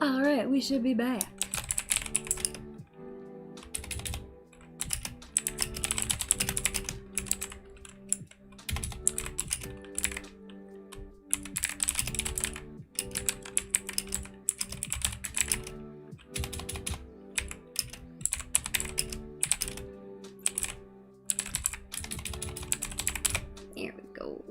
Alright, we should be back. There we go.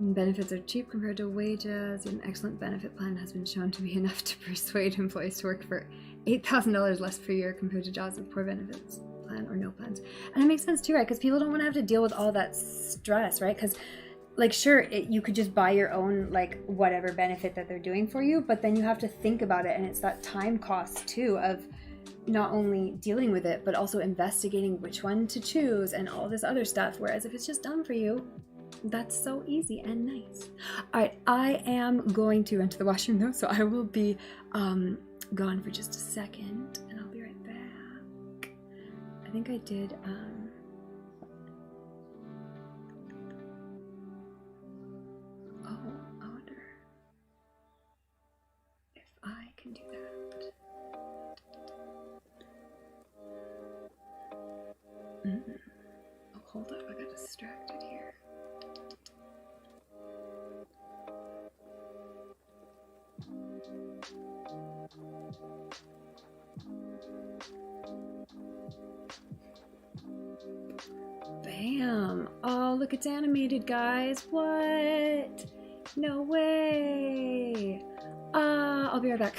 Benefits are cheap compared to wages. An excellent benefit plan has been shown to be enough to persuade employees to work for $8,000 less per year compared to jobs with poor benefits plan or no plans. And it makes sense too, right? Because people don't want to have to deal with all that stress, right? Because like, sure, you could just buy your own, like, whatever benefit that they're doing for you, but then you have to think about it, and it's that time cost too of not only dealing with it, but also investigating which one to choose and all this other stuff. Whereas if it's just done for you, that's so easy and nice. All right, I am going to run to the washroom though, so I will be gone for just a second, and I'll be right back. I think I did. Oh, I wonder if I can do that. Oh, hold up, I got distracted here. Bam! Oh, look, it's animated, guys. What? No way! I'll be right back.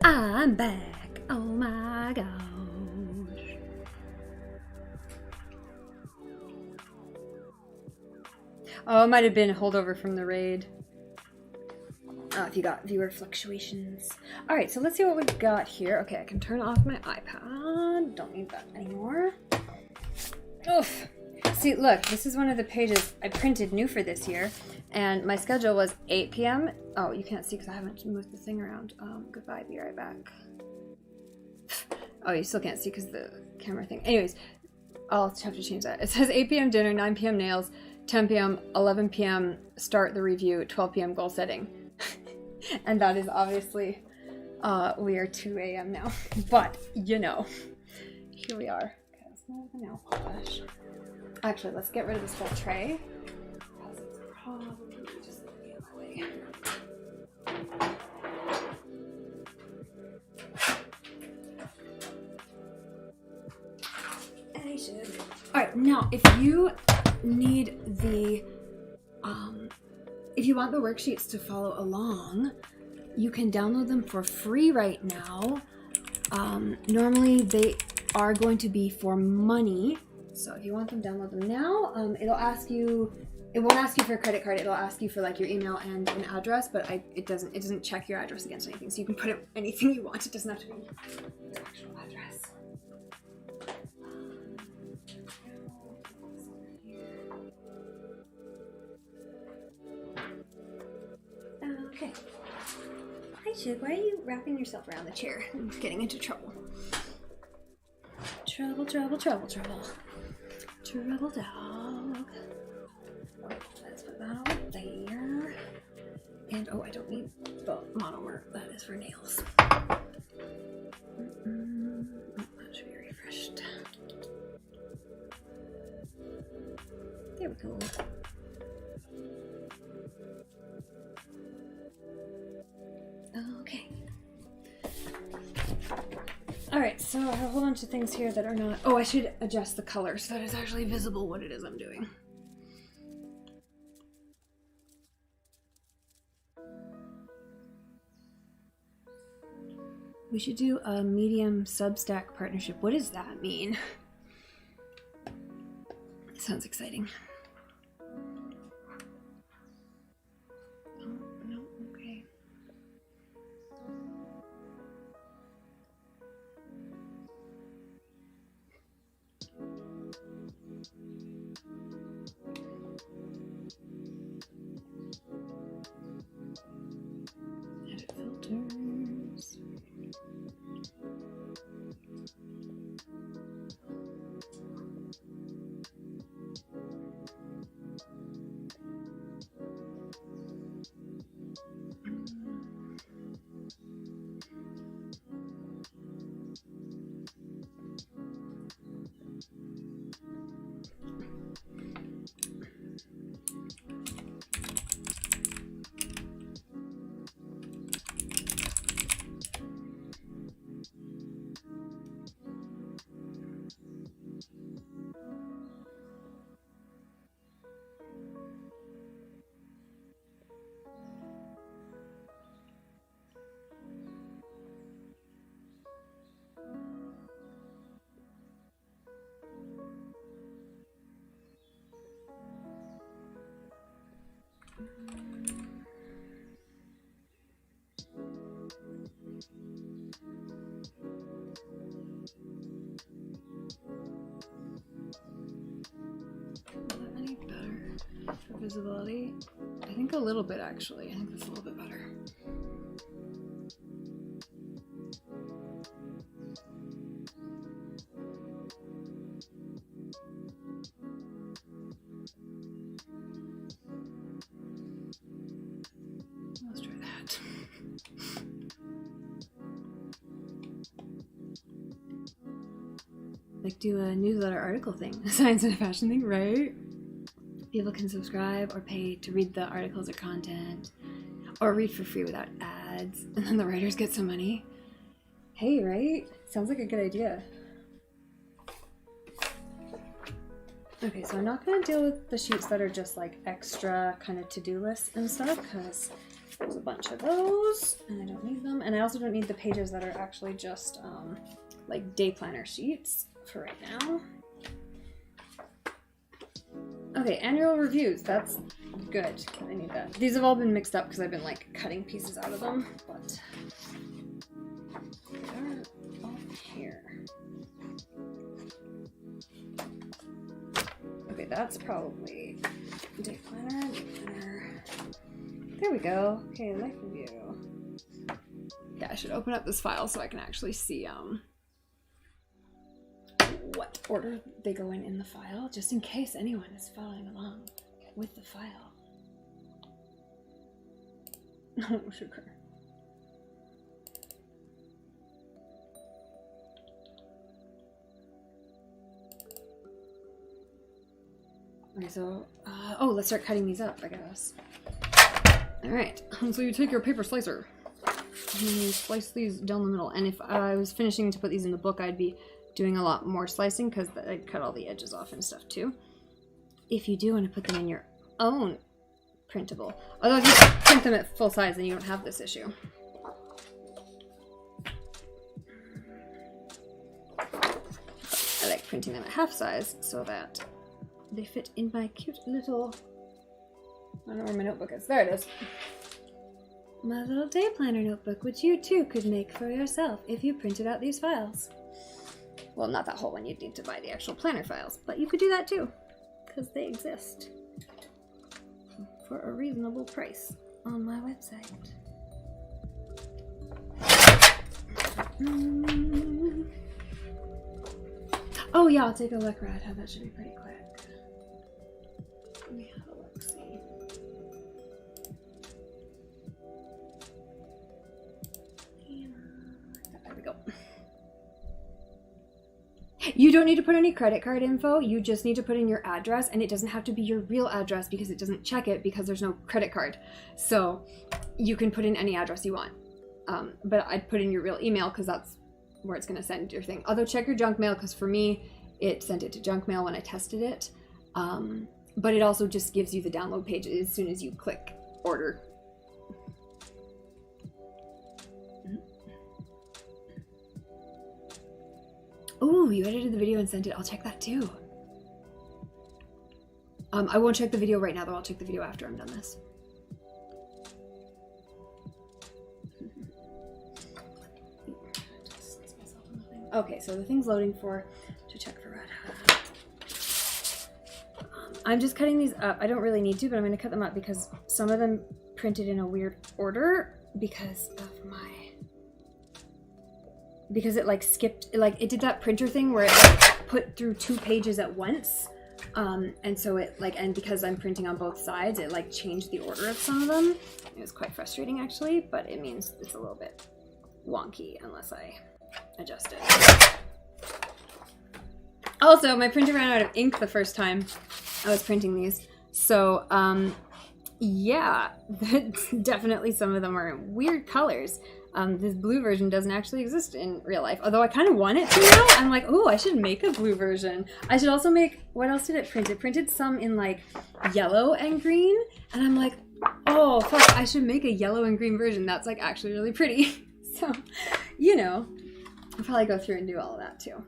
I'm back. Oh my gosh. Oh, it might have been a holdover from the raid. If you got viewer fluctuations. Alright, so let's see what we've got here. Okay, I can turn off my iPad. Don't need that anymore. Oof. See, look, this is one of the pages I printed new for this year. And my schedule was 8 p.m. Oh, you can't see because I haven't moved the thing around. Goodbye, be right back. Oh, you still can't see because the camera thing. Anyways, I'll have to change that. It says 8 p.m. dinner, 9 p.m. nails, 10 p.m., 11 p.m. start the review, 12 p.m. goal setting. And that is obviously, we are 2 a.m. now. But, you know, here we are. Okay, let's move the nail polish. Actually, let's get rid of this whole tray. Because it's probably just going to be in my way. And I should. Alright, now, if you need the, if you want the worksheets to follow along, you can download them for free right now. Normally they are going to be for money. So if you want them, download them now. It'll ask you, it won't ask you for a credit card. It'll ask you for like your email and an address, but it doesn't check your address against anything. So you can put in anything you want. It doesn't have to be your actual address. Okay. Hi, Chig. Why are you wrapping yourself around the chair? I'm getting into trouble. Trouble, trouble, trouble, trouble. Trouble dog. Let's put that over there. And oh, I don't need the monomer. That is for nails. That should be refreshed. There we go. Okay. Alright, so I have a whole bunch of things here that are not... Oh, I should adjust the color so that it's actually visible what it is I'm doing. We should do a Medium Substack partnership. What does that mean? It sounds exciting. Edit filters. Visibility. I think a little bit actually. I think that's a little bit better. Let's try that. Like do a newsletter article thing, a science and a fashion thing, right? People can subscribe or pay to read the articles or content, or read for free without ads, and then the writers get some money. Hey, right? Sounds like a good idea. Okay, so I'm not going to deal with the sheets that are just like extra kind of to-do lists and stuff, because there's a bunch of those, and I don't need them, And I also don't need the pages that are actually just like day planner sheets for right now. Okay, annual reviews. That's good. I need that. These have all been mixed up because I've been like cutting pieces out of them, but they are all here. Okay, that's probably day planner, day planner. There we go. Okay, life review. Yeah, I should open up this file so I can actually see what order they go in the file, just in case anyone is following along with the file. No sugar. Okay, so, oh, let's start cutting these up, I guess. Alright, so you take your paper slicer, and you slice these down the middle, and if I was finishing to put these in the book, I'd be doing a lot more slicing, because I'd cut all the edges off and stuff, too. If you do want to put them in your own printable. Although if you print them at full size, then you don't have this issue. I like printing them at half size, so that they fit in my cute little... I don't know where my notebook is. There it is. My little day planner notebook, which you too could make for yourself if you printed out these files. Well, not that whole one, you'd need to buy the actual planner files, but you could do that too, because they exist for a reasonable price on my website. Oh yeah, I'll take a look, Rad. That should be pretty quick. Let me have a look, see. There we go. You don't need to put any credit card info, you just need to put in your address, and it doesn't have to be your real address because it doesn't check it because there's no credit card. So you can put in any address you want. But I'd put in your real email because that's where it's going to send your thing. Although check your junk mail, because for me, it sent it to junk mail when I tested it. But it also just gives you the download page as soon as you click order. Ooh, you edited the video and sent it. I'll check that too. I won't check the video right now, though. I'll check the video after I'm done this. Okay, so the thing's loading to check for red. I'm just cutting these up. I don't really need to, but I'm going to cut them up because some of them printed in a weird order because of because it like skipped, it did that printer thing where it like put through 2 pages at once. And so it and because I'm printing on both sides, it like changed the order of some of them. It was quite frustrating actually, but it means it's a little bit wonky unless I adjust it. Also, my printer ran out of ink the first time I was printing these. So, yeah, definitely some of them are in weird colors. This blue version doesn't actually exist in real life, although I kind of want it to now. I'm like, oh, I should make a blue version. I should also make, what else did it print? It printed some in like yellow and green, and I'm like, oh, fuck, I should make a yellow and green version. That's like actually really pretty. So, you know, I'll probably go through and do all of that too.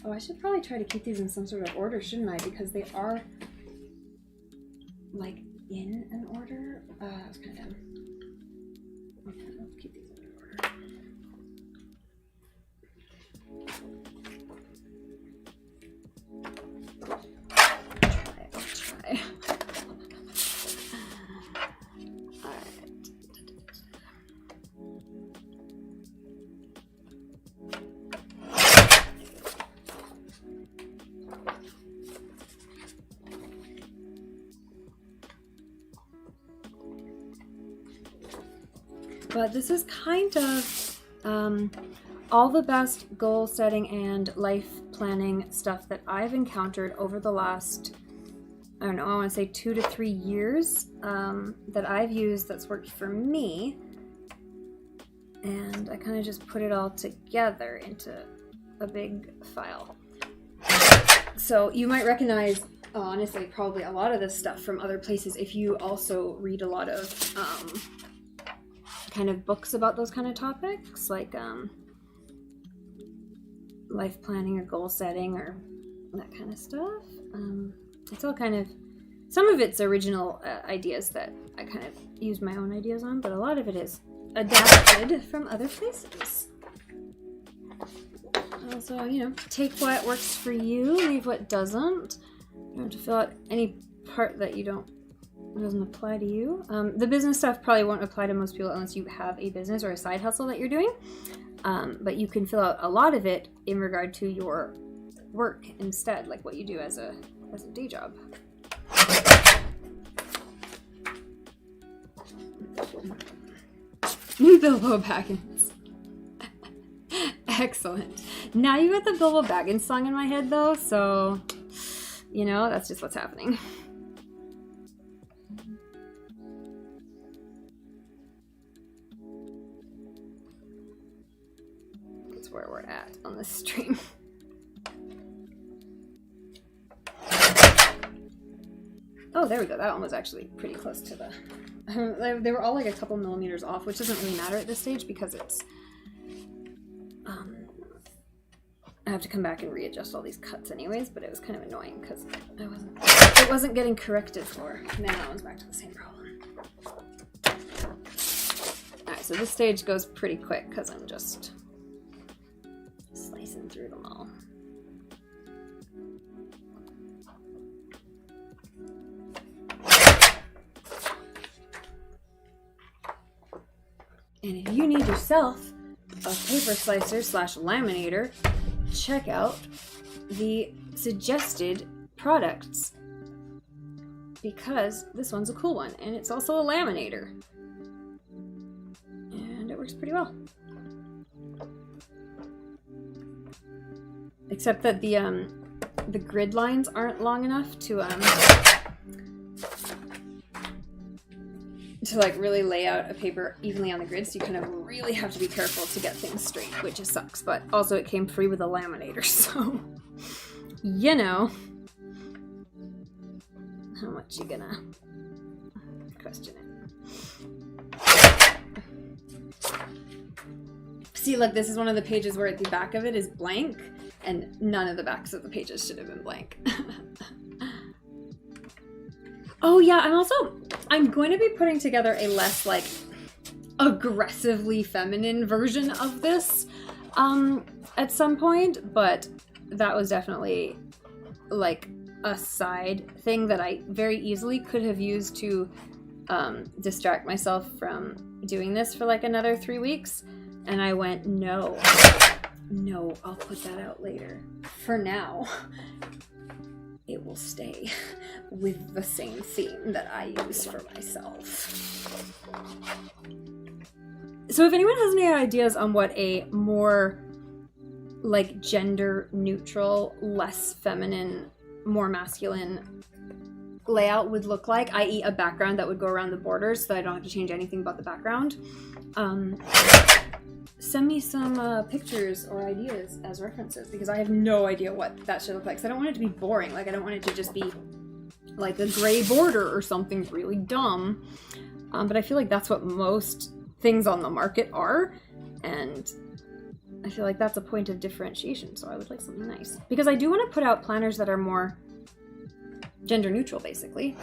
Oh, I should probably try to keep these in some sort of order, shouldn't I? Because they are like in an order. That was kind of dumb. Okay, let's keep these in order. I'll try. Alright. But this is kind of all the best goal setting and life planning stuff that I've encountered over the last, I don't know, I want to say 2 to 3 years that I've used that's worked for me. And I kind of just put it all together into a big file. So you might recognize, honestly, probably a lot of this stuff from other places if you also read a lot of kind of books about those kind of topics, like life planning or goal setting or that kind of stuff. It's all kind of, some of it's original ideas that I kind of use my own ideas on, but a lot of it is adapted from other places. So, you know, take what works for you, leave what doesn't. You don't have to fill out any part that doesn't apply to you. The business stuff probably won't apply to most people unless you have a business or a side hustle that you're doing. But you can fill out a lot of it in regard to your work instead, like what you do as a day job. Bilbo Baggins. Excellent. Now you got the Bilbo Baggins song in my head though, so you know, that's just what's happening. That's where we're at on this stream. Oh, there we go. That one was actually pretty close to the... They were all like a couple millimeters off, which doesn't really matter at this stage because it's... I have to come back and readjust all these cuts anyways, but it was kind of annoying because it wasn't getting corrected for. And then that one's back to the same problem. Alright, so this stage goes pretty quick because I'm just slicing through them all. And if you need yourself a paper slicer / laminator, check out the suggested products because this one's a cool one and it's also a laminator and it works pretty well. Except that the grid lines aren't long enough to like really lay out a paper evenly on the grid, so you kind of really have to be careful to get things straight, which just sucks. But also it came free with a laminator, so you know how much you gonna question it. See, look, this is one of the pages where the back of it is blank, and none of the backs of the pages should have been blank. Oh yeah, I'm going to be putting together a less like aggressively feminine version of this at some point, but that was definitely like a side thing that I very easily could have used to distract myself from doing this for like another 3 weeks, and I went, no, I'll put that out later. For now, it will stay with the same theme that I use for myself. So if anyone has any ideas on what a more like gender neutral, less feminine, more masculine layout would look like, i.e. a background that would go around the borders so I don't have to change anything about the background, send me some pictures or ideas as references, because I have no idea what that should look like. So I don't want it to be boring. Like, I don't want it to just be like a gray border or something really dumb. But I feel like that's what most things on the market are, and I feel like that's a point of differentiation. So I would like something nice, because I do want to put out planners that are more gender neutral, basically.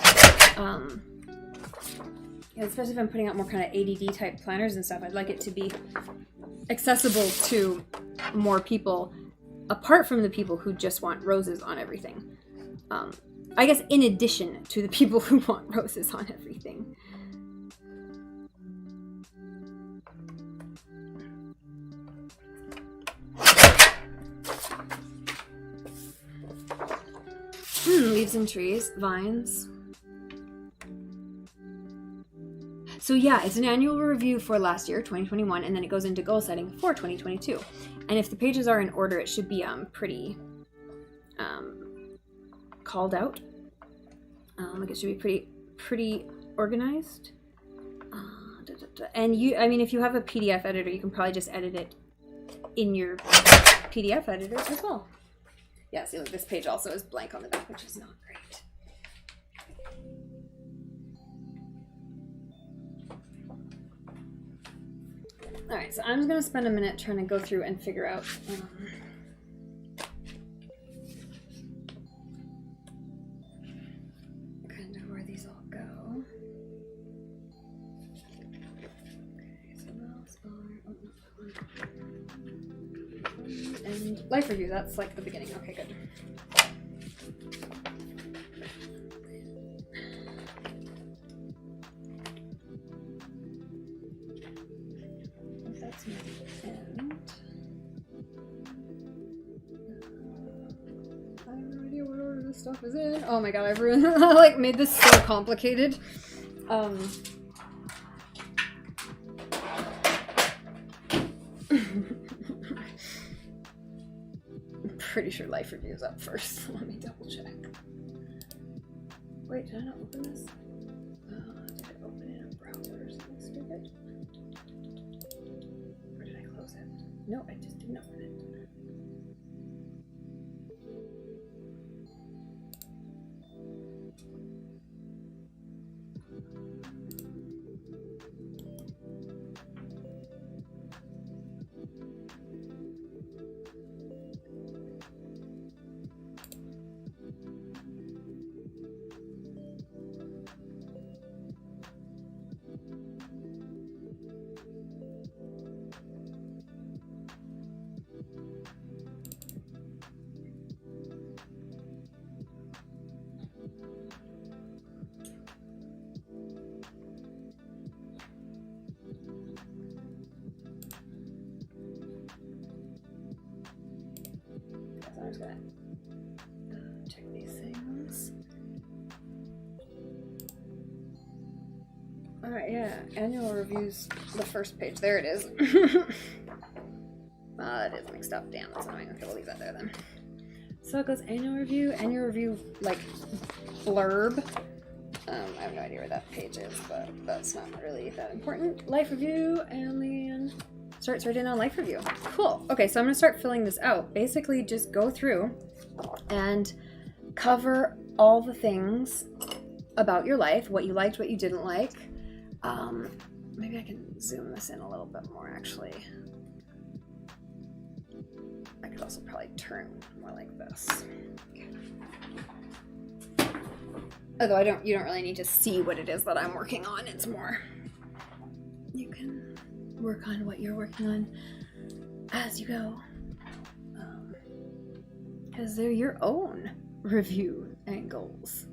Especially if I'm putting out more kind of ADD type planners and stuff, I'd like it to be accessible to more people, apart from the people who just want roses on everything. I guess in addition to the people who want roses on everything. Leaves and trees, vines. So yeah, it's an annual review for last year, 2021, and then it goes into goal setting for 2022. And if the pages are in order, it should be pretty called out. Like, it should be pretty organized. And if you have a PDF editor, you can probably just edit it in your PDF editor as well. Yeah, see, look, this page also is blank on the back, which is not great. Alright, so I'm just gonna spend a minute trying to go through and figure out kind of where these all go. Okay, so those are, oh, not that one. And life review, that's like the beginning. Okay, good. That's near the end. I have no idea what order this stuff is in. Oh my god, I've ruined I like made this so complicated. I'm pretty sure life review is up first. Let me double check. Wait, did I not open this? Did I open it in a browser or something stupid? Or did I close it? No, I just didn't open it. I'm just gonna check these things. Alright, yeah, annual reviews, the first page. There it is. That is mixed up. Damn, that's annoying. Okay, we'll leave that there then. So it goes annual review, like blurb. I have no idea where that page is, but that's not really that important. Life review, and then starts right in on life review. Cool. Okay, so I'm gonna start filling this out. Basically, just go through and cover all the things about your life, what you liked, what you didn't like. Maybe I can zoom this in a little bit more, actually. I could also probably turn more like this. Although you don't really need to see what it is that I'm working on. It's more, you can work on what you're working on as you go. Because they're your own review and goals.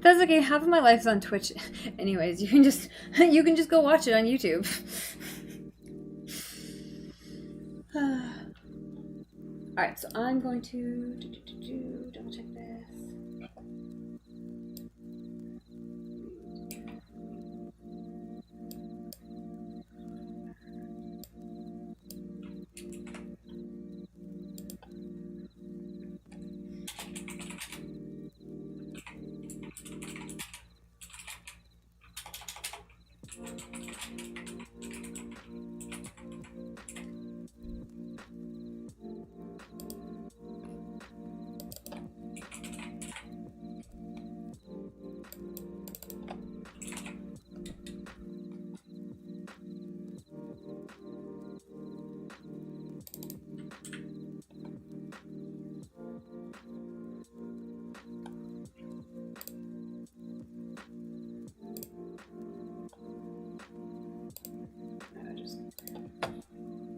That's okay. Half of my life's on Twitch. Anyways, you can just go watch it on YouTube. Alright, so I'm going to double check this.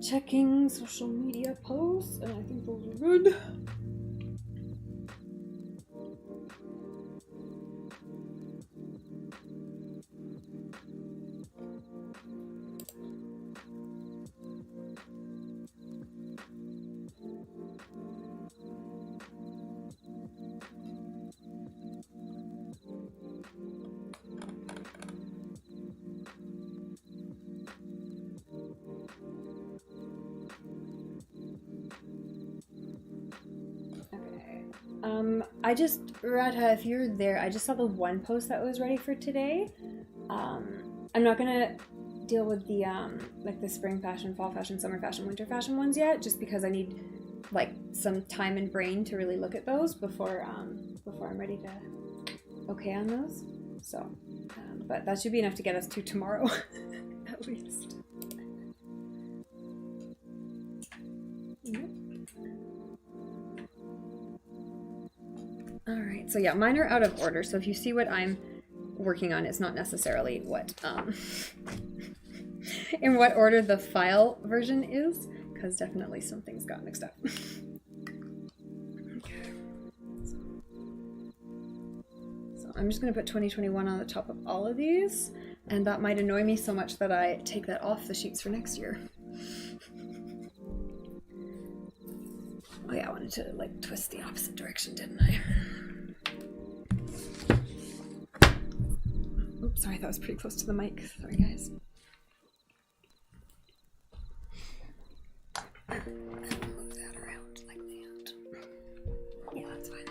Checking social media posts, and I think those are good. I just, Radha, if you're there, I just saw the one post that was ready for today. I'm not gonna deal with the like the spring fashion, fall fashion, summer fashion, winter fashion ones yet, just because I need like some time and brain to really look at those before I'm ready to okay on those. So, but that should be enough to get us to tomorrow, at least. Yep. All right, so yeah, mine are out of order. So if you see what I'm working on, it's not necessarily what in what order the file version is, because definitely some things got mixed up. Okay. So I'm just going to put 2021 on the top of all of these, and that might annoy me so much that I take that off the sheets for next year. Oh yeah, I wanted to like twist the opposite direction, didn't I? Oops, sorry, that was pretty close to the mic. Sorry, guys. Move that around like that. Yeah, that's fine.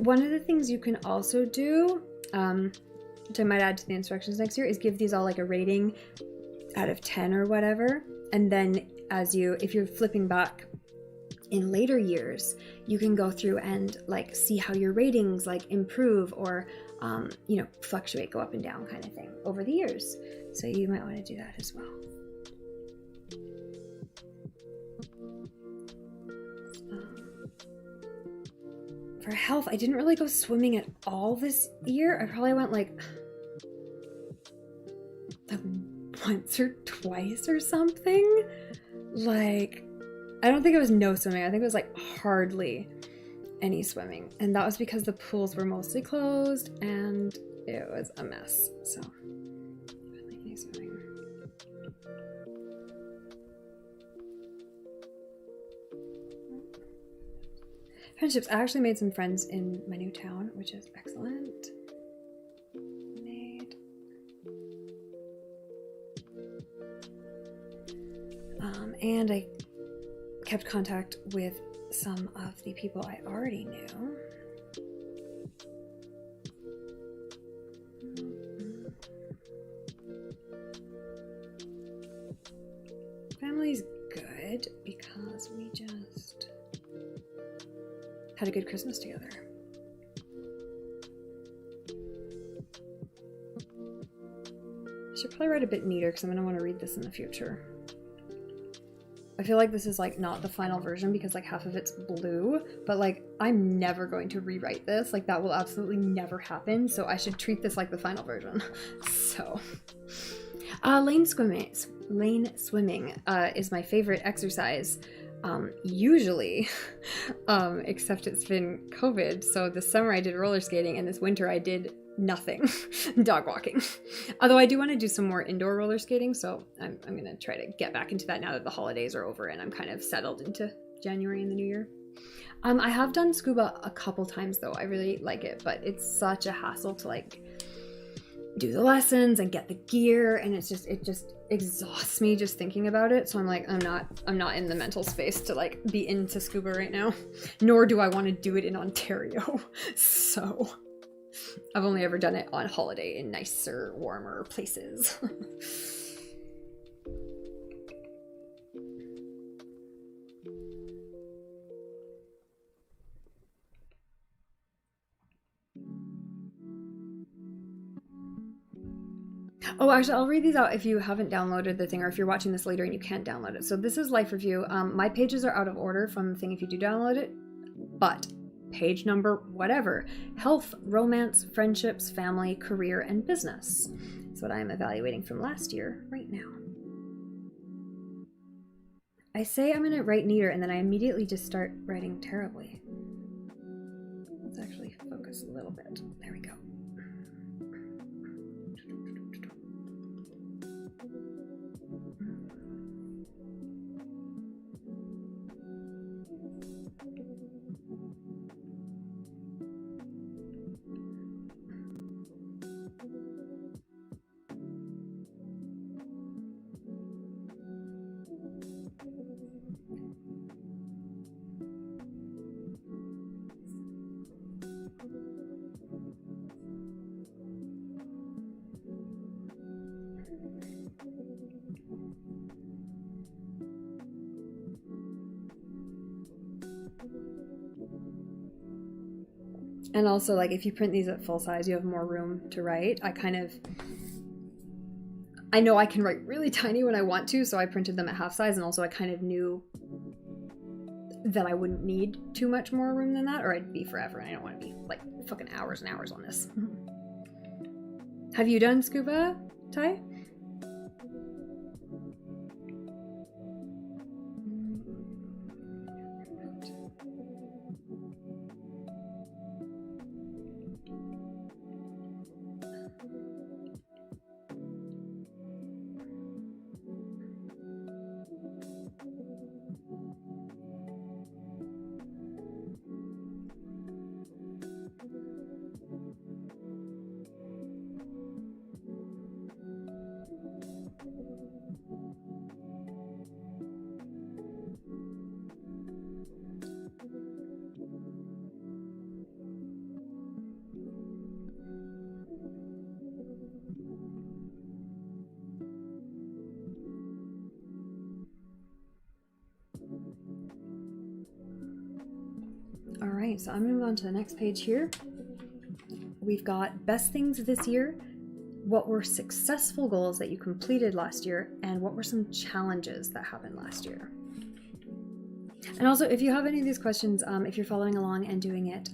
One of the things you can also do, which I might add to the instructions next year, is give these all like a rating out of 10 or whatever. And then if you're flipping back in later years, you can go through and like see how your ratings like improve or, fluctuate, go up and down kind of thing over the years. So you might want to do that as well. For health, I didn't really go swimming at all this year. I probably went like once or twice or something. Like, I don't think it was no swimming. I think it was like hardly any swimming. And that was because the pools were mostly closed and it was a mess. So, hardly any swimming. Friendships. I actually made some friends in my new town, which is excellent. And I kept contact with some of the people I already knew. Family's good because we just had a good Christmas together. I should probably write a bit neater because I'm going to want to read this in the future. I feel like this is like not the final version because like half of it's blue, but like I'm never going to rewrite this. Like that will absolutely never happen. So I should treat this like the final version. So, lane swimming is my favorite exercise. Usually, except it's been COVID. So this summer I did roller skating and this winter I did nothing. Dog walking. Although I do want to do some more indoor roller skating, so I'm going to try to get back into that now that the holidays are over and I'm kind of settled into January and the new year. I have done scuba a couple times though. I really like it, but it's such a hassle to like do the lessons and get the gear, and it just exhausts me just thinking about it. So I'm like, I'm not in the mental space to like be into scuba right now, nor do I want to do it in Ontario. So I've only ever done it on holiday in nicer, warmer places. Oh, actually, I'll read these out if you haven't downloaded the thing, or if you're watching this later and you can't download it. So this is Life Review. My pages are out of order from the thing if you do download it, but page number, whatever. Health, romance, friendships, family, career, and business. That's what I'm evaluating from last year right now. I say I'm going to write neater, and then I immediately just start writing terribly. Let's actually focus a little bit. There we go. And also, like, if you print these at full size, you have more room to write. I know I can write really tiny when I want to, so I printed them at half size, and also I kind of knew that I wouldn't need too much more room than that, or I'd be forever, and I don't want to be, like, fucking hours and hours on this. Have you done scuba, Ty? All right, so I'm gonna move on to the next page here. We've got best things this year, what were successful goals that you completed last year, and what were some challenges that happened last year. And also, if you have any of these questions, if you're following along and doing it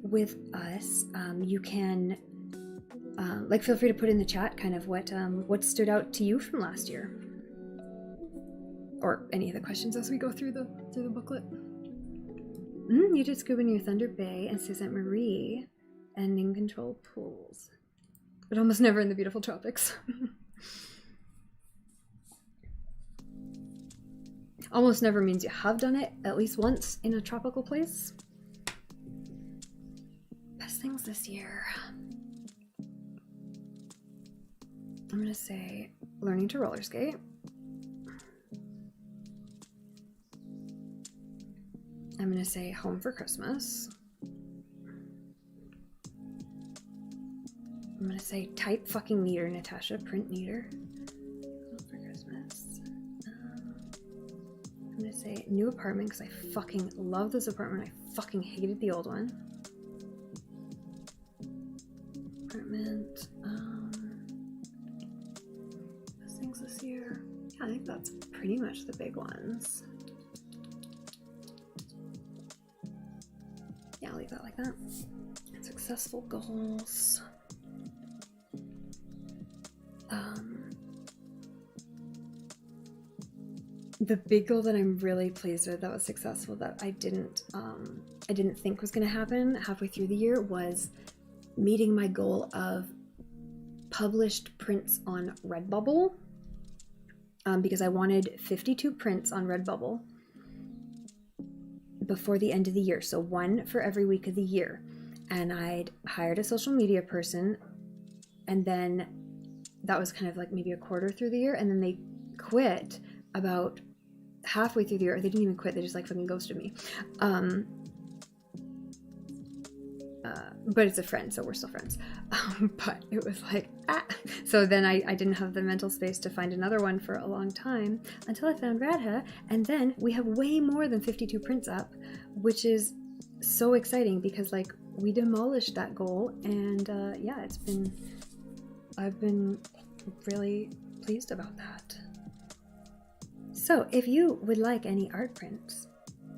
with us, you can like feel free to put in the chat kind of what stood out to you from last year, or any of the questions as we go through the booklet. You did scuba near Thunder Bay and Sault Ste. Marie and in controlled pools, but almost never in the beautiful tropics. Almost never means you have done it at least once in a tropical place. Best things this year. I'm gonna say learning to roller skate. I'm gonna say home for Christmas. I'm gonna say type fucking neater, Natasha, print neater. Home for Christmas. I'm gonna say new apartment because I fucking love this apartment. I fucking hated the old one. Apartment. Best things this year. Yeah, I think that's pretty much the big ones. Yeah, I'll leave that like that. Successful goals. The big goal that I'm really pleased with that was successful that I didn't think was going to happen halfway through the year was meeting my goal of published prints on Redbubble, because I wanted 52 prints on Redbubble before the end of the year, so one for every week of the year. And I'd hired a social media person, and then that was kind of like maybe a quarter through the year, and then they quit about halfway through the year, or they didn't even quit, they just like fucking ghosted me. But it's a friend, so we're still friends. But it was like, So then I didn't have the mental space to find another one for a long time until I found Radha, and then we have way more than 52 prints up, which is so exciting because like we demolished that goal, and yeah, I've been really pleased about that. So if you would like any art prints,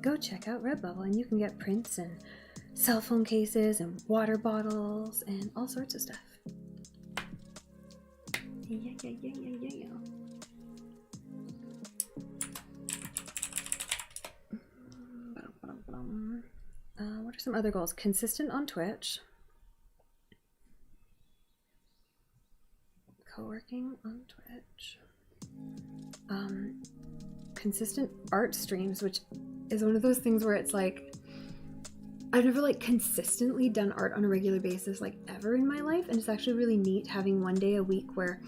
go check out Redbubble and you can get prints and cell phone cases and water bottles and all sorts of stuff. Yeah. What are some other goals? Consistent on Twitch. Co-working on Twitch. Consistent art streams, which is one of those things where it's like I've never like consistently done art on a regular basis like ever in my life, and it's actually really neat having one day a week where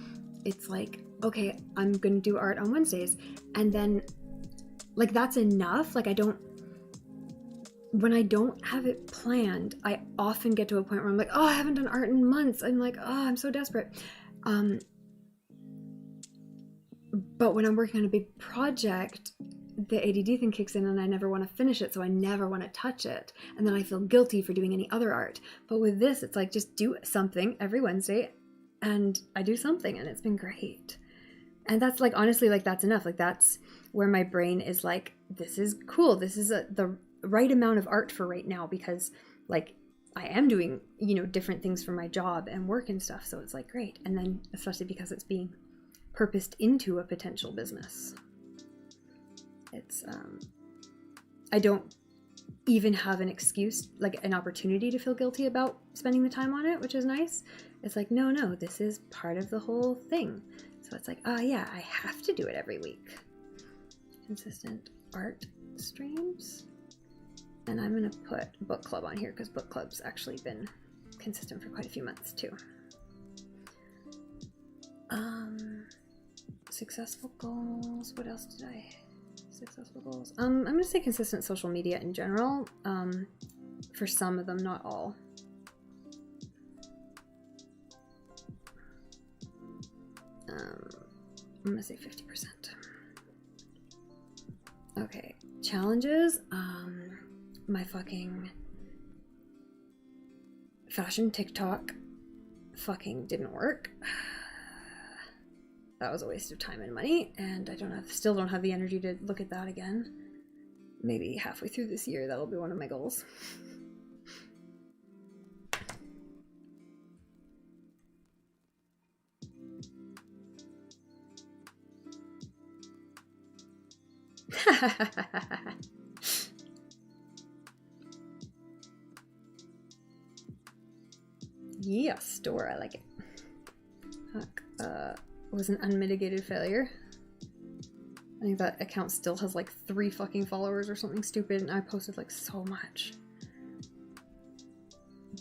it's like, okay, I'm gonna do art on Wednesdays, and then like that's enough. Like when I don't have it planned, I often get to a point where I'm like, oh, I haven't done art in months. I'm like, oh, I'm so desperate. But when I'm working on a big project, the ADD thing kicks in and I never want to finish it, so I never want to touch it. And then I feel guilty for doing any other art. But with this, it's like, just do something every Wednesday, and I do something, and it's been great. And that's like, honestly, like, that's enough. Like, that's where my brain is like, this is cool. This is the right amount of art for right now, because like I am doing, you know, different things for my job and work and stuff. So it's like, great. And then especially because it's being purposed into a potential business. It's, I don't even have an excuse, like an opportunity to feel guilty about spending the time on it, which is nice. It's like, no, this is part of the whole thing. So it's like, oh yeah, I have to do it every week. Consistent art streams. And I'm going to put book club on here because book club's actually been consistent for quite a few months too. Successful goals. What else did I? Successful goals. I'm going to say consistent social media in general. For some of them, not all. I'm going to say 50%. Okay. Challenges. My fucking fashion TikTok fucking didn't work. That was a waste of time and money, and I still don't have the energy to look at that again. Maybe halfway through this year, that'll be one of my goals. Yeah, store, I like it. Fuck, was an unmitigated failure. I think that account still has like 3 fucking followers or something stupid, and I posted like so much.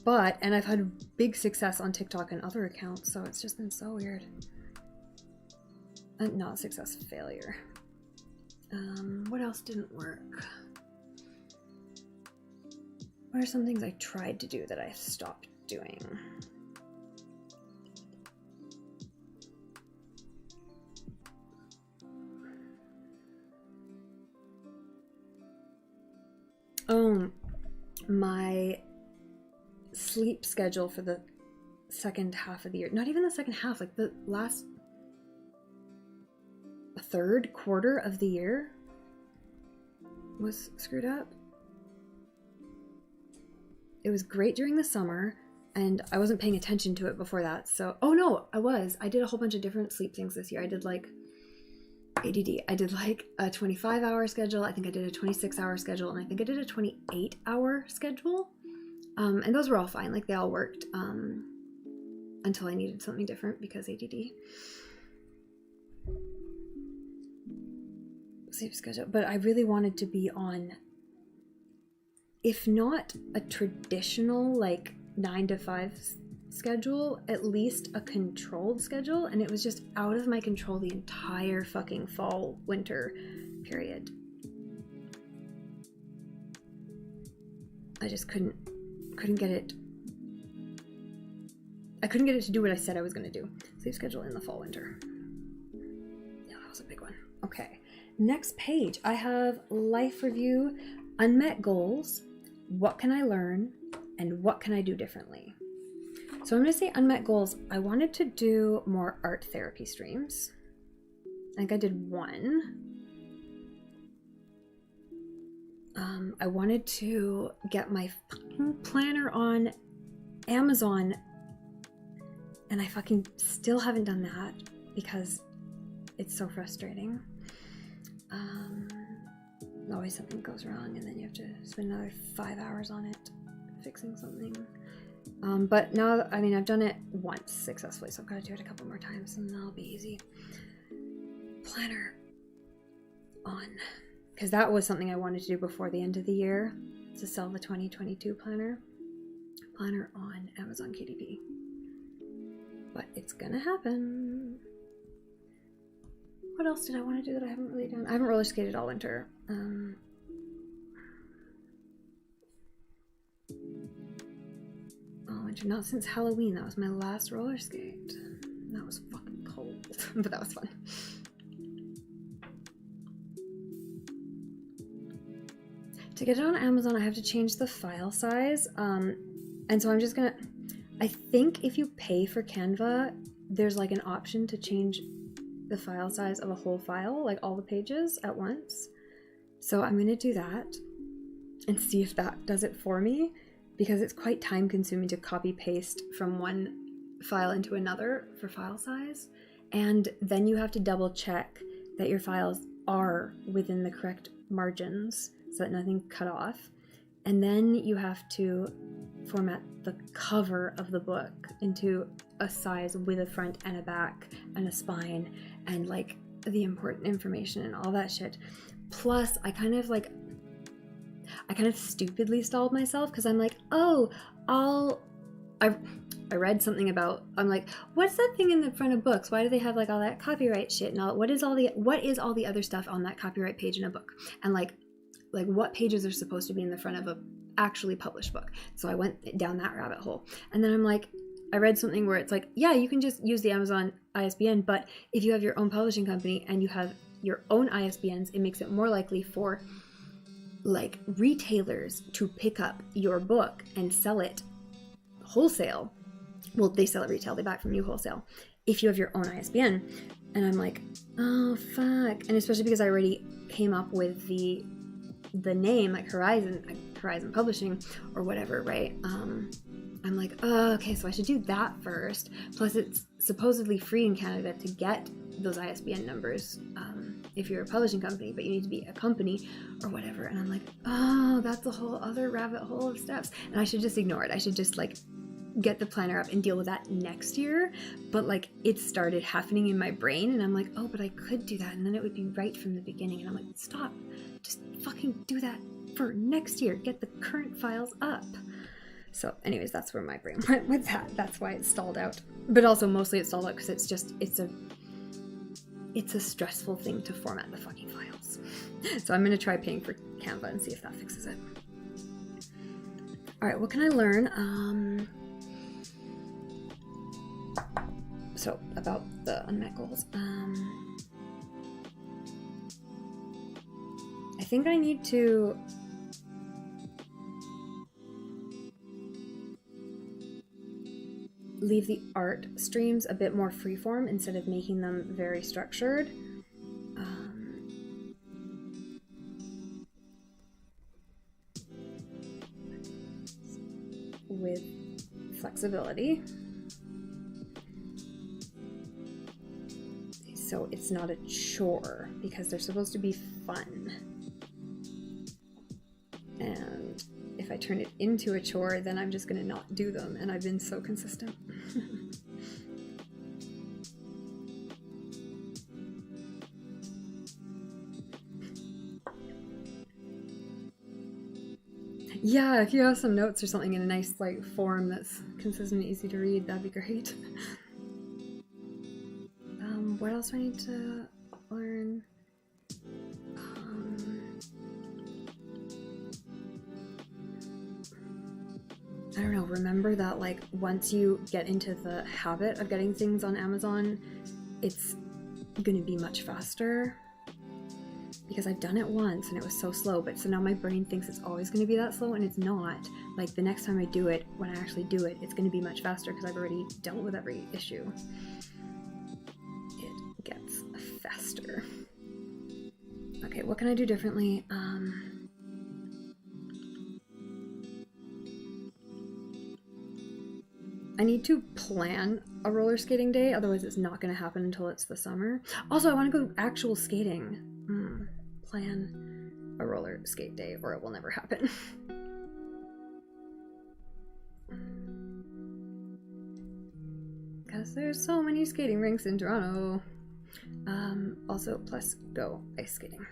And I've had big success on TikTok and other accounts, so it's just been so weird. Not success, failure. What else didn't work? What are some things I tried to do that I stopped doing? Oh, my sleep schedule for the second half of the year. Not even the second half, like the last third quarter of the year was screwed up. It was great during the summer, and I wasn't paying attention to it before that. So, oh no, I was. I did a whole bunch of different sleep things this year. I did like ADD. I did like a 25-hour schedule. I think I did a 26-hour schedule, and I think I did a 28-hour schedule. And those were all fine. Like, they all worked until I needed something different because ADD. Sleep schedule. But I really wanted to be on, if not a traditional like 9 to 5 schedule, at least a controlled schedule, and it was just out of my control the entire fucking fall winter period. I just couldn't get it. I couldn't get it to do what I said I was going to do. Sleep schedule in the fall winter. Yeah, that was a big one. Okay, next page. I have life review, unmet goals, what can I learn, and what can I do differently. So I'm going to say unmet goals. I wanted to do more art therapy streams. I think I did 1. I wanted to get my fucking planner on Amazon, and I fucking still haven't done that because it's so frustrating. Always something goes wrong, and then you have to spend another 5 hours on it fixing something. But now, I mean, I've done it once successfully, so I've got to do it a couple more times, and that'll be easy. Planner on, because that was something I wanted to do before the end of the year, to sell the 2022 planner on Amazon KDP. But it's gonna happen. What else did I want to do that I haven't really done? I haven't roller skated all winter. All winter, not since Halloween. That was my last roller skate. That was fucking cold, but that was fun. To get it on Amazon, I have to change the file size. And so I'm just gonna, I think if you pay for Canva, there's like an option to change the file size of a whole file, like all the pages at once. So I'm gonna do that and see if that does it for me, because it's quite time consuming to copy paste from one file into another for file size. And then you have to double check that your files are within the correct margins so that nothing cut off. And then you have to format the cover of the book into a size with a front and a back and a spine and like the important information and all that shit. Plus, I kind of stupidly stalled myself because I'm like, oh, I read something about, I'm like, what's that thing in the front of books? Why do they have like all that copyright shit and all? What is all the other stuff on that copyright page in a book? And like what pages are supposed to be in the front of a actually published book? So I went down that rabbit hole, and then I'm like, I read something where it's like, yeah, you can just use the Amazon ISBN, but if you have your own publishing company and you have your own ISBNs, it makes it more likely for like retailers to pick up your book and sell it wholesale. Well, they sell it retail, they buy it from you wholesale if you have your own ISBN. And I'm like, oh fuck. And especially because I already came up with the name, like Horizon Publishing or whatever, right? I'm like, oh, okay, so I should do that first. Plus it's supposedly free in Canada to get those ISBN numbers if you're a publishing company, but you need to be a company or whatever. And I'm like, oh, that's a whole other rabbit hole of steps. And I should just ignore it. I should just like get the planner up and deal with that next year. But like it started happening in my brain and I'm like, oh, but I could do that and then it would be right from the beginning. And I'm like, stop, just fucking do that for next year. Get the current files up. So anyways, that's where my brain went with that. That's why it stalled out. But also mostly it stalled out because it's a stressful thing to format the fucking files. So I'm gonna try paying for Canva and see if that fixes it. All right, what can I learn? So about the unmet goals. I think I need to leave the art streams a bit more freeform instead of making them very structured. With flexibility. So it's not a chore because they're supposed to be fun. And if I turn it into a chore, then I'm just gonna not do them, and I've been so consistent. Yeah, if you have some notes or something in a nice like form that's consistent and easy to read, that'd be great. What else do I need to learn? I don't know, remember that like once you get into the habit of getting things on Amazon, it's gonna be much faster. Because I've done it once and it was so slow, but so now my brain thinks it's always going to be that slow, and it's not. Like the next time I do it, when I actually do it, it's going to be much faster because I've already dealt with every issue. It gets faster. Okay, what can I do differently? I need to plan a roller skating day, otherwise it's not going to happen until it's the summer. Also, I want to go actual skating. Plan a roller skate day or it will never happen. Because there's so many skating rinks in Toronto. Also, plus go ice skating.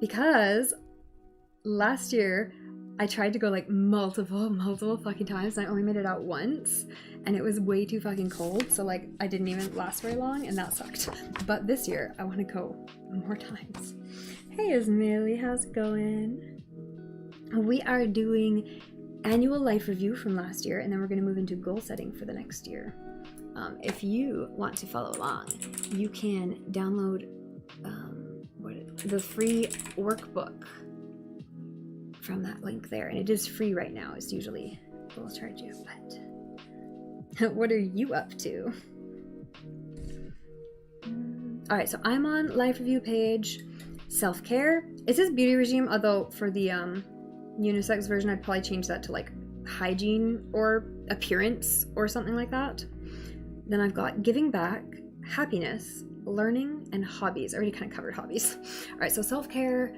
Because last year I tried to go like multiple fucking times and I only made it out once and it was way too fucking cold, so like I didn't even last very long and that sucked. But this year I want to go more times. Hey Ismaili, how's it going? We are doing annual life review from last year and then we're going to move into goal setting for the next year. If you want to follow along, you can download the free workbook from that link there. And it is free right now. It's usually they'll charge you, but what are you up to? All right, so I'm on life review page, self-care. It says beauty regime, although for the unisex version, I'd probably change that to like hygiene or appearance or something like that. Then I've got giving back, happiness, learning, and hobbies. I already kind of covered hobbies. All right, so self-care,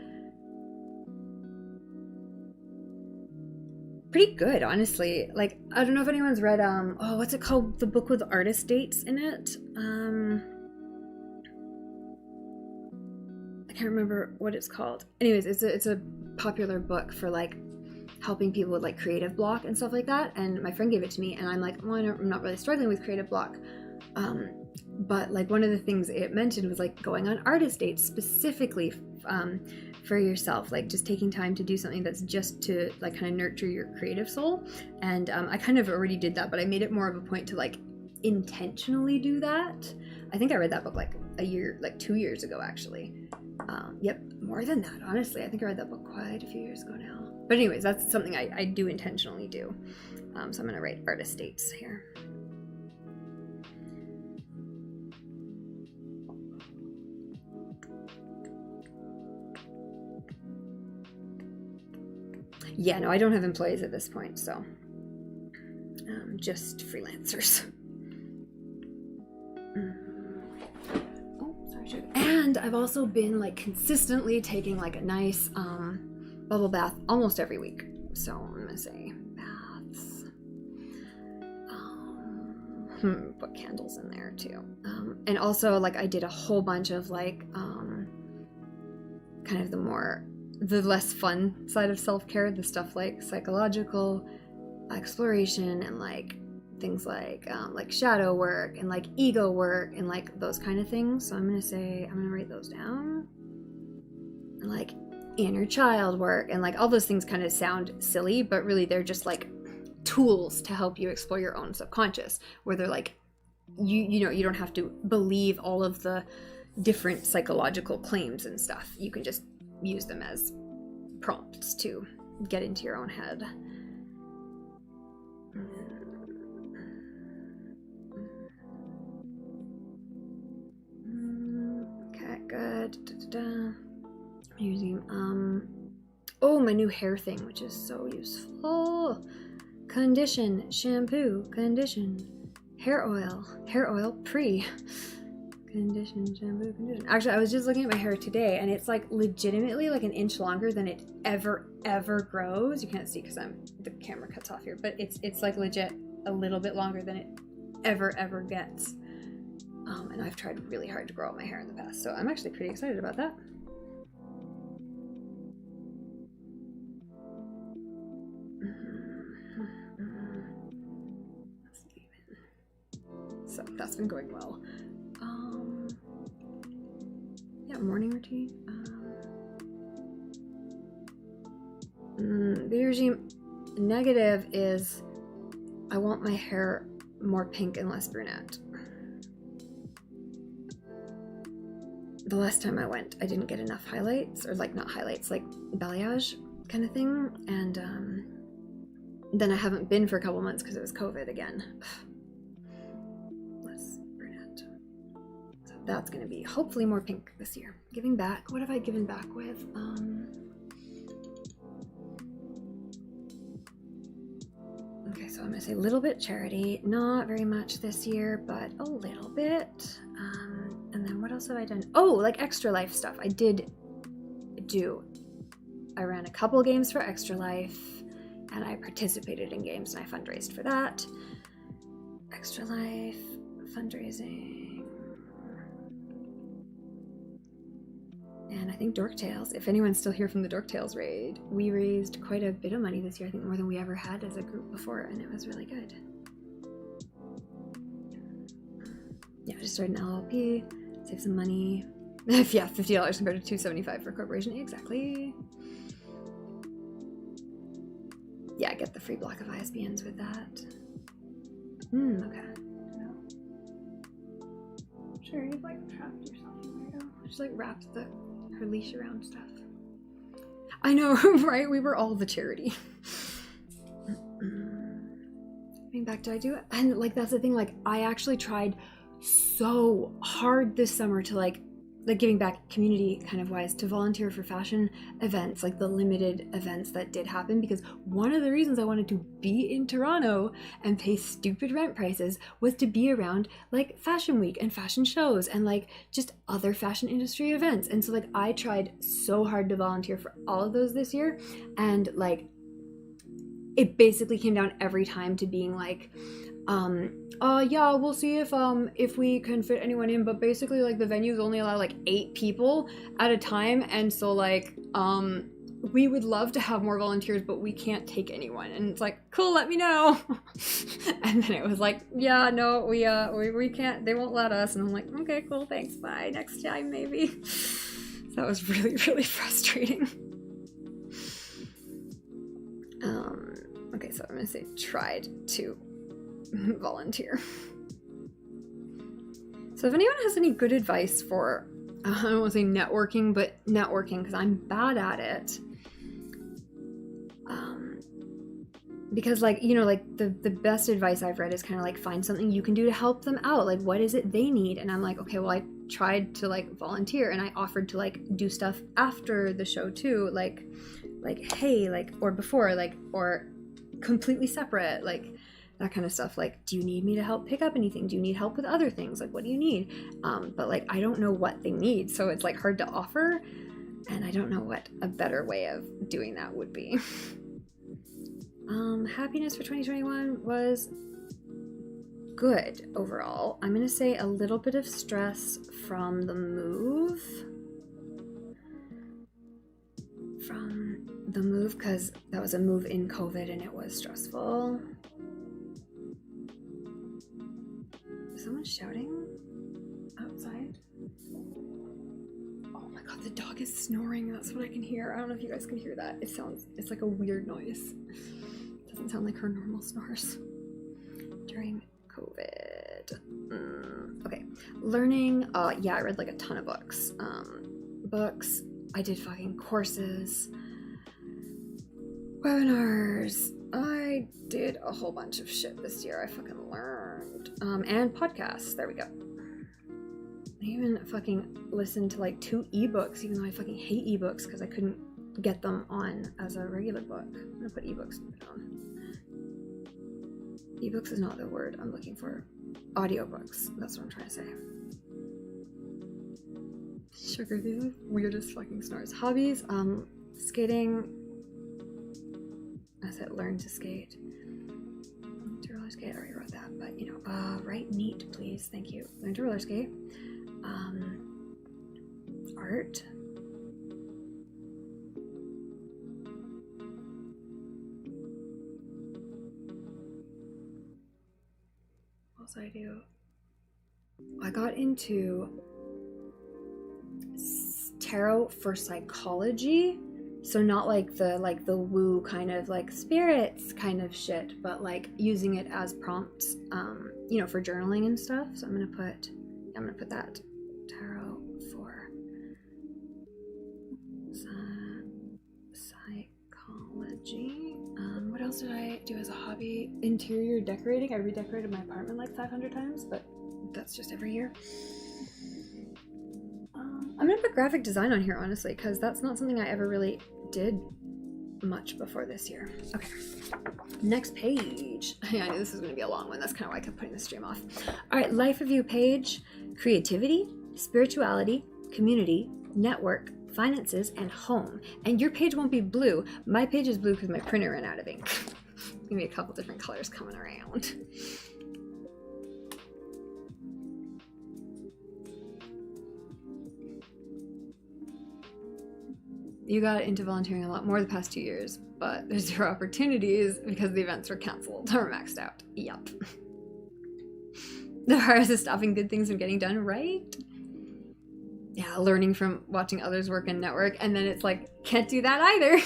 pretty good, honestly. Like, I don't know if anyone's read, oh, what's it called? The book with artist dates in it. I can't remember what it's called. Anyways, it's a popular book for like helping people with like creative block and stuff like that. And my friend gave it to me, and I'm like, well, I'm not really struggling with creative block. But like one of the things it mentioned was like going on artist dates specifically for yourself, like just taking time to do something that's just to like kind of nurture your creative soul. And I kind of already did that, but I made it more of a point to like intentionally do that. I think I read that book like a year, like 2 years ago, actually. Yep, more than that, honestly. I think I read that book quite a few years ago now. But anyways, that's something I do intentionally do. So I'm going to write artist dates here. Yeah, no, I don't have employees at this point, so just freelancers. Oh, sorry. And I've also been like consistently taking like a nice bubble bath almost every week. So I'm gonna say baths. Put candles in there too. And also like I did a whole bunch of like kind of the less fun side of self-care, the stuff like psychological exploration and like things like shadow work and like ego work and like those kind of things. So I'm gonna write those down. And like inner child work and like all those things kind of sound silly, but really they're just like tools to help you explore your own subconscious, where they're like you know, you don't have to believe all of the different psychological claims and stuff. You can just use them as prompts to get into your own head. Okay, good. Using oh, my new hair thing, which is so useful. Condition, shampoo, condition, hair oil pre. Condition, shampoo, condition. Actually, I was just looking at my hair today, and it's like legitimately like an inch longer than it ever grows. You can't see because the camera cuts off here, but it's like legit a little bit longer than it ever gets. And I've tried really hard to grow out my hair in the past, so I'm actually pretty excited about that. So that's been going well. Yeah, morning routine. The regime negative is I want my hair more pink and less brunette. The last time I went, I didn't get enough highlights, or like not highlights, like balayage kind of thing. And then I haven't been for a couple months because it was COVID again. Less brunette. So that's going to be hopefully more pink this year. Giving back. What have I given back with? Okay, so I'm going to say a little bit charity. Not very much this year, but a little bit. And then what else have I done? Oh, like Extra Life stuff. I did do. I ran a couple games for Extra Life, and I participated in games, and I fundraised for that. Extra Life, fundraising. And I think Dork Tales, if anyone's still here from the Dork Tales raid, we raised quite a bit of money this year. I think more than we ever had as a group before, and it was really good. Yeah, I just started an LLP, save some money. Yeah, $50 compared to $275 for a corporation. Exactly. Yeah, get the free block of ISBNs with that. Okay. Sure, you've like trapped yourself in weirdo. Just like wrapped her leash around stuff. I know, right? We were all the charity. Getting back, did I do it? And like, that's the thing, like, I actually tried so hard this summer to like giving back community kind of wise, to volunteer for fashion events, like the limited events that did happen, because one of the reasons I wanted to be in Toronto and pay stupid rent prices was to be around like fashion week and fashion shows and like just other fashion industry events. And so like I tried so hard to volunteer for all of those this year, and like it basically came down every time to being like, yeah, we'll see if we can fit anyone in, but basically like the venues only allow like 8 people at a time, and so like we would love to have more volunteers, but we can't take anyone. And it's like, cool, let me know. And then it was like, yeah, no, we can't, they won't let us. And I'm like, okay, cool, thanks, bye, next time maybe. So that was really, really frustrating. Okay, so I'm gonna say tried to volunteer. So if anyone has any good advice for, I don't want to say networking, but networking, because I'm bad at it. Because like, you know, like the best advice I've read is kind of like, find something you can do to help them out. Like, what is it they need? And I'm like, okay, well, I tried to like volunteer, and I offered to like do stuff after the show too. Like, hey, like, or before, like, or completely separate, like that kind of stuff. Like, do you need me to help pick up anything? Do you need help with other things? Like, what do you need? But like, I don't know what they need, so it's like hard to offer, and I don't know what a better way of doing that would be. Happiness for 2021 was good overall. I'm gonna say a little bit of stress from the move. Because that was a move in COVID and it was stressful. Is someone shouting outside? Oh my god, the dog is snoring. That's what I can hear. I don't know if you guys can hear that. It's like a weird noise. It doesn't sound like her normal snores during COVID. Okay, learning. Yeah, I read like a ton of books. I did fucking courses, webinars. I did a whole bunch of shit this year. I fucking learned. And podcasts. There we go. I even fucking listened to like 2 ebooks, even though I fucking hate ebooks because I couldn't get them on as a regular book. I'm gonna put ebooks down. Ebooks is not the word I'm looking for. Audiobooks. That's what I'm trying to say. Sugar, these are weirdest fucking snores. Hobbies, skating. I said learn to skate. To roller skate, I already wrote that, but you know, write neat, please. Thank you. Learn to roller skate. Art. What else did I do? I got into tarot for psychology, so not like the woo kind of like spirits kind of shit, but like using it as prompts, you know, for journaling and stuff. So I'm gonna put that tarot for psychology. What else did I do as a hobby? Interior decorating. I redecorated my apartment like 500 times, but that's just every year. I'm gonna put graphic design on here, honestly, because that's not something I ever really did much before this year. Okay, next page. Yeah, I knew this was gonna be a long one. That's kind of why I kept putting the stream off. All right, life review page: creativity, spirituality, community, network, finances, and home. And your page won't be blue. My page is blue because my printer ran out of ink. Maybe a couple different colors coming around. You got into volunteering a lot more the past 2 years, but there's 0 opportunities because the events were canceled or maxed out. Yup. The virus is stopping good things from getting done, right? Yeah, learning from watching others work and network, and then it's like, can't do that either.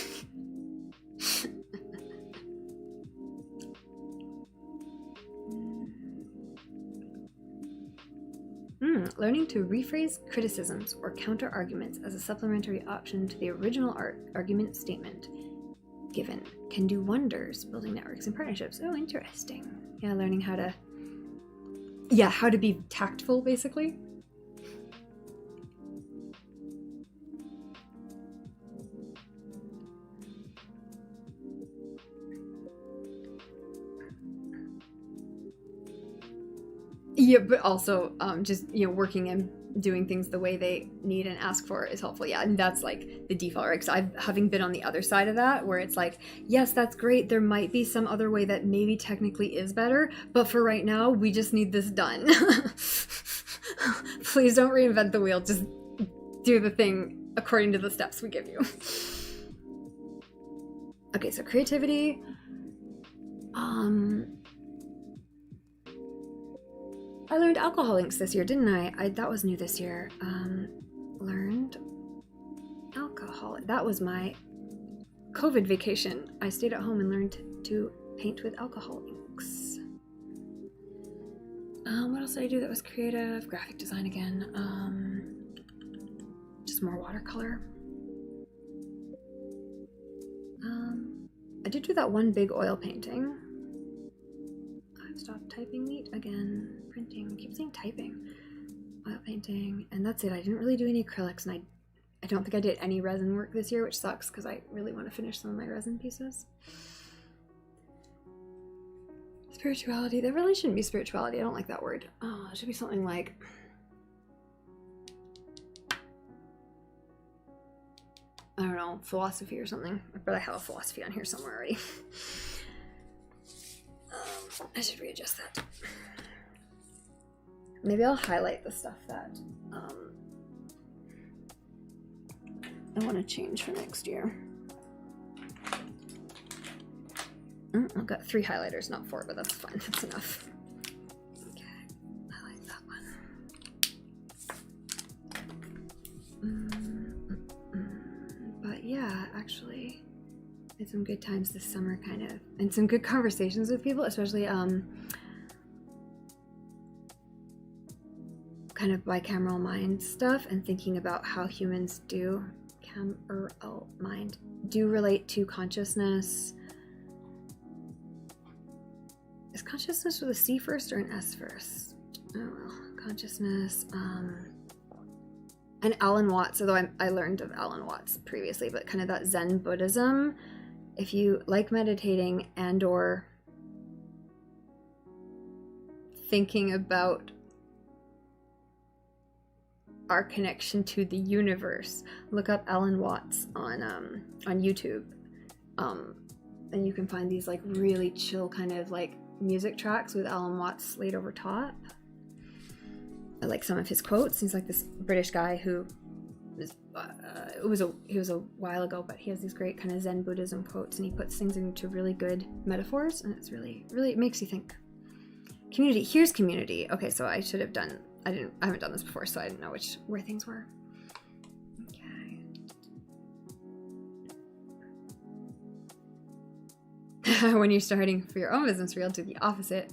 learning to rephrase criticisms or counter arguments as a supplementary option to the original argument statement given can do wonders building networks and partnerships. Oh, interesting. Yeah, learning how to be tactful, basically. Yeah, but also just, working and doing things the way they need and ask for is helpful. Yeah, and that's like the default, right? Because having been on the other side of that, where it's like, yes, that's great. There might be some other way that maybe technically is better, but for right now, we just need this done. Please don't reinvent the wheel. Just do the thing according to the steps we give you. Okay, so creativity. I learned alcohol links this year, didn't I? That was new this year. Learned alcohol. That was my COVID vacation. I stayed at home and learned to paint with alcohol inks. What else did I do that was creative? Graphic design again. Just more watercolor. I did do that one big oil painting. I've stopped typing neat again. Printing. I keep saying typing. Oil painting. And that's it. I didn't really do any acrylics, and I don't think I did any resin work this year, which sucks because I really want to finish some of my resin pieces. Spirituality. That really shouldn't be spirituality. I don't like that word. Oh, it should be something like... I don't know, philosophy or something. I bet I have a philosophy on here somewhere already. I should readjust that. Maybe I'll highlight the stuff that I want to change for next year. I've got 3 highlighters, not 4, but that's fine. That's enough. Okay, I like that one. But yeah, actually, had some good times this summer, kind of, and some good conversations with people, especially kind of bicameral mind stuff, and thinking about how humans do relate to consciousness. Is consciousness with a C first or an S first? Oh well, consciousness. And Alan Watts, although I learned of Alan Watts previously, but kind of that Zen Buddhism. If you like meditating and or thinking about our connection to the universe, look up Alan Watts on YouTube, and you can find these like really chill kind of like music tracks with Alan Watts laid over top. I like some of his quotes. He's like this British guy who is, he was a while ago, but he has these great kind of Zen Buddhism quotes, and he puts things into really good metaphors, and it's really, it makes you think. Community. Here's community. Okay, so I should have done. I haven't done this before, so I didn't know where things were. Okay. When you're starting for your own business, we'll do the opposite.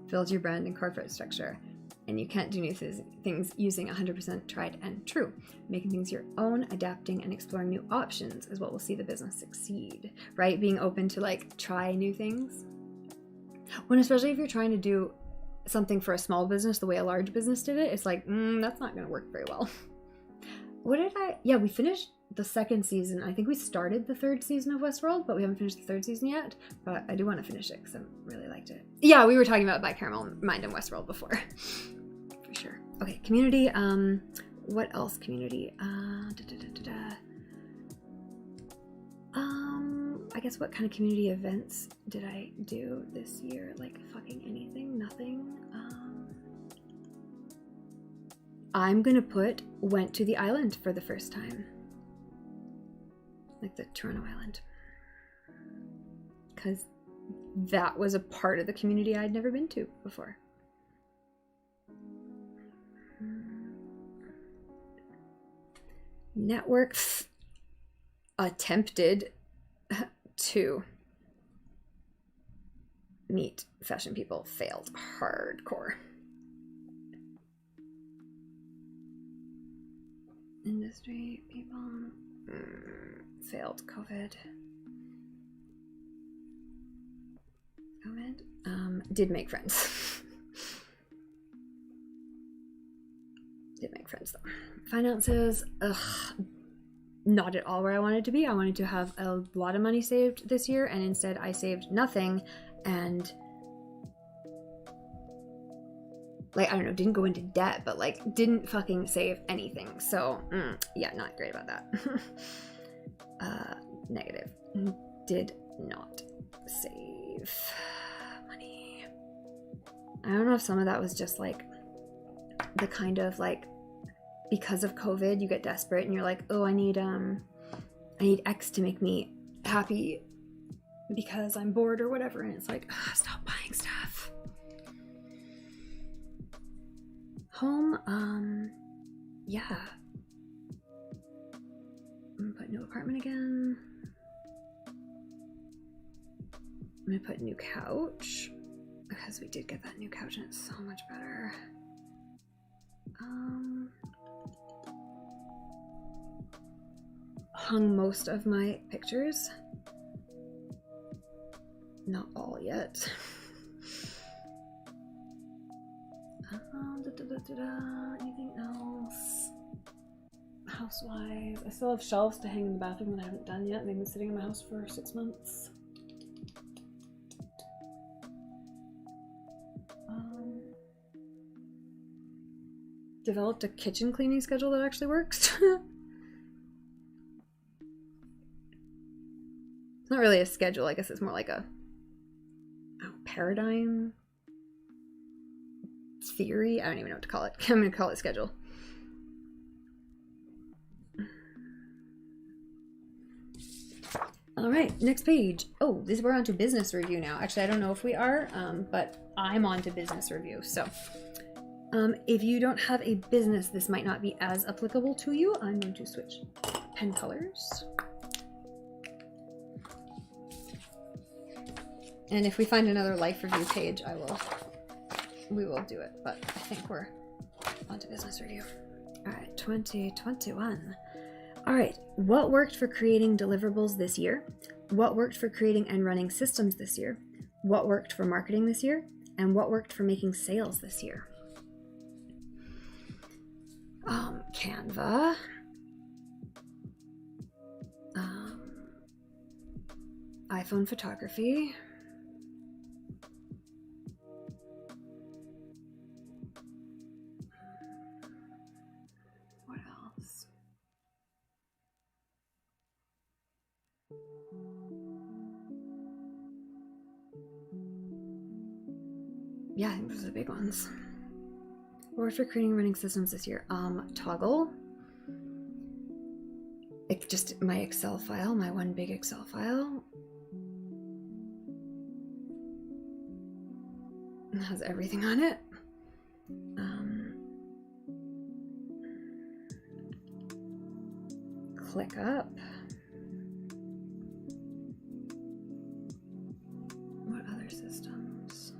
Build your brand and corporate structure. And you can't do new things using 100% tried and true. Making things your own, adapting, and exploring new options is what will see the business succeed, right? Being open to like try new things. When especially if you're trying to do something for a small business the way a large business did it, it's like, that's not going to work very well. Yeah, we finished the 2nd season. I think we started the 3rd season of Westworld, but we haven't finished the 3rd season yet. But I do want to finish it because I really liked it. Yeah, we were talking about bicameral mind and Westworld before. For sure. Okay, community. What else? Community. I guess what kind of community events did I do this year? Like fucking anything? Nothing? I'm gonna went to the island for the first time. Like the Toronto Island. Because that was a part of the community I'd never been to before. Networks attempted to meet fashion people, failed hardcore. Industry people. Failed COVID. Did make friends. Did make friends though. Finances, not at all where I wanted to be. I wanted to have a lot of money saved this year, and instead I saved nothing, and like, I don't know, didn't go into debt, but like didn't fucking save anything. So yeah, not great about that. Negative. Did not save money. I don't know if some of that was just like the kind of like, because of COVID, you get desperate and you're like, oh, I need X to make me happy because I'm bored or whatever, and it's like, stop buying stuff. Home, yeah. I'm gonna put new apartment again. I'm gonna put new couch because we did get that new couch and it's so much better. Hung most of my pictures. Not all yet. Anything else? House-wise, I still have shelves to hang in the bathroom that I haven't done yet. They've been sitting in my house for 6 months. Developed a kitchen cleaning schedule that actually works. It's not really a schedule, I guess it's more like a paradigm theory. I don't even know what to call it. I'm gonna call it schedule. All right, next page. Oh, we're on to business review now. Actually, I don't know if we are, but I'm on to business review. So if you don't have a business, this might not be as applicable to you. I'm going to switch pen colors. And if we find another life review page, we will do it. But I think we're on to business review. All right, 2021. All right, what worked for creating deliverables this year? What worked for creating and running systems this year? What worked for marketing this year? And what worked for making sales this year? Canva. iPhone photography. What else? Yeah, I think those are the big ones. What worked for creating and running systems this year? Toggle. Just my Excel file, my one big Excel file. It has everything on it. ClickUp. What other systems?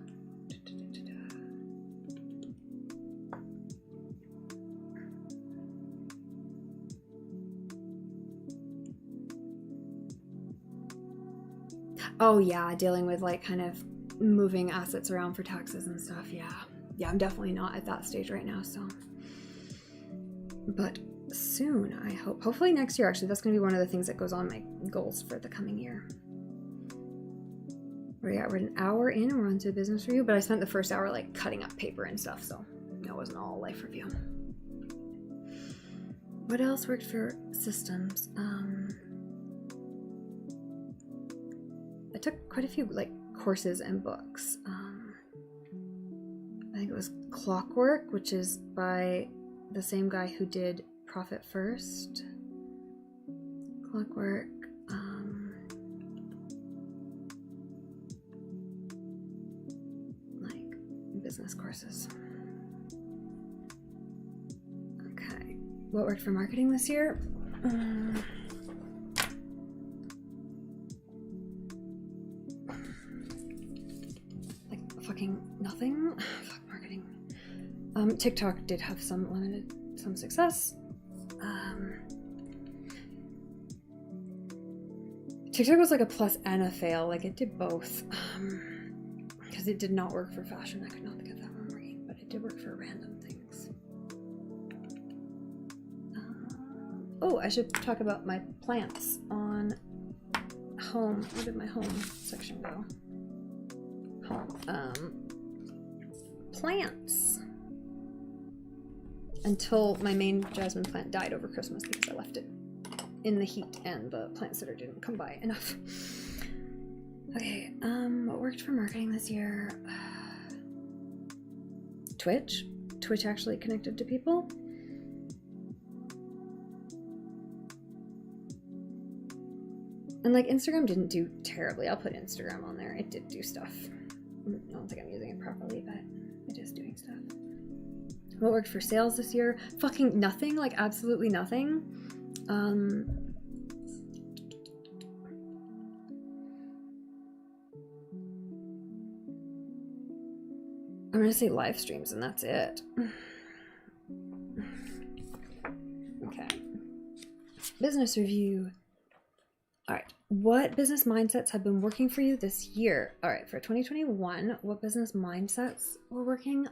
Oh yeah, dealing with like kind of moving assets around for taxes and stuff. Yeah, I'm definitely not at that stage right now, so. But soon, I hope. Hopefully next year, actually. That's going to be one of the things that goes on my goals for the coming year. We're an hour in and we're on to business review, but I spent the first hour like cutting up paper and stuff, so that wasn't all life review. What else worked for systems? I took quite a few like courses and books. I think it was Clockwork, which is by the same guy who did Profit First. Clockwork. Like business courses. Okay. What worked for marketing this year? Like fucking nothing. Fuck marketing. TikTok did have some success. TikTok was like a plus and a fail. Like it did both. Because it did not work for fashion. I could not get that one working, but it did work for random things. Oh, I should talk about my plants on home. Where did my home section go? Home. Plants. Until my main jasmine plant died over Christmas because I left it in the heat and the plant sitter didn't come by enough. Okay, what worked for marketing this year? Twitch. Twitch actually connected to people. And like Instagram didn't do terribly. I'll put Instagram on there. It did do stuff. I don't think I'm using it properly, but it is doing stuff. What worked for sales this year? Fucking nothing, like absolutely nothing. I'm gonna say live streams and that's it. Okay. Business review. All right. What business mindsets have been working for you this year? All right. For 2021, what business mindsets were working?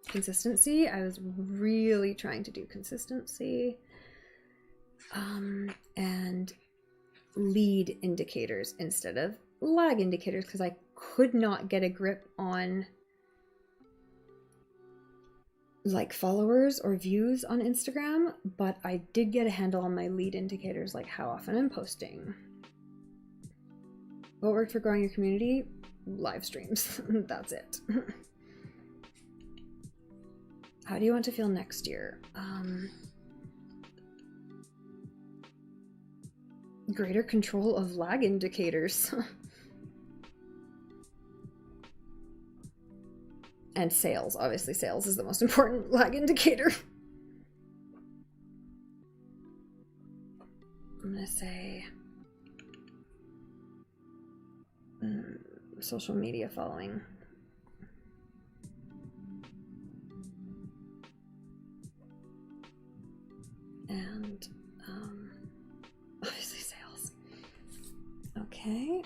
Consistency. I was really trying to do consistency. And lead indicators instead of lag indicators because I could not get a grip on like followers or views on Instagram, but I did get a handle on my lead indicators, like how often I'm posting. What worked for growing your community? Live streams. That's it. How do you want to feel next year? Greater control of lag indicators. And sales. Obviously, sales is the most important lag indicator. I'm gonna say social media following. And obviously sales. Okay.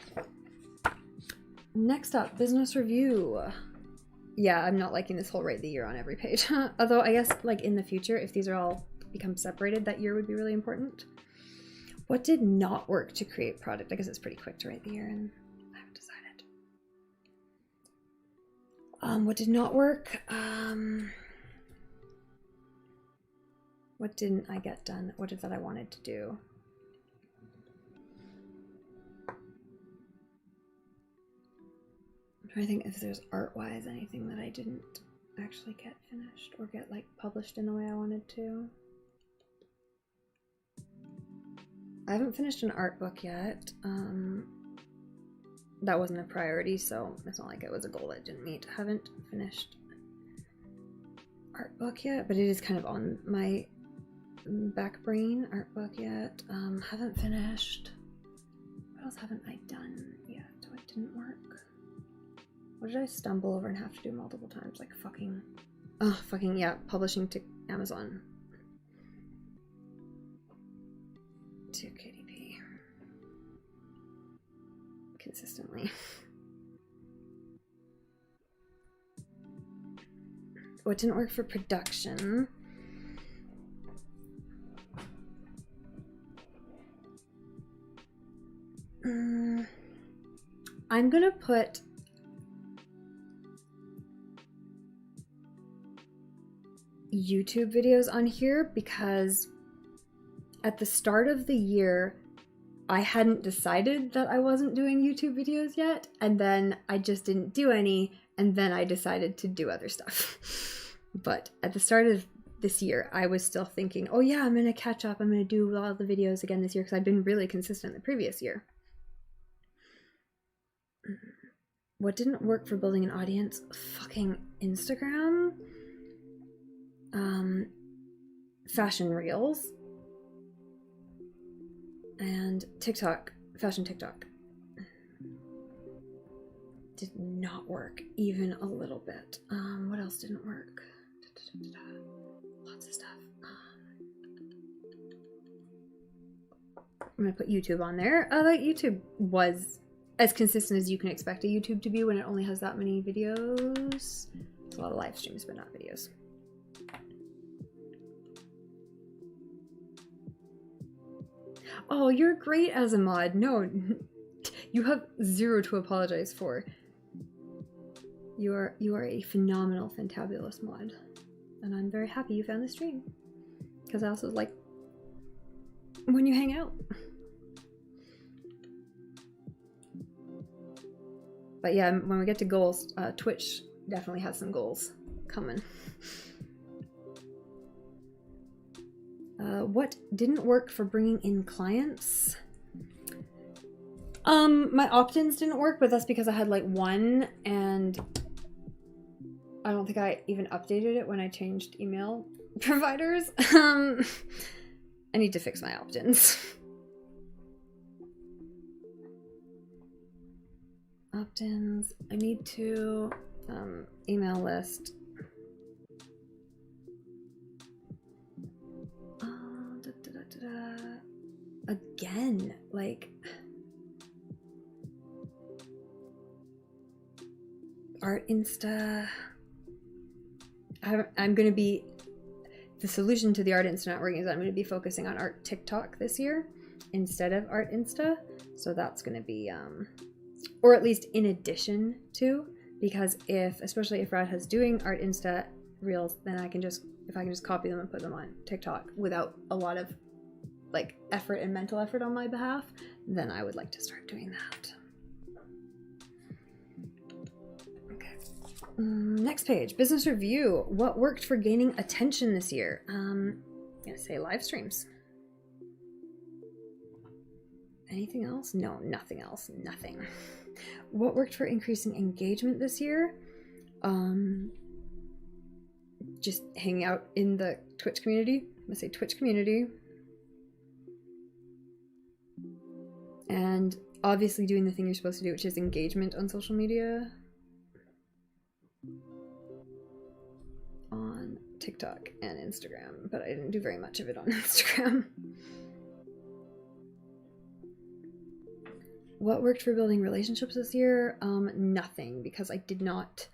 Next up, business review. Yeah, I'm not liking this whole rate the year on every page. Although I guess like in the future, if these are all become separated, that year would be really important. What did not work to create product? I guess it's pretty quick to write the year and I haven't decided. What did not work? What didn't I get done? What is that I wanted to do? I'm trying to think if there's art-wise anything that I didn't actually get finished or get like published in the way I wanted to. I haven't finished an art book yet. That wasn't a priority, so it's not like it was a goal I didn't meet. Haven't finished art book yet, but it is kind of on my back brain. Art book yet. Haven't finished. What else haven't I done yet? What didn't work? What did I stumble over and have to do multiple times? Like fucking, oh fucking yeah, publishing to Amazon. To KDP. Consistently. What didn't work for production? I'm gonna put YouTube videos on here because at the start of the year I hadn't decided that I wasn't doing YouTube videos yet, and then I just didn't do any, and then I decided to do other stuff. But at the start of this year I was still thinking, oh yeah, I'm gonna catch up, I'm gonna do all the videos again this year because I've been really consistent the previous year. What didn't work for building an audience? Fucking Instagram. Fashion reels. And TikTok. Fashion TikTok. Did not work even a little bit. What else didn't work? Lots of stuff. I'm gonna put YouTube on there. Like YouTube was as consistent as you can expect a YouTube to be when it only has that many videos. It's a lot of live streams, but not videos. Oh, you're great as a mod. No, you have zero to apologize for. You are a phenomenal, fantabulous mod. And I'm very happy you found the stream. Because I also like when you hang out. But yeah, when we get to goals, Twitch definitely has some goals coming. What didn't work for bringing in clients? My opt-ins didn't work, but that's because I had like one, and I don't think I even updated it when I changed email providers. I need to fix my opt-ins. Opt-ins. I need to email list. Again, like Art Insta. I'm gonna be, the solution to the Art Insta not working is I'm gonna be focusing on Art TikTok this year instead of Art Insta. So that's gonna be or at least in addition to, because especially if Rad has doing Art Insta reels, then I can just copy them and put them on TikTok without a lot of like effort and mental effort on my behalf, then I would like to start doing that. Okay. Next page, business review. What worked for gaining attention this year? I'm gonna say live streams. Anything else? No, nothing else. Nothing. What worked for increasing engagement this year? Just hanging out in the Twitch community. I'm gonna say Twitch community. And obviously doing the thing you're supposed to do, which is engagement on social media. On TikTok and Instagram, but I didn't do very much of it on Instagram. What worked for building relationships this year? Nothing, because I did not.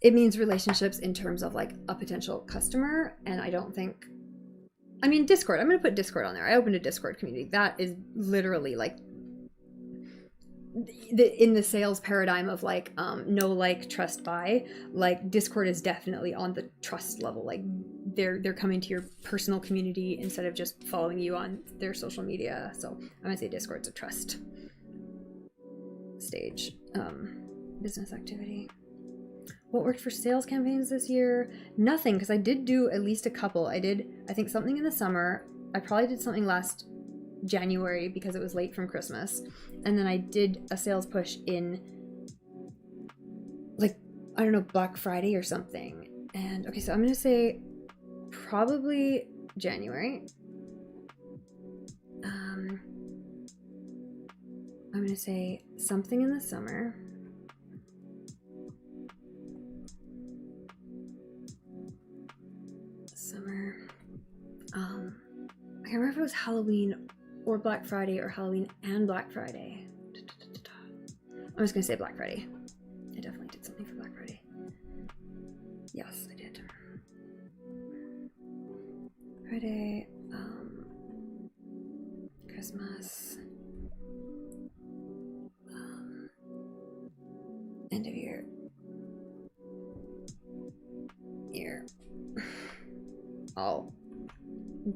It means relationships in terms of like a potential customer, and I don't think. I mean, Discord. I'm going to put Discord on there. I opened a Discord community. That is literally like in the sales paradigm of like know, like, trust, buy. Like Discord is definitely on the trust level. Like they're coming to your personal community instead of just following you on their social media. So I'm going to say Discord's a trust stage. Business activity. What worked for sales campaigns this year? Nothing, because I did do at least a couple. I think something in the summer. I probably did something last January because it was late from Christmas. And then I did a sales push in, like, I don't know, Black Friday or something. And okay, so I'm going to say probably January. I'm going to say something in the summer. I can't remember if it was Halloween or Black Friday or Halloween and Black Friday. I'm just gonna say Black Friday. I definitely did something for Black Friday. Yes, I did. Friday, Christmas, end of year. All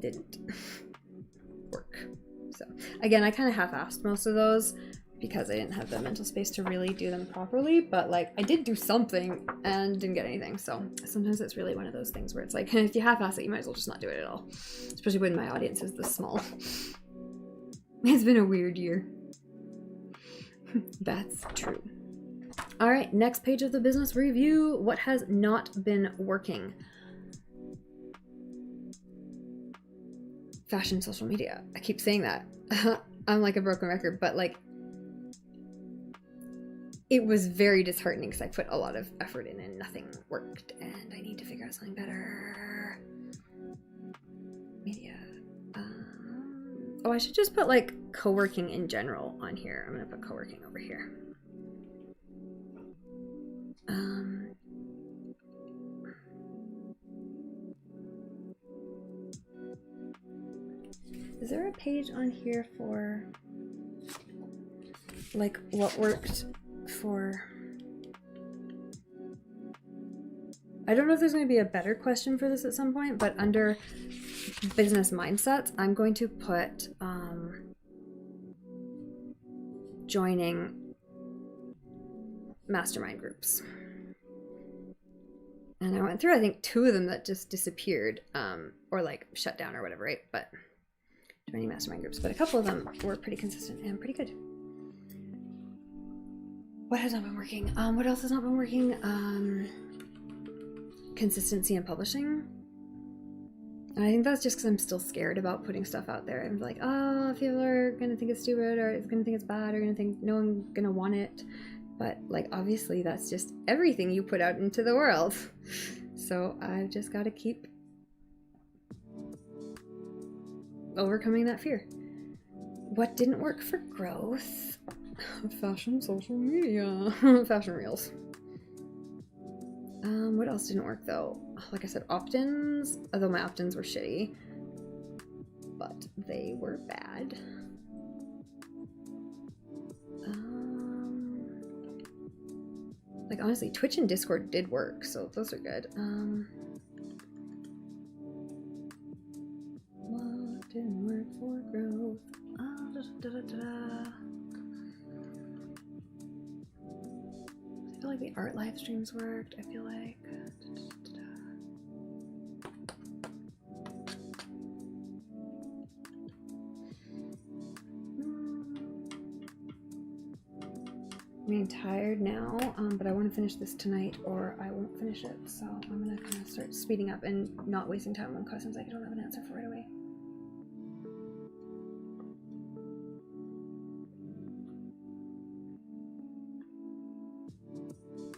didn't work. So again, I kind of half-assed most of those because I didn't have the mental space to really do them properly, but like I did do something and didn't get anything. So sometimes it's really one of those things where it's like, if you half-ass it, you might as well just not do it at all, especially when my audience is this small. It's been a weird year. That's true. All right, next page of the business review. What has not been working? Fashion social media. I keep saying that. I'm like a broken record, but like it was very disheartening because I put a lot of effort in and nothing worked, and I need to figure out something better. Media. Oh, I should just put like co-working in general on here. I'm gonna put co-working over here. Is there a page on here for like what worked for? I don't know if there's going to be a better question for this at some point, but under business mindsets, I'm going to put joining mastermind groups. And I went through, I think, 2 of them that just disappeared or like shut down or whatever, right? But joining mastermind groups, but a couple of them were pretty consistent and pretty good. What has not been working? What else has not been working? Consistency in publishing. And I think that's just because I'm still scared about putting stuff out there. I'm like, oh, people are gonna think it's stupid, or it's gonna think it's bad, or gonna think no one's gonna want it. But like, obviously that's just everything you put out into the world. So I've just got to keep overcoming that fear. What didn't work for growth? Fashion, social media, fashion reels. What else didn't work though? Like I said, opt-ins, although my opt-ins were shitty, but they were bad. Like honestly, Twitch and Discord did work, so those are good. What didn't work for growth? I feel like the art live streams worked. I feel like I'm tired now, but I want to finish this tonight or I won't finish it. So I'm gonna kind of start speeding up and not wasting time on questions I don't have an answer for right away.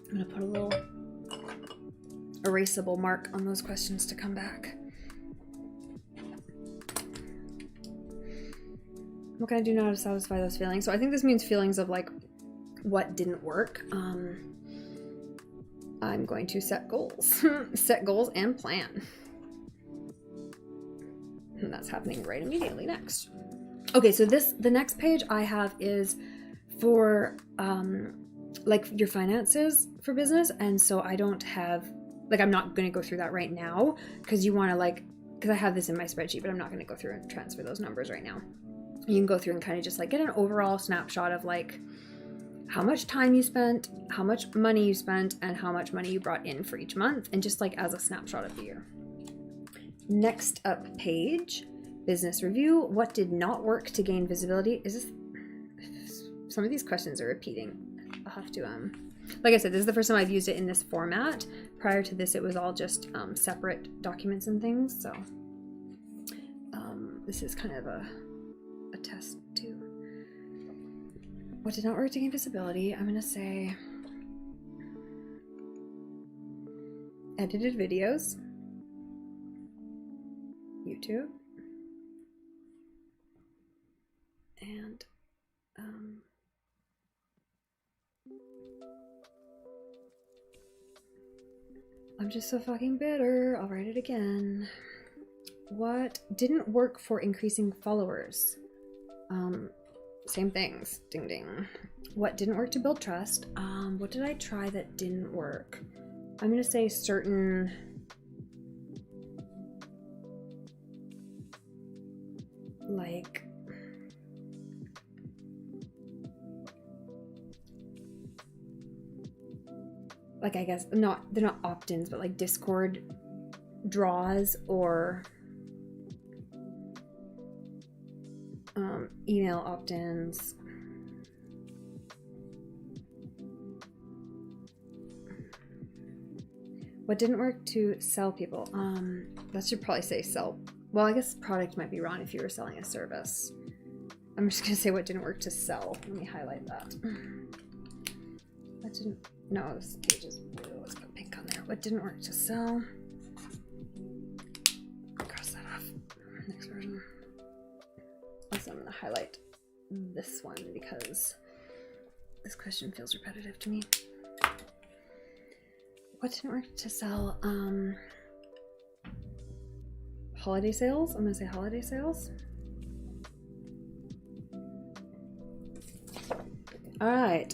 I'm gonna put a little erasable mark on those questions to come back. What can I do now to satisfy those feelings? So I think this means feelings of like what didn't work. I'm going to set goals. Set goals and plan. And that's happening right immediately next. Okay, so the next page I have is for like your finances for business, and so I don't have, like, I'm not going to go through that right now because you want to like, because I have this in my spreadsheet, but I'm not going to go through and transfer those numbers right now. You can go through and kind of just like get an overall snapshot of like how much time you spent, how much money you spent, and how much money you brought in for each month, and just like as a snapshot of the year. Next up page, business review. What did not work to gain visibility? Is this, some of these questions are repeating. I'll have to, like I said, this is the first time I've used it in this format. Prior to this, it was all just separate documents and things. So this is kind of a test too. What did not work to gain visibility? I'm gonna say edited videos, YouTube, and I'm just so fucking bitter. I'll write it again. What didn't work for increasing followers? Same things. Ding ding. What didn't work to build trust? What did I try that didn't work? I'm gonna say certain like I guess they're not opt-ins, but like Discord draws or email opt-ins. What didn't work to sell people? That should probably say sell. Well, I guess product might be wrong if you were selling a service. I'm just gonna say what didn't work to sell. Let me highlight that. What didn't? No, this page is blue. Let's put pink on there. What didn't work to sell? Cross that off. Next version. I'm going to highlight this one because this question feels repetitive to me. What didn't work to sell? Holiday sales. I'm going to say holiday sales. All right.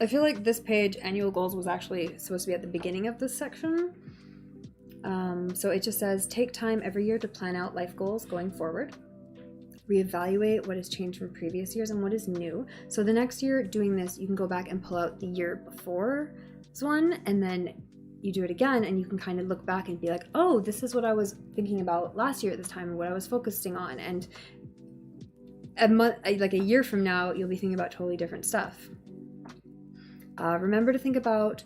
I feel like this page, annual goals, was actually supposed to be at the beginning of this section. So it just says, take time every year to plan out life goals going forward. Reevaluate what has changed from previous years and what is new. So the next year doing this, you can go back and pull out the year before's one, and then you do it again, and you can kind of look back and be like, oh, this is what I was thinking about last year at this time, and what I was focusing on. And a month, like a year from now, you'll be thinking about totally different stuff. Remember to think about,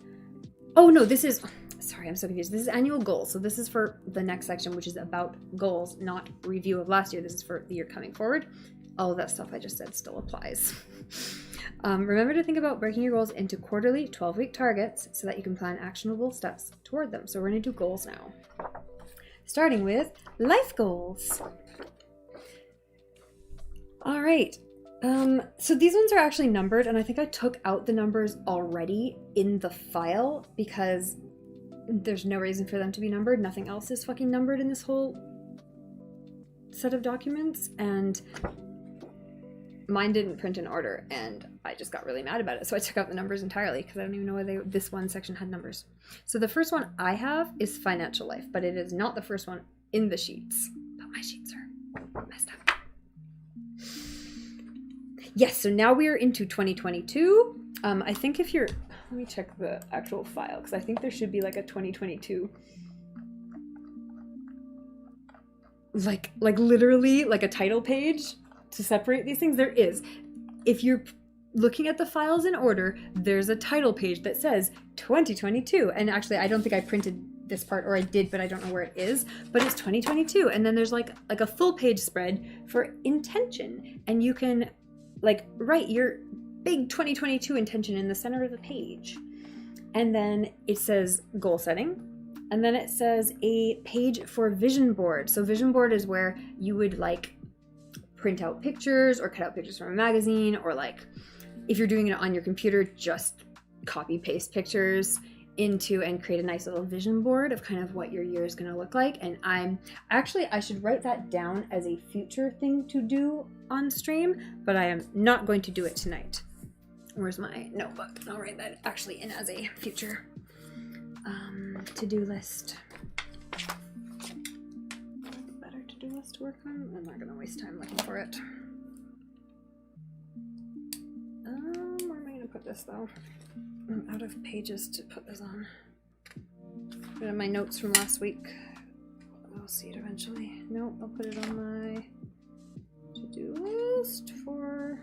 oh no, this is, sorry, I'm so confused. This is annual goals. So this is for the next section, which is about goals, not review of last year. This is for the year coming forward. All of that stuff I just said still applies. Remember to think about breaking your goals into quarterly 12-week targets so that you can plan actionable steps toward them. So we're going to do goals now. Starting with life goals. All right. So these ones are actually numbered, and I think I took out the numbers already in the file because there's no reason for them to be numbered. Nothing else is fucking numbered in this whole set of documents, and mine didn't print in order, and I just got really mad about it. So I took out the numbers entirely because I don't even know why this one section had numbers. So the first one I have is financial life, but it is not the first one in the sheets. But my sheets are messed up. Yes, so now we are into 2022. I think if you're, let me check the actual file because I think there should be like a 2022. Like literally like a title page to separate these things. There is. If you're looking at the files in order, there's a title page that says 2022. And actually, I don't think I printed this part, or I did, but I don't know where it is, but it's 2022. And then there's like a full page spread for intention. And you can like write your big 2022 intention in the center of the page. And then it says goal setting. And then it says a page for vision board. So vision board is where you would like print out pictures or cut out pictures from a magazine, or like if you're doing it on your computer, just copy paste pictures into and create a nice little vision board of kind of what your year is going to look like. And I should write that down as a future thing to do on stream, but I am not going to do it tonight. Where's my notebook? I'll write that actually in as a future to-do list. Better to-do list to work on. I'm not going to waste time looking for it. Where am I going to put this though? I'm out of pages to put this on. Put it in my notes from last week. I'll see it eventually. Nope, I'll put it on my to-do list for...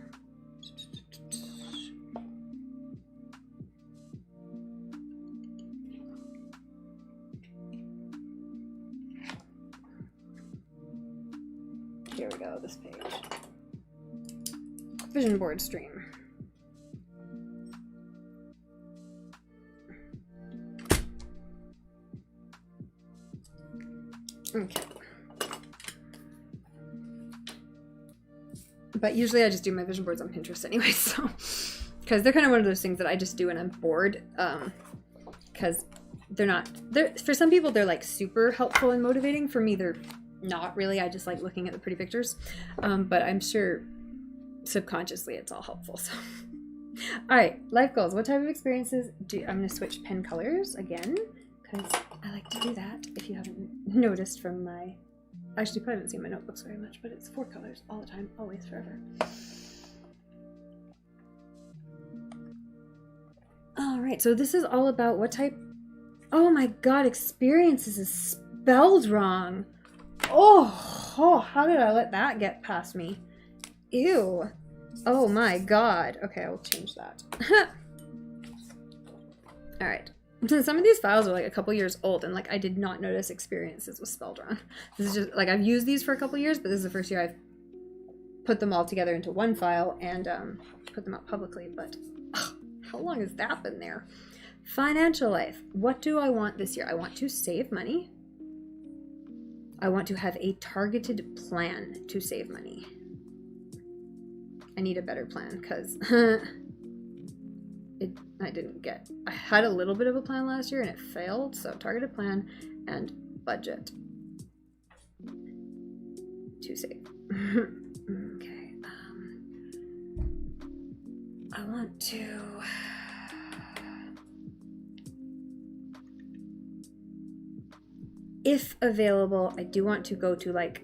Here we go, this page. Vision board stream. Okay. But usually I just do my vision boards on Pinterest anyway, so because they're kind of one of those things that I just do when I'm bored, because they're for some people they're like super helpful and motivating. For me, they're not really. I just like looking at the pretty pictures, but I'm sure subconsciously it's all helpful. So all right, life goals. What type of experiences I'm going to switch pen colors again because I like to do that. If you haven't noticed from my, actually you probably haven't seen my notebooks very much, but it's 4 colors all the time, always, forever. All right, so this is all about what type, oh my god, experiences is spelled wrong. Oh, how did I let that get past me? Ew. Oh my god. Okay, I'll change that. All right. Some of these files are like a couple years old, and like I did not notice experiences was spelled wrong. This is just like I've used these for a couple years, but this is the first year I've put them all together into one file and put them out publicly. But how long has that been there? Financial life. What do I want this year? I want to save money. I want to have a targeted plan to save money. I need a better plan because I had a little bit of a plan last year and it failed. So targeted plan and budget to save. Okay. I want to. If available, I do want to go to like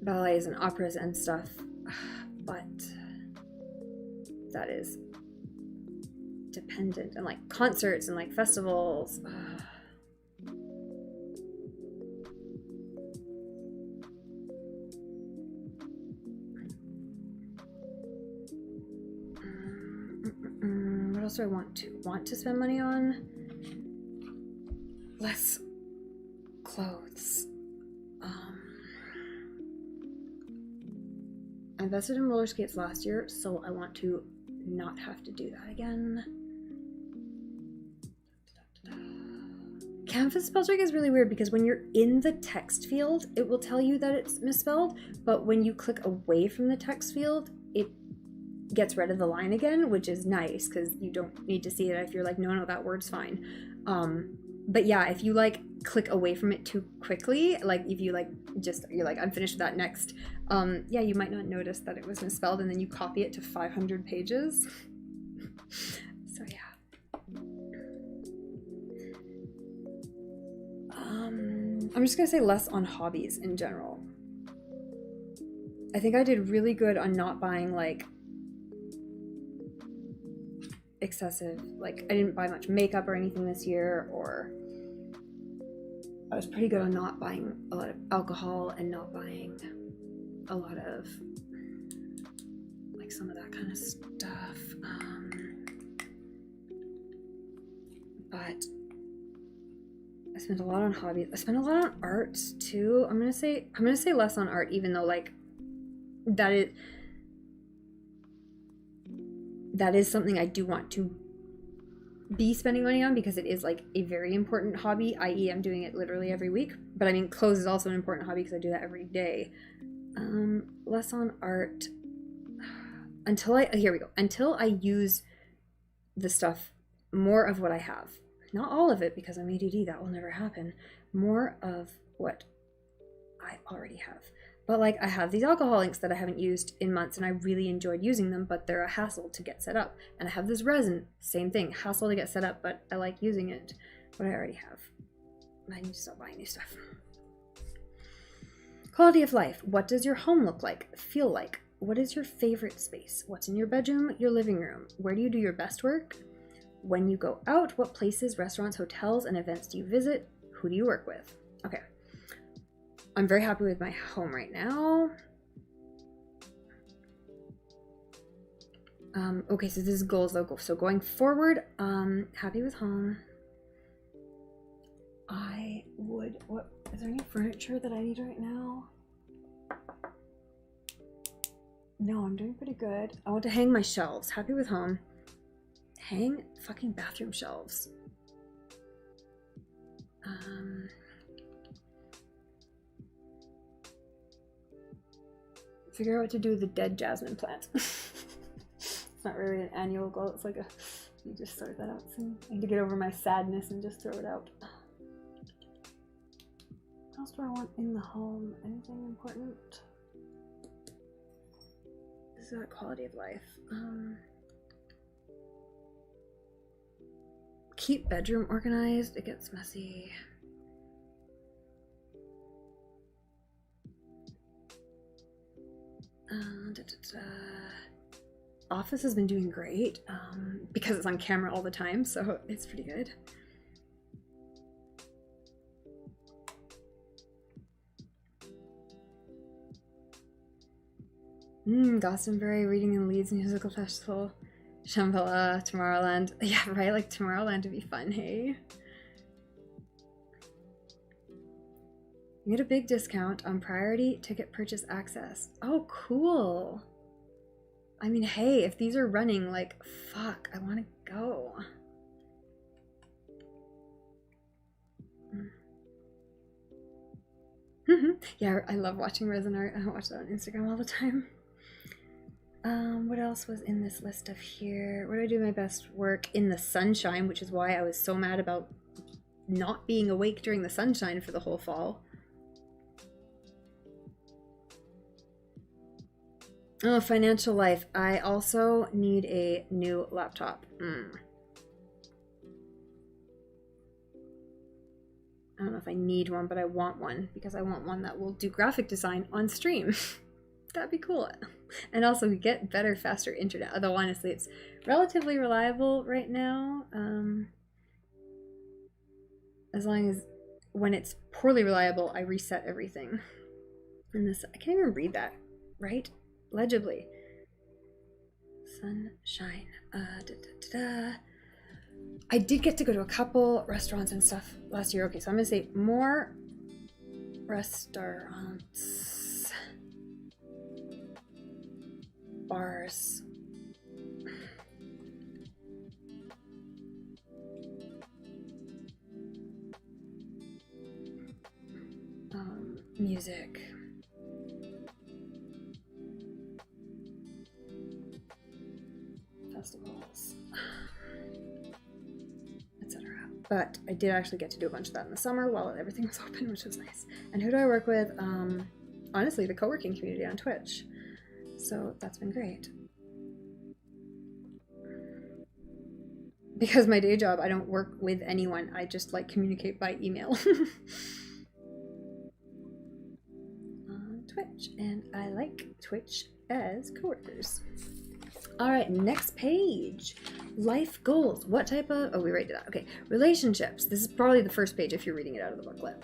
ballets and operas and stuff, but that is dependent, and like concerts and like festivals. What else do I want to spend money on? Less clothes. I invested in roller skates last year, so I want to not have to do that again. Canvas spell check is really weird because when you're in the text field, it will tell you that it's misspelled, but when you click away from the text field, it gets rid of the line again, which is nice because you don't need to see it if you're like, no, that word's fine. But yeah, if you like click away from it too quickly, like if you like you're like, I'm finished with that next, yeah, you might not notice that it was misspelled, and then you copy it to 500 pages. So yeah. I'm just gonna say less on hobbies in general. I think I did really good on not buying like excessive, like I didn't buy much makeup or anything this year, or I was pretty good on not buying a lot of alcohol and not buying a lot of like some of that kind of stuff. But I spent a lot on hobbies. I spent a lot on art too. I'm gonna say less on art, even though like that is something I do want to be spending money on because it is like a very important hobby, i.e. I'm doing it literally every week. But I mean, clothes is also an important hobby because I do that every day. Less on art until I use the stuff, more of what I have. Not all of it because I'm ADD, that will never happen. More of what I already have. But like I have these alcohol inks that I haven't used in months and I really enjoyed using them, but they're a hassle to get set up. And I have this resin, same thing, hassle to get set up, but I like using it. But I already have. I need to stop buying new stuff. Quality of life. What does your home look like, feel like? What is your favorite space? What's in your bedroom, your living room? Where do you do your best work? When you go out, what places, restaurants, hotels, and events do you visit? Who do you work with? Okay. I'm very happy with my home right now. Okay, so this is goals though. So going forward, happy with home. Is there any furniture that I need right now? No, I'm doing pretty good. I want to hang my shelves. Happy with home. Hang fucking bathroom shelves. Figure out what to do with the dead jasmine plant. It's not really an annual goal. It's like you just sort that out soon. I need to get over my sadness and just throw it out. What else do I want in the home? Anything important? This is that quality of life. Keep bedroom organized. It gets messy. Office has been doing great because it's on camera all the time, so it's pretty good. Glastonbury, Reading in Leeds Musical Festival, Shambhala, Tomorrowland. Yeah, right, like Tomorrowland would be fun, hey? You get a big discount on priority ticket purchase access. Oh, cool. I mean, hey, if these are running, like, fuck, I want to go. Yeah, I love watching resin art. I watch that on Instagram all the time. What else was in this list of here? Where do I do my best work? In the sunshine, which is why I was so mad about not being awake during the sunshine for the whole fall. Oh, financial life. I also need a new laptop. I don't know if I need one, but I want one because I want one that will do graphic design on stream. That'd be cool. And also we get better, faster internet. Although honestly, it's relatively reliable right now. As long as when it's poorly reliable, I reset everything. And this, I can't even read that, right? Legibly. Sunshine. I did get to go to a couple restaurants and stuff last year. Okay, so I'm gonna say more restaurants, bars, music, festivals, etc. But I did actually get to do a bunch of that in the summer while everything was open, which was nice. And who do I work with? Honestly, the co-working community on Twitch. So that's been great. Because my day job, I don't work with anyone. I just like communicate by email. On Twitch. And I like Twitch as coworkers. All right, next page. Life goals. What type of... Oh, we already did that. Okay. Relationships. This is probably the first page if you're reading it out of the booklet.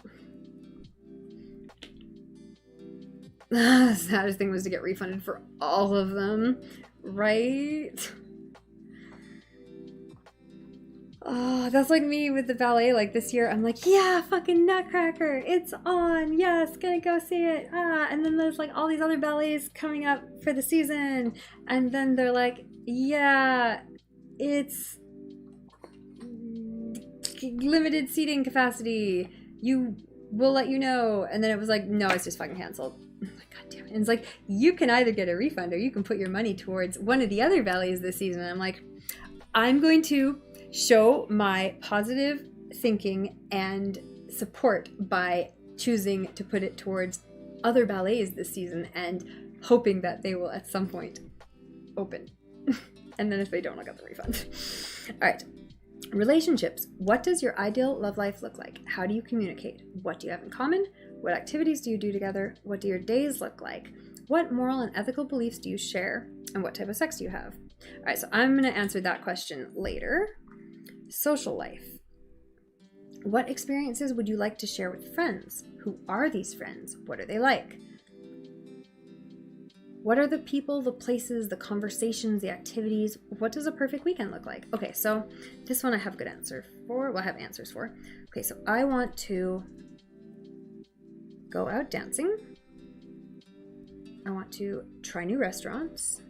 The saddest thing was to get refunded for all of them, right? Oh, that's like me with the ballet. Like this year, I'm like, yeah, fucking Nutcracker, it's on. Yes, gonna go see it. And then there's like all these other ballets coming up for the season, and then they're like, yeah, it's limited seating capacity. We'll let you know. And then it was like, no, it's just fucking canceled. I'm like, God damn it. And it's like, you can either get a refund or you can put your money towards one of the other ballets this season. And I'm like, I'm going to show my positive thinking and support by choosing to put it towards other ballets this season and hoping that they will at some point open. And then if they don't, I'll get the refund. All right. Relationships. What does your ideal love life look like? How do you communicate? What do you have in common? What activities do you do together? What do your days look like? What moral and ethical beliefs do you share? And what type of sex do you have? All right, so I'm going to answer that question later. Social life. What experiences would you like to share with friends? Who are these friends? What are they like? What are the people, the places, the conversations, the activities? What does a perfect weekend look like? Okay, so this one I have a good answer for. Well, I have answers for. Okay, so I want to go out dancing. I want to try new restaurants.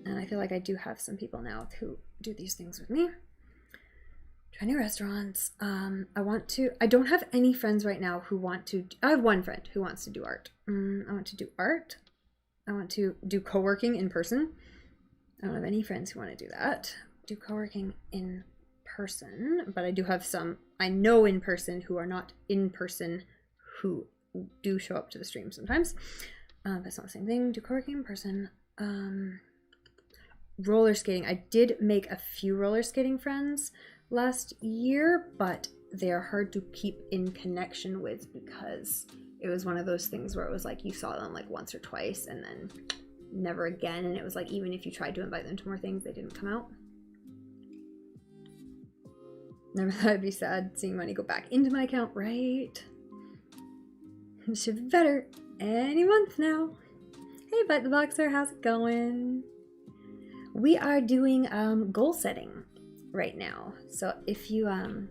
And I feel like I do have some people now who do these things with me. Try new restaurants. I don't have any friends right now who want to, I have one friend who wants to do art. I want to do art. I want to do co-working in person. I don't have any friends who want to do that. Do co-working in person, but I do have some I know in person who are not in person who do show up to the stream sometimes. That's not the same thing. Do co-working in person. Roller skating. I did make a few roller skating friends last year, but they are hard to keep in connection with because it was one of those things where it was like you saw them like once or twice and then never again, and it was like even if you tried to invite them to more things, they didn't come out. Never thought it'd be sad seeing money go back into my account, right? It should be better any month now. Hey, Bite the Boxer, how's it going? We are doing goal setting right now. So if you're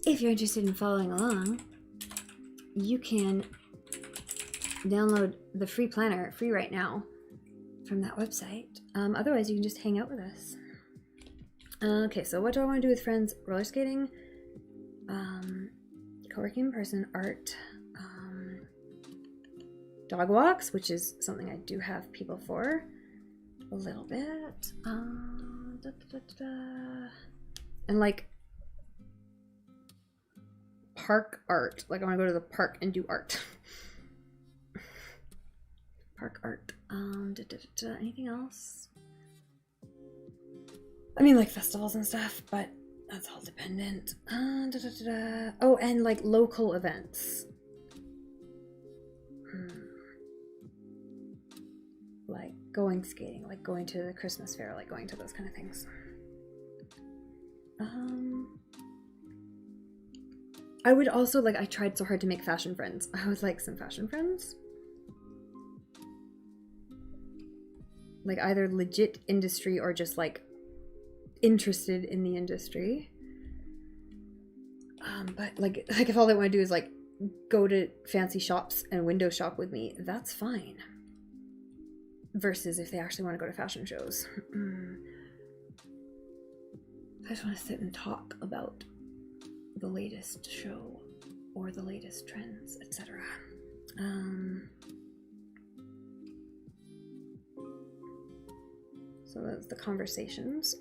interested in following along, you can download the free planner, free right now, from that website. Otherwise, you can just hang out with us. Okay, so what do I want to do with friends? Roller skating. Co-working in person, art, dog walks, which is something I do have people for a little bit. And like park art. Like I want to go to the park and do art. Park art. Anything else? I mean, like festivals and stuff, but that's all dependent. Oh, and like local events. Like going skating, like going to the Christmas fair, like going to those kind of things. I would also like, I tried so hard to make fashion friends. I would like some fashion friends. Like either legit industry or just like interested in the industry. But like if all they want to do is like go to fancy shops and window shop with me, that's fine. Versus if they actually want to go to fashion shows. I just want to sit and talk about the latest show or the latest trends, etc. So that's the conversations.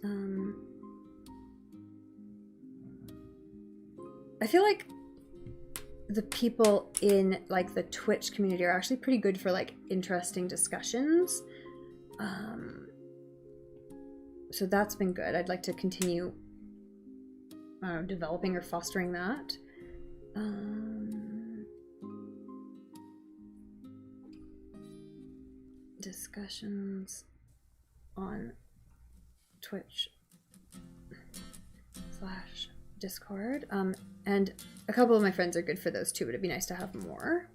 I feel like the people in like the Twitch community are actually pretty good for like interesting discussions. So that's been good. I'd like to continue developing or fostering that. Discussions on Twitch / Discord. And a couple of my friends are good for those too, but it'd be nice to have more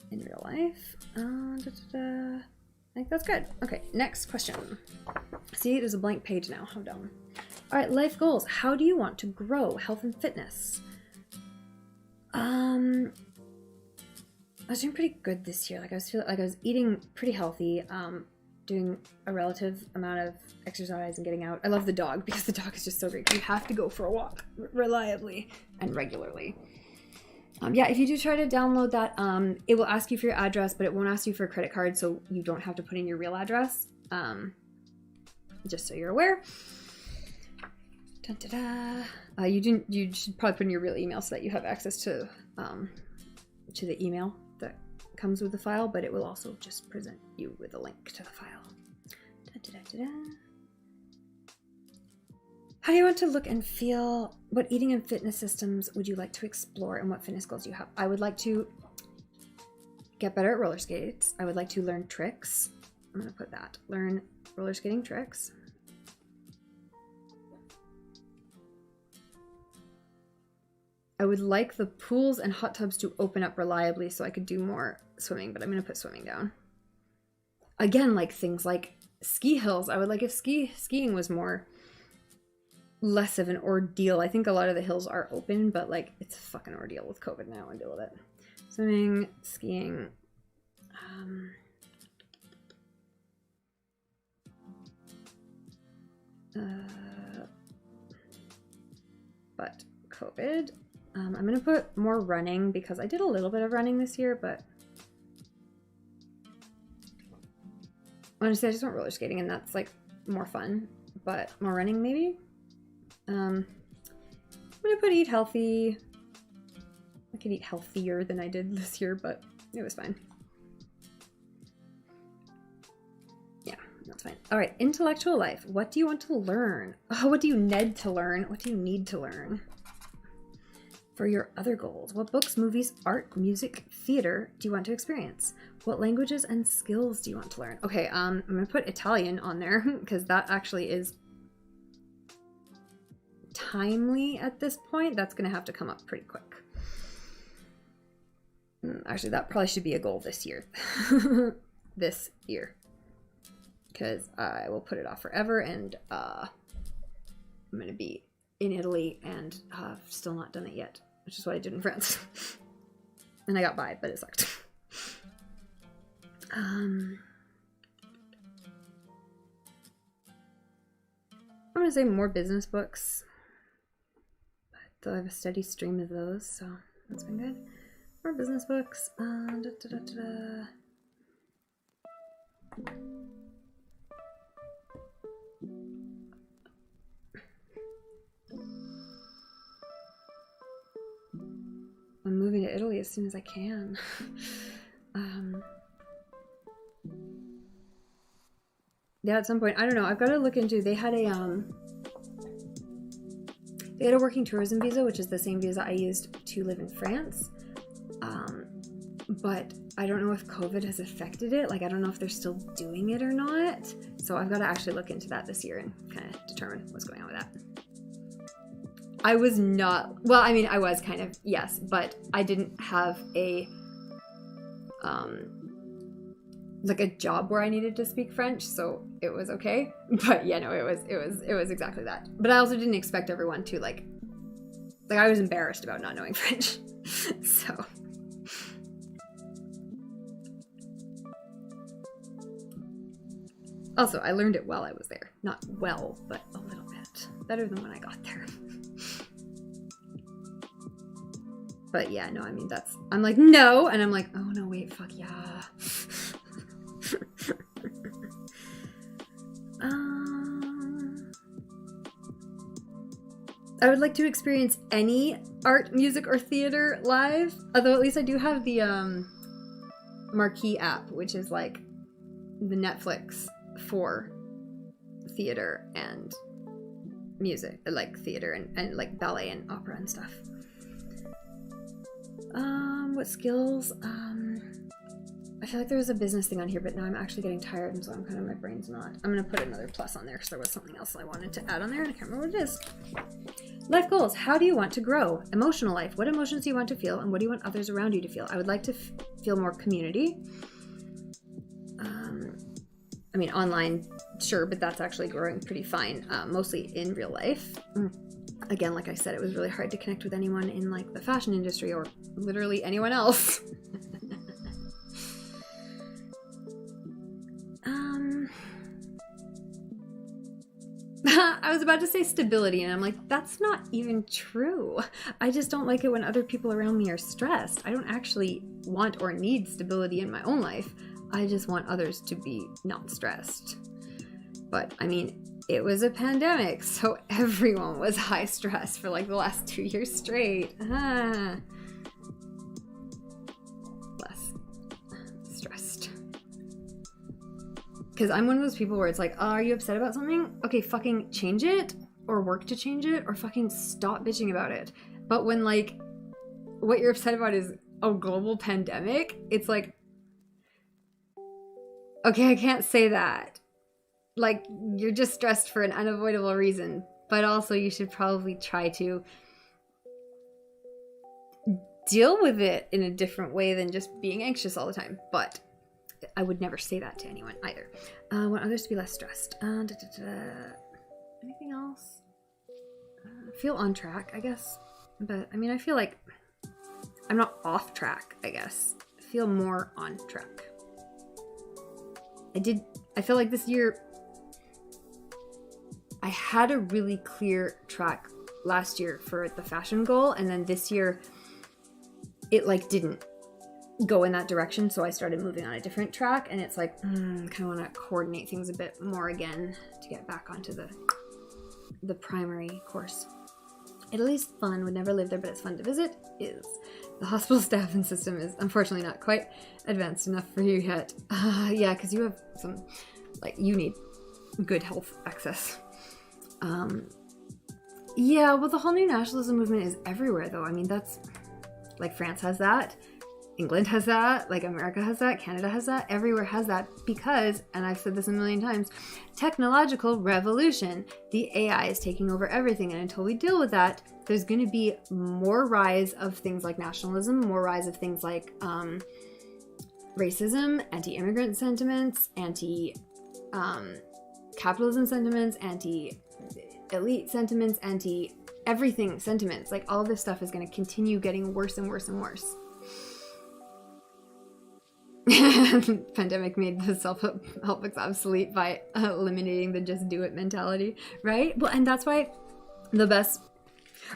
in real life. I think that's good. Okay, next question. See, there's a blank page now. How dumb. All right, life goals. How do you want to grow health and fitness? I was doing pretty good this year. Like I was eating pretty healthy, doing a relative amount of exercise and getting out. I love the dog because the dog is just so great. You have to go for a walk reliably and regularly. Yeah, if you do try to download that, it will ask you for your address, but it won't ask you for a credit card, so you don't have to put in your real address. Just so you're aware. You should probably put in your real email so that you have access to the email that comes with the file, but it will also just present you with a link to the file. How do you want to look and feel? What eating and fitness systems would you like to explore, and what fitness goals do you have? I would like to get better at roller skates. I would like to learn tricks. I'm going to put that. Learn roller skating tricks. I would like the pools and hot tubs to open up reliably so I could do more swimming, but I'm going to put swimming down. Again, like things like ski hills. I would like if skiing was less of an ordeal. I think a lot of the hills are open, but like it's a fucking ordeal with COVID now and deal with it. Swimming, skiing, but COVID. I'm gonna put more running because I did a little bit of running this year, but honestly I just want roller skating and that's like more fun, but more running maybe. I'm gonna put eat healthy. I could eat healthier than I did this year, but it was fine. Yeah, that's fine. All right, intellectual life. What do you want to learn? Oh, what do you need to learn? What do you need to learn for your other goals? What books, movies, art, music, theater do you want to experience? What languages and skills do you want to learn? Okay, I'm gonna put Italian on there because that actually is timely at this point. That's gonna have to come up pretty quick. Actually, that probably should be a goal this year. This year. Because I will put it off forever and I'm gonna be in Italy and have still not done it yet, which is what I did in France. And I got by, but it sucked. I'm gonna say more business books. though I have a steady stream of those, so that's been good. More business books. I'm moving to Italy as soon as I can. Yeah, at some point, I don't know. I've got to look into. They had a working tourism visa, which is the same visa I used to live in France. But I don't know if COVID has affected it. Like, I don't know if they're still doing it or not. So I've got to actually look into that this year and kind of determine what's going on with that. I was not, well, I mean, I was kind of, yes, but I didn't have a, like a job where I needed to speak French, so it was okay. But yeah, no, it was exactly that. But I also didn't expect everyone to like I was embarrassed about not knowing French. So. Also, I learned it while I was there. Not well, but a little bit. Better than when I got there. But yeah, no, I mean, I'm like, no, and I'm like, oh no, wait, fuck yeah. I would like to experience any art, music, or theater live, although at least I do have the Marquee app, which is like the Netflix for theater and music, like theater and like ballet and opera and stuff. What skills? I feel like there was a business thing on here, but now I'm actually getting tired, and so I'm kind of, my brain's not. I'm gonna put another plus on there because there was something else I wanted to add on there, and I can't remember what it is. Life goals. How do you want to grow? Emotional life. What emotions do you want to feel, and what do you want others around you to feel? I would like to feel more community. I mean, online, sure, but that's actually growing pretty fine, mostly in real life. Again, like I said, it was really hard to connect with anyone in like the fashion industry or literally anyone else. I was about to say stability, and I'm like, that's not even true. I just don't like it when other people around me are stressed. I don't actually want or need stability in my own life. I just want others to be not stressed. But I mean, it was a pandemic, so everyone was high stress for like the last 2 years straight. Less stressed. Because I'm one of those people where it's like, oh, are you upset about something? Okay, fucking change it, or work to change it, or fucking stop bitching about it. But when like, what you're upset about is a global pandemic, it's like, okay, I can't say that. Like, you're just stressed for an unavoidable reason, but also you should probably try to deal with it in a different way than just being anxious all the time. But I would never say that to anyone either. Want others to be less stressed. Anything else? Feel on track, I guess. But, I mean, I feel like I'm not off track, I guess. I feel more on track. I feel like this year I had a really clear track last year for the fashion goal, and then this year it like didn't go in that direction, so I started moving on a different track, and it's like kind of want to coordinate things a bit more again to get back onto the primary course. Italy's fun, would never live there, but it's fun to visit. Is the hospital staff and system is unfortunately not quite advanced enough for you yet. Yeah, because you have some, like, you need good health access. Yeah, well, the whole new nationalism movement is everywhere, though. I mean, that's, like, France has that, England has that, like, America has that, Canada has that, everywhere has that, because, and I've said this a million times, technological revolution. The AI is taking over everything, and until we deal with that, there's going to be more rise of things like nationalism, more rise of things like racism, anti-immigrant sentiments, anti-capitalism sentiments, anti-elite sentiments, anti-everything sentiments. Like, all this stuff is going to continue getting worse and worse and worse. Pandemic made the self-help books obsolete by eliminating the just do it mentality, right? Well, and that's why the best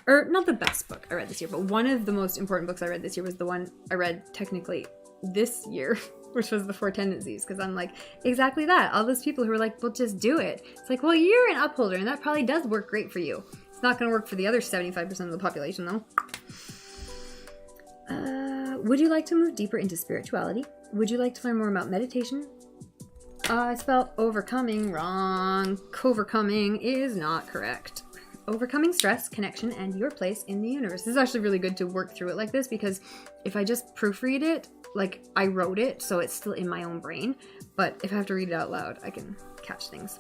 Or not the best book I read this year, but one of the most important books I read this year was the one I read technically this year, which was The Four Tendencies, because I'm like, exactly that. All those people who are like, well, just do it. It's like, well, you're an upholder, and that probably does work great for you. It's not going to work for the other 75% of the population, though. Would you like to move deeper into spirituality? Would you like to learn more about meditation? I spelled overcoming wrong. Covercoming is not correct. Overcoming stress, connection, and your place in the universe. This is actually really good to work through it like this, because if I just proofread it, like I wrote it, so it's still in my own brain, but if I have to read it out loud, I can catch things.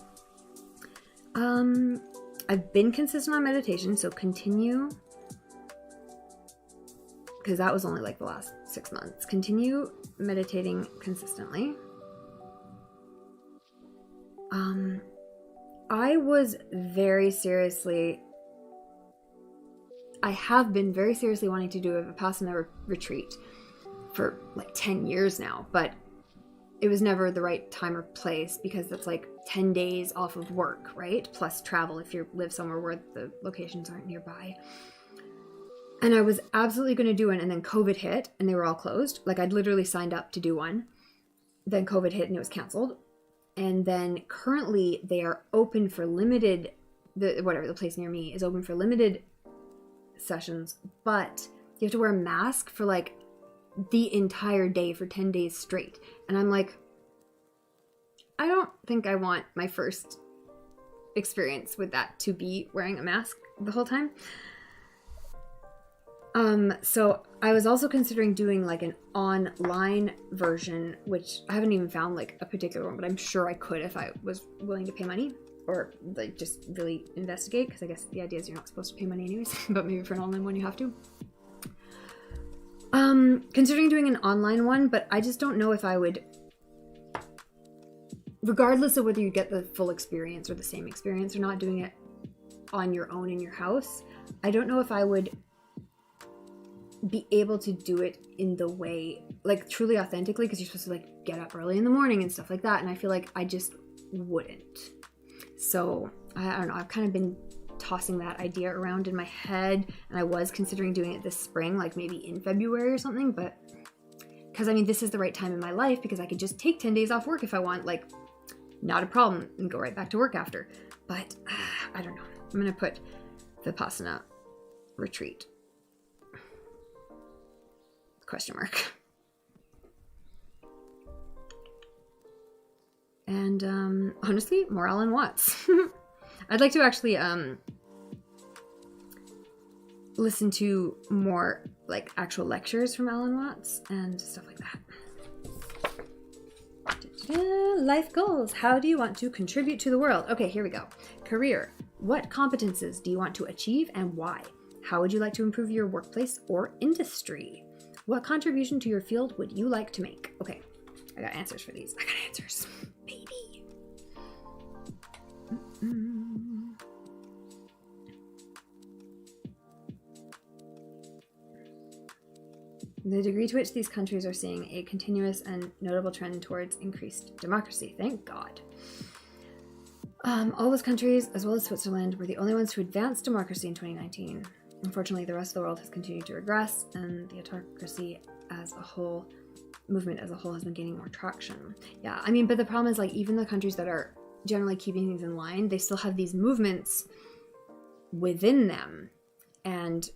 I've been consistent on meditation, so continue, because that was only like the last 6 months. Continue meditating consistently. I have been very seriously wanting to do a Vipassana retreat for like 10 years now, but it was never the right time or place, because that's like 10 days off of work, right? Plus travel if you live somewhere where the locations aren't nearby. And I was absolutely going to do one, and then COVID hit and they were all closed. Like I'd literally signed up to do one. Then COVID hit and it was canceled. And then currently they are open for limited, the place near me is open for limited sessions, but you have to wear a mask for like the entire day for 10 days straight. And I'm like, I don't think I want my first experience with that to be wearing a mask the whole time. So I was also considering doing like an online version, which I haven't even found like a particular one, but I'm sure I could if I was willing to pay money, or like just really investigate, because I guess the idea is you're not supposed to pay money anyways, but maybe for an online one you have to. Considering doing an online one, but I just don't know if I would, regardless of whether you get the full experience or the same experience or not, doing it on your own in your house, I don't know if I would be able to do it in the way, like truly authentically, because you're supposed to like get up early in the morning and stuff like that, and I feel like I just wouldn't. So I don't know, I've kind of been tossing that idea around in my head, and I was considering doing it this spring, like maybe in February or something, but because I mean this is the right time in my life, because I could just take 10 days off work if I want, like not a problem, and go right back to work after. But I don't know, I'm gonna put Vipassana retreat ? And honestly, more Alan Watts. I'd like to actually listen to more like actual lectures from Alan Watts and stuff like that. Life goals. How do you want to contribute to the world? Okay, here we go. Career. What competences do you want to achieve and why? How would you like to improve your workplace or industry? What contribution to your field would you like to make? Okay, I got answers for these. I got answers, baby. The degree to which these countries are seeing a continuous and notable trend towards increased democracy. Thank God. All those countries, as well as Switzerland, were the only ones to advance democracy in 2019. Unfortunately, the rest of the world has continued to regress, and the autocracy as a whole, movement as a whole, has been gaining more traction. Yeah, I mean, but the problem is, like, even the countries that are generally keeping things in line, they still have these movements within them. And,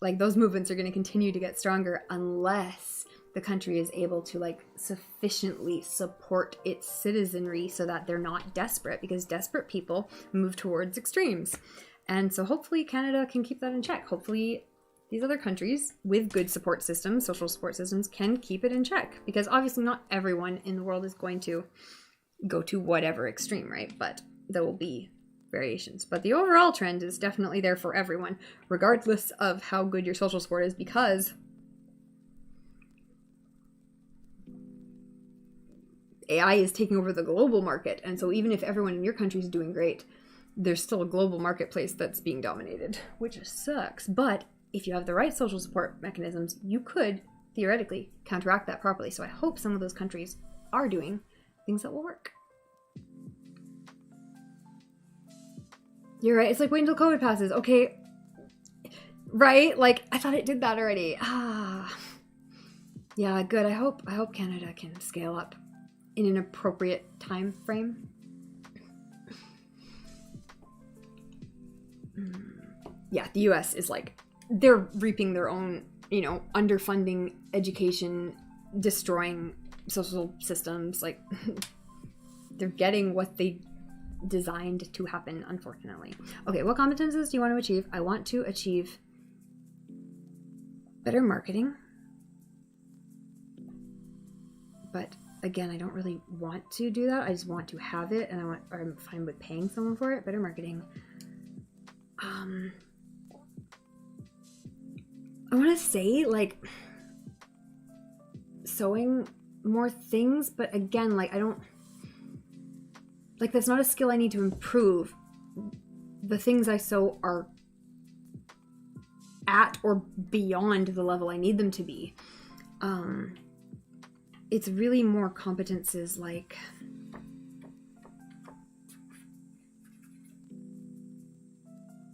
like, those movements are going to continue to get stronger unless the country is able to, like, sufficiently support its citizenry so that they're not desperate, because desperate people move towards extremes. And so hopefully Canada can keep that in check. Hopefully these other countries with good support systems, social support systems, can keep it in check. Because obviously not everyone in the world is going to go to whatever extreme, right? But there will be variations. But the overall trend is definitely there for everyone, regardless of how good your social support is, because AI is taking over the global market. And so even if everyone in your country is doing great, there's still a global marketplace that's being dominated, which sucks. But if you have the right social support mechanisms, you could theoretically counteract that properly. So I hope some of those countries are doing things that will work. You're right. It's like waiting until COVID passes. Okay, Right? Like, I thought it did that already. Ah. Yeah, good. I hope Canada can scale up in an appropriate time frame. Yeah, the US is like, they're reaping their own, you know, underfunding education, destroying social systems. Like, they're getting what they designed to happen, unfortunately. Okay, what competences do you want to achieve? I want to achieve better marketing. But again, I don't really want to do that. I just want to have it, and I'm fine with paying someone for it. Better marketing. I want to say, like, sewing more things, but again, like, I don't, like, that's not a skill I need to improve. The things I sew are at or beyond the level I need them to be. It's really more competences like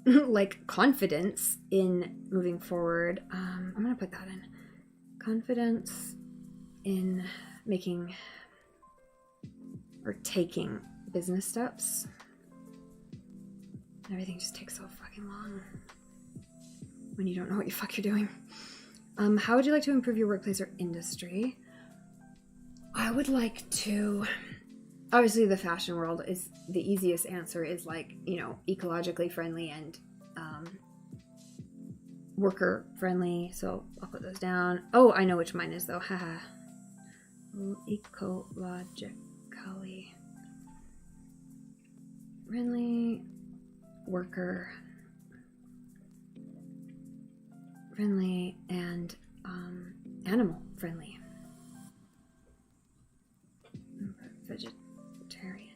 like confidence in moving forward. I'm gonna put that in. Confidence in making or taking business steps. Everything just takes so fucking long when you don't know what the fuck you're doing. How would you like to improve your workplace or industry? I would like to, obviously the fashion world is the easiest answer, is like, you know, ecologically friendly and worker friendly. So I'll put those down. Oh, I know which mine is though. Haha. Ecologically friendly, worker friendly, and animal friendly. Vegetarian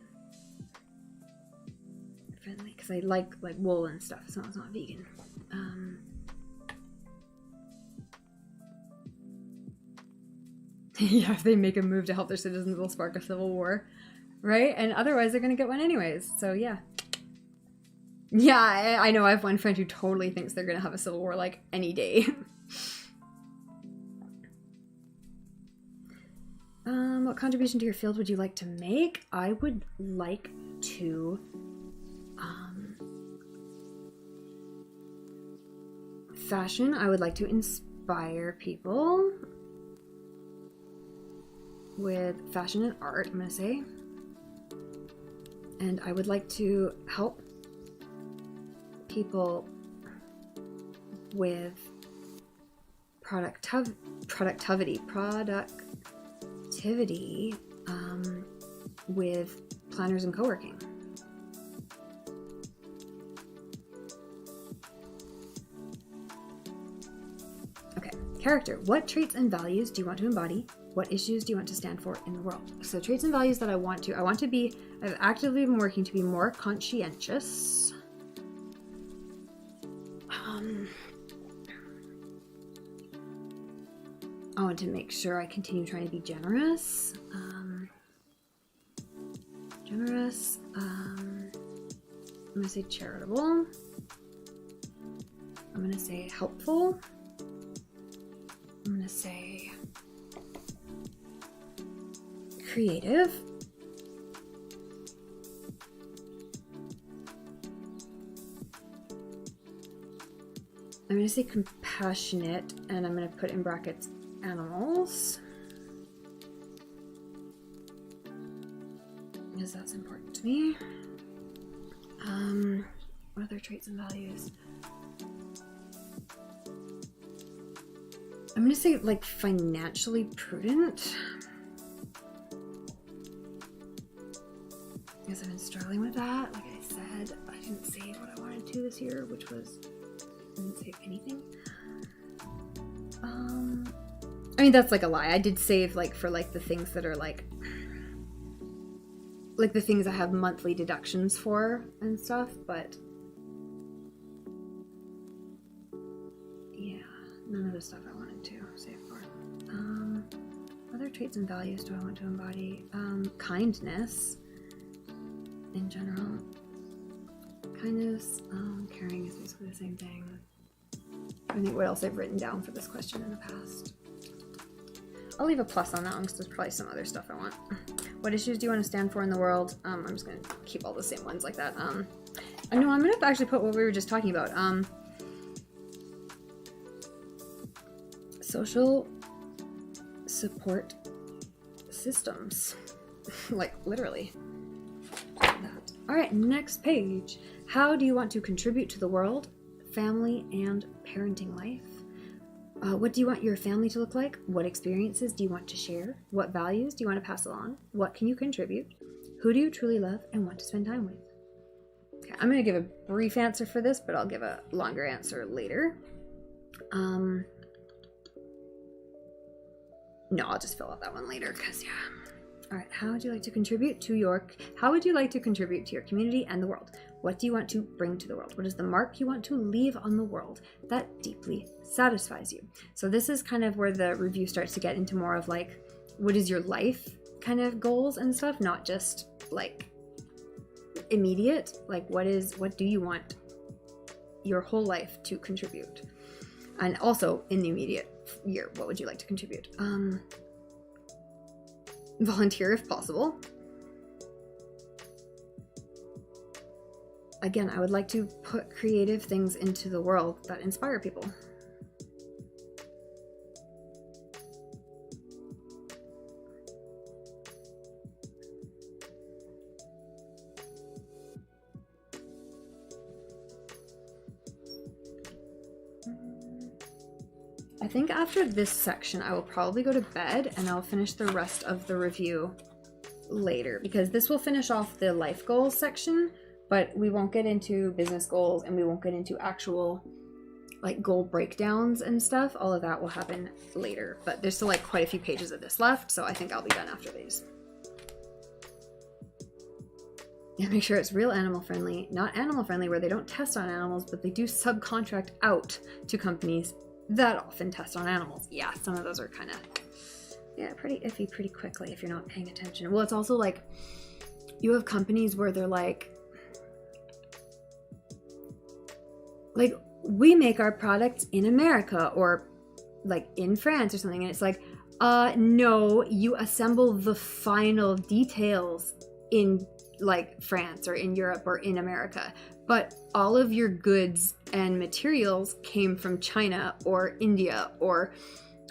friendly, because I like wool and stuff, so it's not vegan. Yeah, if they make a move to help their citizens, they'll spark a civil war, right? And otherwise they're gonna get one anyways, so yeah. Yeah, I know. I have one friend who totally thinks they're gonna have a civil war like any day. What contribution to your field would you like to make? I would like to fashion. I would like to inspire people with fashion and art, I'm gonna say. And I would like to help people with productivity with planners and co-working. Okay, character. What traits and values do you want to embody? What issues do you want to stand for in the world? So traits and values that I want to be, I've actively been working to be more conscientious. I want to make sure I continue trying to be generous. I'm going to say charitable. I'm going to say helpful. I'm going to say creative. I'm going to say compassionate, and I'm going to put in brackets animals, because that's important to me. What other traits and values? I'm gonna say like financially prudent, because I've been struggling with that. Like I said, I didn't save what I wanted to this year, which was, I didn't save anything. I mean, that's like a lie. I did save like for like the things that are like the things I have monthly deductions for and stuff, but yeah, none of the stuff I wanted to save for. Other traits and values do I want to embody? Kindness in general. Kindness, caring is basically the same thing. I think what else I've written down for this question in the past. I'll leave a plus on that one because there's probably some other stuff I want. What issues do you want to stand for in the world? I'm just going to keep all the same ones like that. I know I'm going to actually put what we were just talking about. Social support systems. Like, literally. That. All right, next page. How do you want to contribute to the world, family, and parenting life? What do you want your family to look like? What experiences do you want to share? What values do you want to pass along? What can you contribute? Who do you truly love and want to spend time with? Okay, I'm going to give a brief answer for this, but I'll give a longer answer later. No, I'll just fill out that one later because, yeah. All right, how would you like to contribute to your community and the world? What do you want to bring to the world? What is the mark you want to leave on the world that deeply satisfies you? So this is kind of where the review starts to get into more of like, what is your life kind of goals and stuff, not just like immediate, like what do you want your whole life to contribute? And also in the immediate year, what would you like to contribute? Volunteer if possible. Again, I would like to put creative things into the world that inspire people. I think after this section, I will probably go to bed and I'll finish the rest of the review later because this will finish off the life goals section, but we won't get into business goals and we won't get into actual like goal breakdowns and stuff. All of that will happen later, but there's still like quite a few pages of this left, so I think I'll be done after these. Yeah, make sure it's real animal friendly, not animal friendly where they don't test on animals, but they do subcontract out to companies that often test on animals. Yeah, some of those are kind of, yeah, pretty iffy pretty quickly if you're not paying attention. Well, it's also like, you have companies where they're like, we make our products in America or like in France or something. And it's like, no, you assemble the final details in like France or in Europe or in America. But all of your goods and materials came from China or India or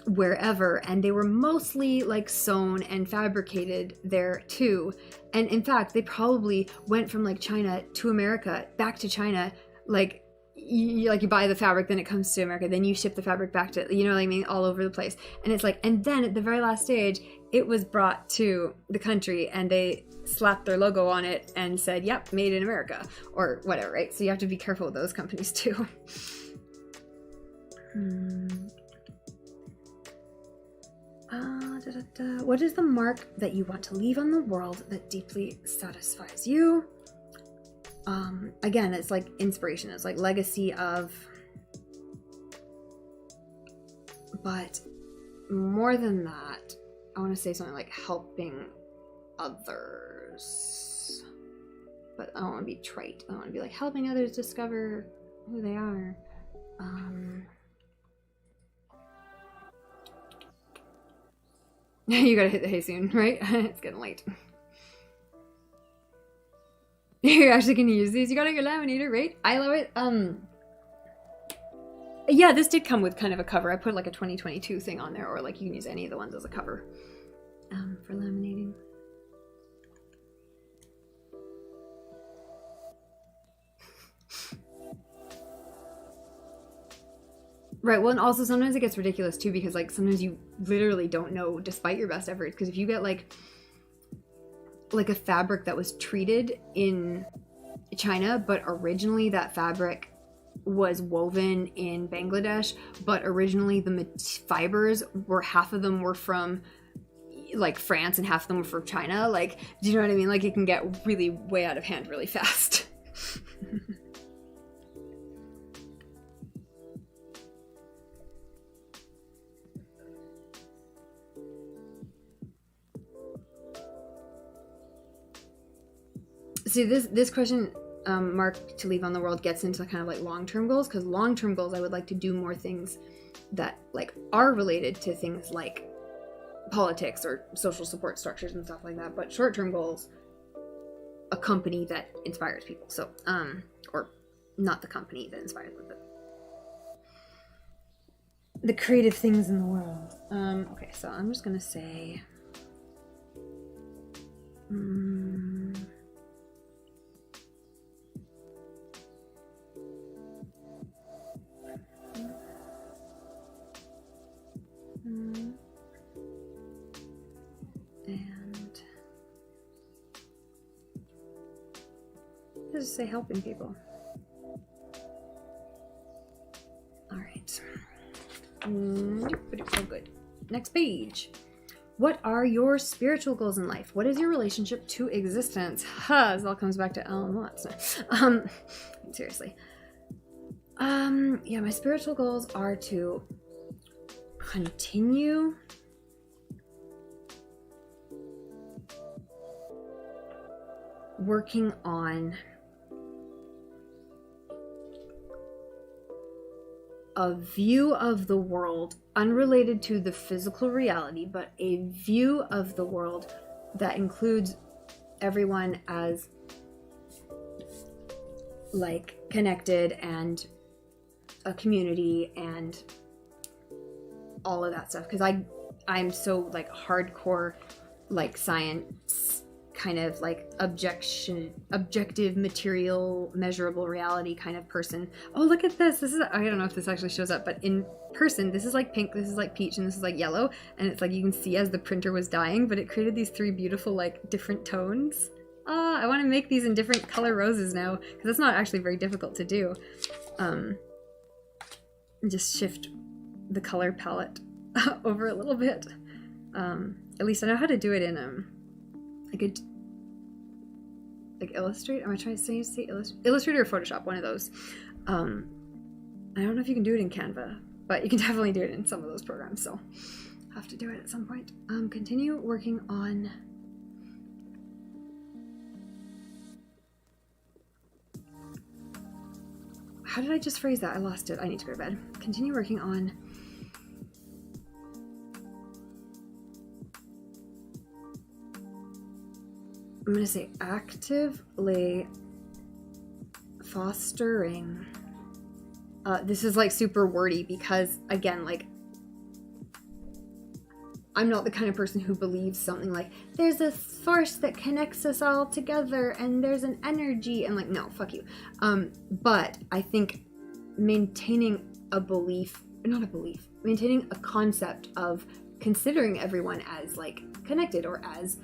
wherever, and they were mostly like sewn and fabricated there too. And in fact, they probably went from like China to America, back to China, like you buy the fabric, then it comes to America, then you ship the fabric back to, you know what I mean, all over the place. And it's like, and then at the very last stage, it was brought to the country and they slapped their logo on it and said, yep, made in America or whatever, right? So you have to be careful with those companies too. What is the mark that you want to leave on the world that deeply satisfies you? Again, it's like inspiration, it's like legacy of, but more than that, I want to say something like helping others, but I don't want to be trite. I want to be like helping others discover who they are. You gotta hit the hay soon, right? It's getting late. You're actually gonna use these? You got your laminator, right? I love it. Yeah, this did come with kind of a cover. I put like a 2022 thing on there, or like you can use any of the ones as a cover for laminating. Right, well, and also sometimes it gets ridiculous too, because like sometimes you literally don't know despite your best efforts, because if you get like a fabric that was treated in China, but originally that fabric was woven in Bangladesh, but originally the fibers were, half of them were from like France and half of them were from China, like, do you know what I mean? Like it can get really way out of hand really fast. See, this question mark to leave on the world gets into kind of like long-term goals, because long-term goals, I would like to do more things that like are related to things like politics or social support structures and stuff like that. But short-term goals, a company that inspires people. So, or not the company that inspires them, but the creative things in the world. Okay, so I'm just gonna say, and let's just say helping people. All right. Oh, good. Next page. What are your spiritual goals in life? What is your relationship to existence? This all comes back to Alan Watts. Seriously. Yeah, my spiritual goals are to continue working on a view of the world unrelated to the physical reality, but a view of the world that includes everyone as like connected and a community and all of that stuff. Because I'm so like hardcore like science kind of like objective material measurable reality kind of person. Oh, look at this. This is, I don't know if this actually shows up, but in person this is like pink, this is like peach, and this is like yellow, and it's like you can see as the printer was dying, but it created these three beautiful like different tones. I want to make these in different color roses now, because that's not actually very difficult to do. Just shift the color palette over a little bit. At least I know how to do it in like Illustrator. Am I trying to say Illustrator or Photoshop? One of those. I don't know if you can do it in Canva, but you can definitely do it in some of those programs. So I'll have to do it at some point. Continue working on how did I just phrase that? I lost it. I need to go to bed. Continue working on I'm going to say actively fostering. This is like super wordy because, again, like I'm not the kind of person who believes something like there's a force that connects us all together and there's an energy, and like, no, fuck you. But I think maintaining a belief, not a belief, maintaining a concept of considering everyone as like connected, or as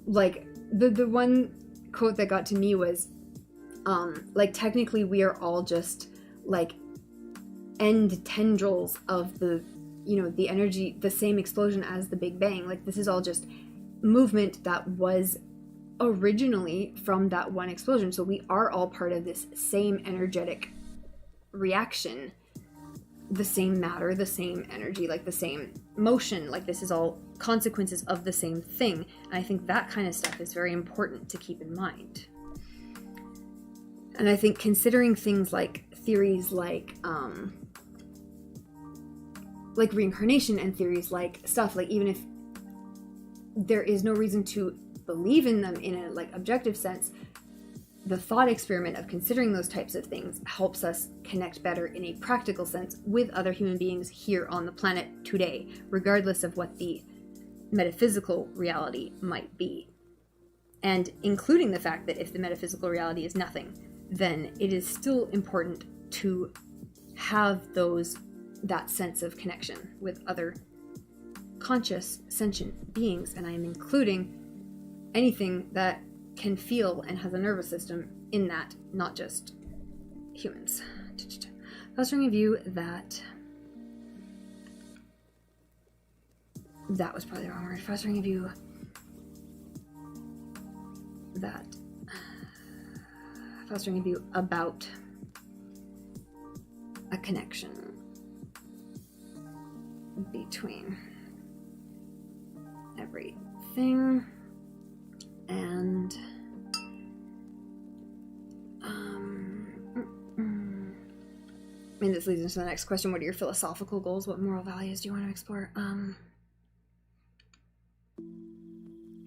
like the one quote that got to me was like technically we are all just like end tendrils of the, you know, the energy, the same explosion as the Big Bang. Like this is all just movement that was originally from that one explosion. So we are all part of this same energetic reaction, the same matter, the same energy, like the same motion. Like this is all consequences of the same thing. And I think that kind of stuff is very important to keep in mind. And I think considering things like theories like reincarnation and theories like stuff, like even if there is no reason to believe in them in a like objective sense, the thought experiment of considering those types of things helps us connect better in a practical sense with other human beings here on the planet today, regardless of what the metaphysical reality might be. And including the fact that if the metaphysical reality is nothing, then it is still important to have that sense of connection with other conscious, sentient beings. And I am including anything that can feel and has a nervous system in that, not just humans. Fostering a view that was probably the wrong word. Fostering a view about a connection between everything and this leads into the next question. What are your philosophical goals? What moral values do you want to explore?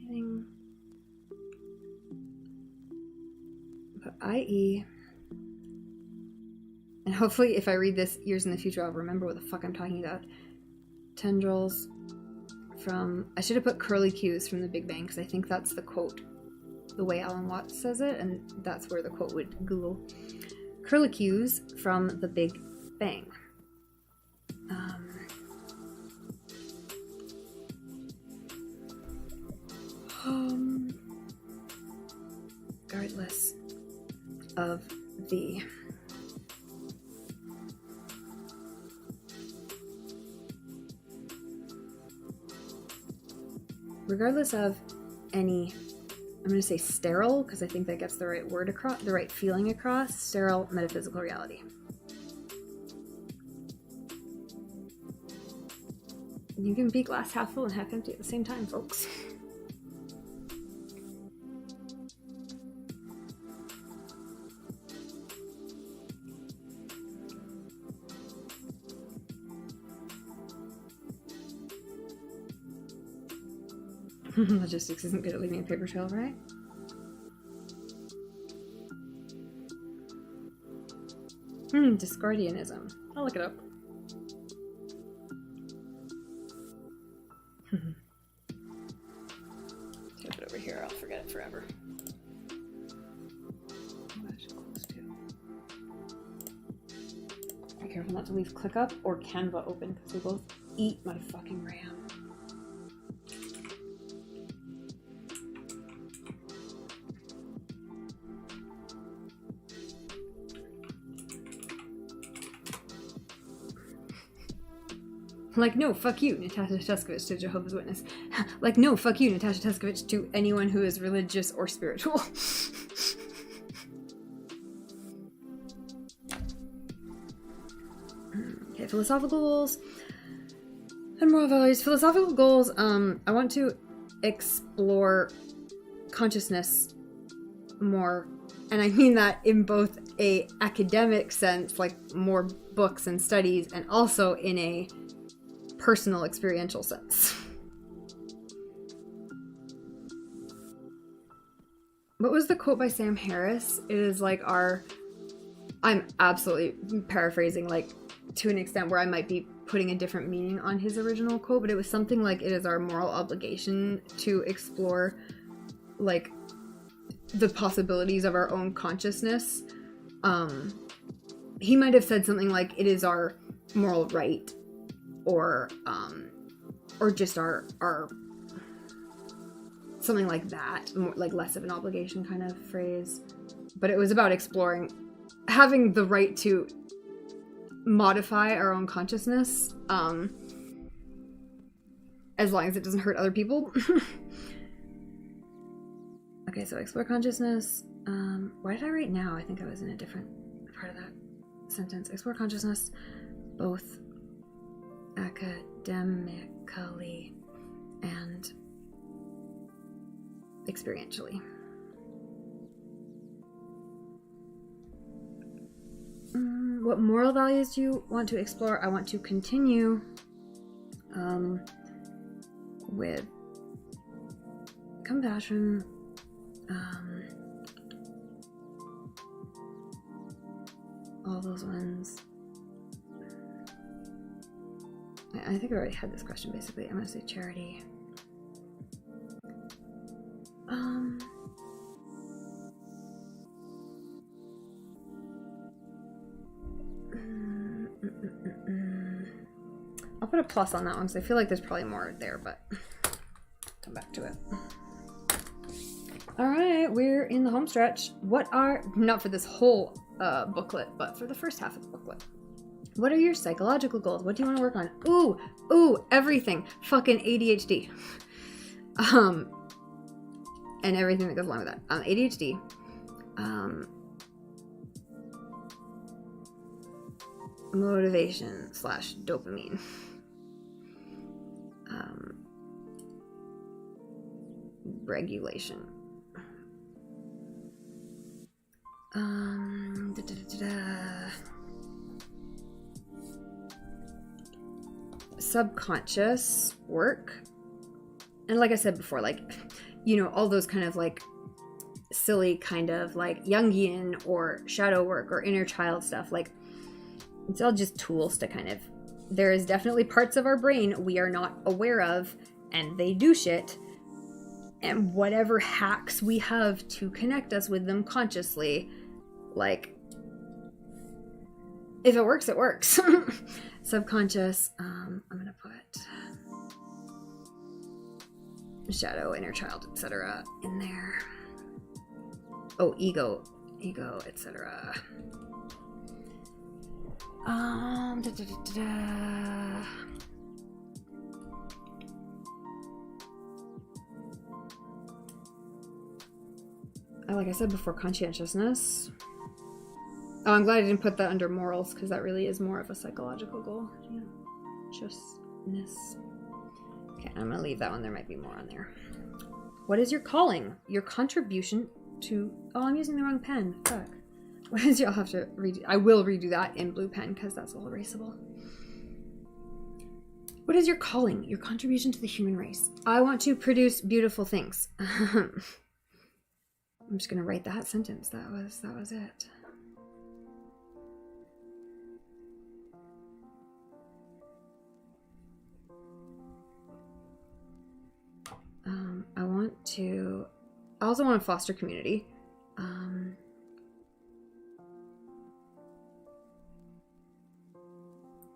Anything? IE. And hopefully if I read this years in the future, I'll remember what the fuck I'm talking about. Tendrils from... I should have put curly cues from the Big Bang, because I think that's the quote, the way Alan Watts says it, and that's where the quote would Google. Curlicues from the Big Bang. Regardless of the any, I'm going to say sterile, because I think that gets the right word across, the right feeling across, sterile metaphysical reality. You can be glass half full and half empty at the same time, folks. Logistics isn't good at leaving a paper trail, right? Discordianism. I'll look it up. Type it over here, I'll forget it forever. Be careful not to leave ClickUp or Canva open, because they both eat my fucking RAM. Like, no, fuck you, Natasha Tuskovich to Jehovah's Witness. Like, no, fuck you, Natasha Tuskovich to anyone who is religious or spiritual. Okay, philosophical goals and moral values. Philosophical goals, I want to explore consciousness more, and I mean that in both a academic sense, like more books and studies, and also in a personal experiential sense. What was the quote by Sam Harris? It is like I'm absolutely paraphrasing, like to an extent where I might be putting a different meaning on his original quote, but it was something like, it is our moral obligation to explore like the possibilities of our own consciousness. He might have said something like, it is our moral right, or just our something like that, more, like less of an obligation kind of phrase. But it was about exploring, having the right to modify our own consciousness, as long as it doesn't hurt other people. Okay, so explore consciousness. Why did I write now? I think I was in a different part of that sentence. Explore consciousness, both academically and experientially. What moral values do you want to explore? I want to continue with compassion, all those ones. I think I already had this question basically. I'm gonna say charity. I'll put a plus on that one because I feel like there's probably more there, but come back to it. All right, we're in the home stretch. What are, not for this whole booklet, but for the first half of the booklet. What are your psychological goals? What do you want to work on? Ooh, everything. Fucking ADHD. And everything that goes along with that. ADHD. Motivation / dopamine. Regulation. subconscious work. And like I said before, like, you know, all those kind of like silly kind of like Jungian or shadow work or inner child stuff, like it's all just tools to kind of, there is definitely parts of our brain we are not aware of and they do shit, and whatever hacks we have to connect us with them consciously, like if it works, it works. Subconscious, I'm gonna put shadow, inner child, etc. in there. Oh, ego, etc. Like I said before, conscientiousness. Oh, I'm glad I didn't put that under morals, because that really is more of a psychological goal. Yeah. Consciousness. Okay, I'm gonna leave that one. There might be more on there. What is your calling? Your contribution to... Oh, I'm using the wrong pen. Fuck. What is your... I'll have to redo... I will redo that in blue pen, because that's all erasable. What is your calling? Your contribution to the human race? I want to produce beautiful things. I'm just gonna write that sentence. That was it. I also want to foster community.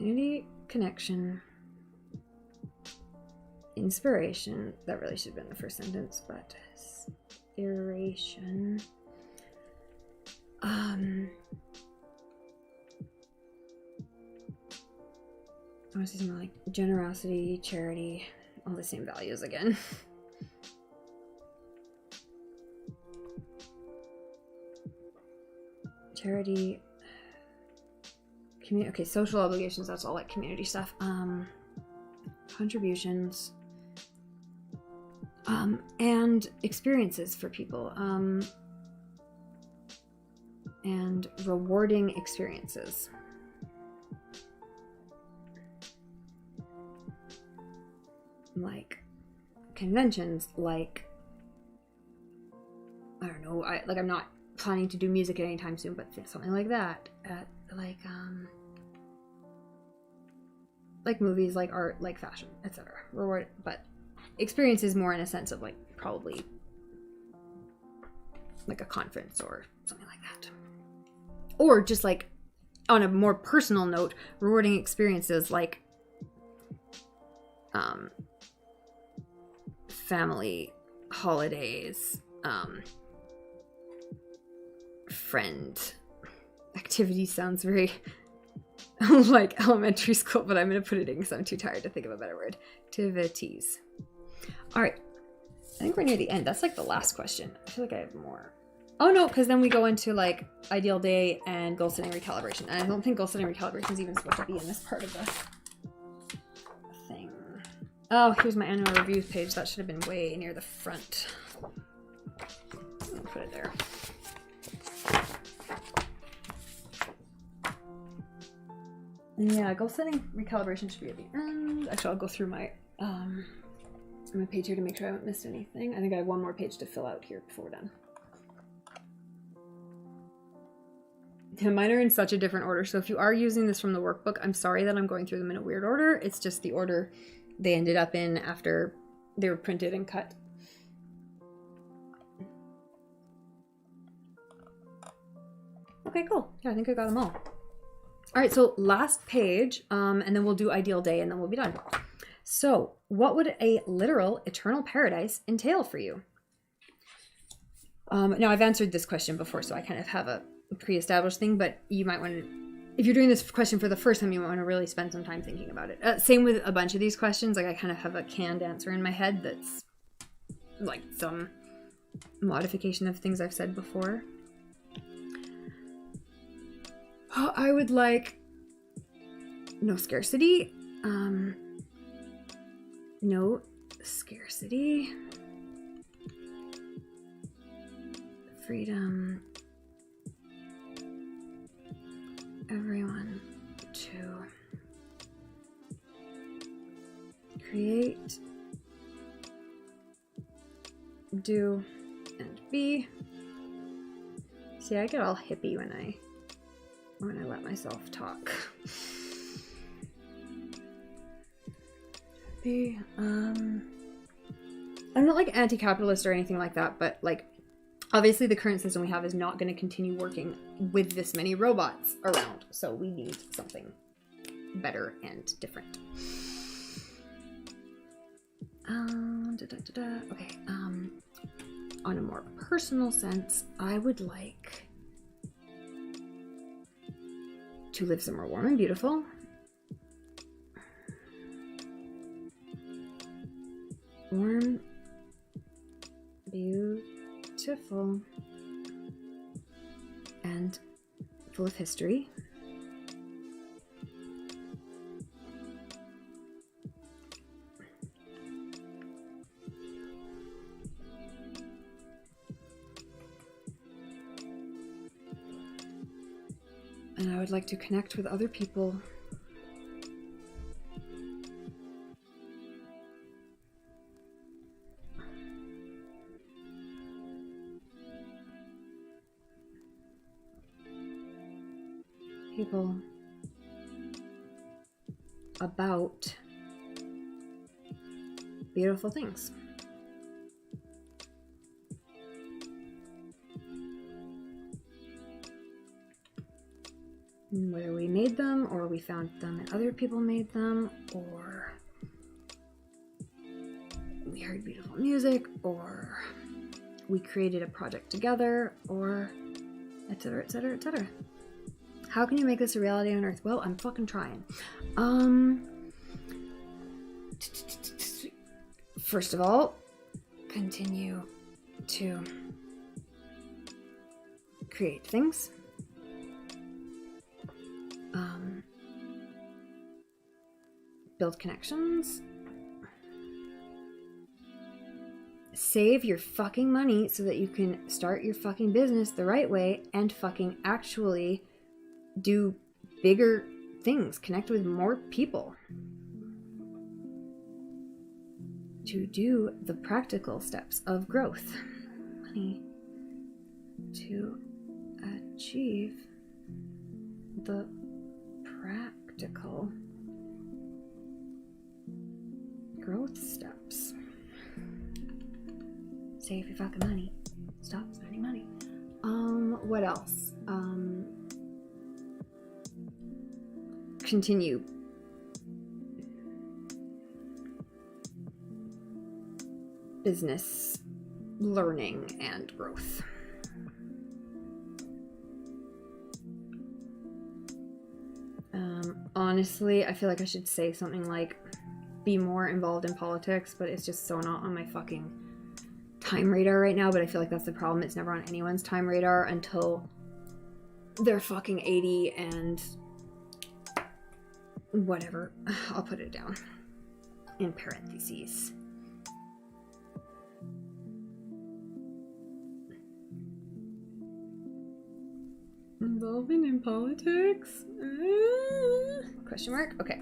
Unity, connection, inspiration. That really should have been the first sentence, but inspiration. I want to say something like generosity, charity, all the same values again. Charity, community, okay, social obligations, that's all like community stuff. Contributions, and experiences for people, and rewarding experiences. Like conventions, like, I don't know, I'm not planning to do music anytime soon, but something like that, like movies, like art, like fashion, etc. Reward, but experiences more in a sense of like probably like a conference or something like that, or just like on a more personal note, rewarding experiences like family, holidays, friend activity. Sounds very like elementary school, but I'm going to put it in because I'm too tired to think of a better word. Activities. All right. I think we're near the end. That's like the last question. I feel like I have more. Oh no, because then we go into like ideal day and goal setting recalibration. And I don't think goal setting recalibration is even supposed to be in this part of the thing. Oh, here's my annual reviews page. That should have been way near the front. I'll put it there. Yeah, goal setting recalibration should be at the end. Actually, I'll go through my page here to make sure I haven't missed anything. I think I have one more page to fill out here before we're done. Yeah, mine are in such a different order, so if you are using this from the workbook, I'm sorry that I'm going through them in a weird order. It's just the order they ended up in after they were printed and cut. Okay, cool. Yeah, I think I got them all. All right, so last page, and then we'll do ideal day, and then we'll be done. So, what would a literal eternal paradise entail for you? Now, I've answered this question before, so I kind of have a pre-established thing, but you might want to, if you're doing this question for the first time, you might want to really spend some time thinking about it. Same with a bunch of these questions. Like, I kind of have a canned answer in my head that's like some modification of things I've said before. Oh, I would like no scarcity. No scarcity. Freedom. Everyone to Create, do, and be. See, I get all hippie when I let myself talk. Be, I'm not like anti-capitalist or anything like that, but like obviously the current system we have is not going to continue working with this many robots around, so we need something better and different. Okay, on a more personal sense, I would like to live somewhere warm and beautiful. Warm, beautiful, and full of history. And I would like to connect with other people about beautiful things. Whether we made them or we found them and other people made them, or we heard beautiful music, or we created a project together, or etc, etc, etc. How can you make this a reality on Earth? Well, I'm fucking trying. First of all, continue to create things. Build connections. Save your fucking money so that you can start your fucking business the right way and fucking actually do bigger things. Connect with more people. To do the practical steps of growth. Money. To achieve the practical growth steps. Save your fucking money. Stop spending money. What else? Continue business learning and growth. Honestly, I feel like I should say something like be more involved in politics, but it's just so not on my fucking time radar right now. But I feel like that's the problem. It's never on anyone's time radar until they're fucking 80 and whatever. I'll put it down in parentheses. Involving in politics? Question mark? Okay.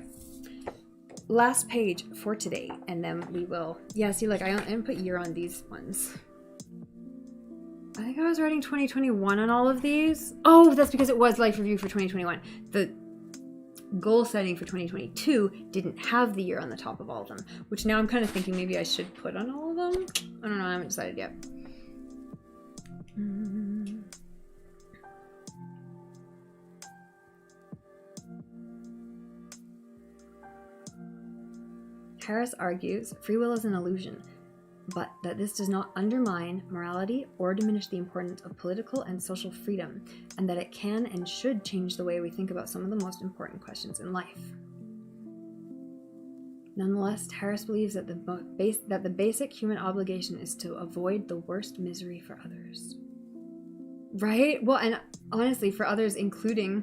Last page for today, and then we will... Yeah, see, like, I didn't put year on these ones. I think I was writing 2021 on all of these. Oh, that's because it was life review for 2021. The goal setting for 2022 didn't have the year on the top of all of them, which now I'm kind of thinking maybe I should put on all of them. I don't know, I haven't decided yet. Harris argues free will is an illusion, but that this does not undermine morality or diminish the importance of political and social freedom, and that it can and should change the way we think about some of the most important questions in life. Nonetheless, Harris believes that the basic human obligation is to avoid the worst misery for others. Right? Well, and honestly, for others, including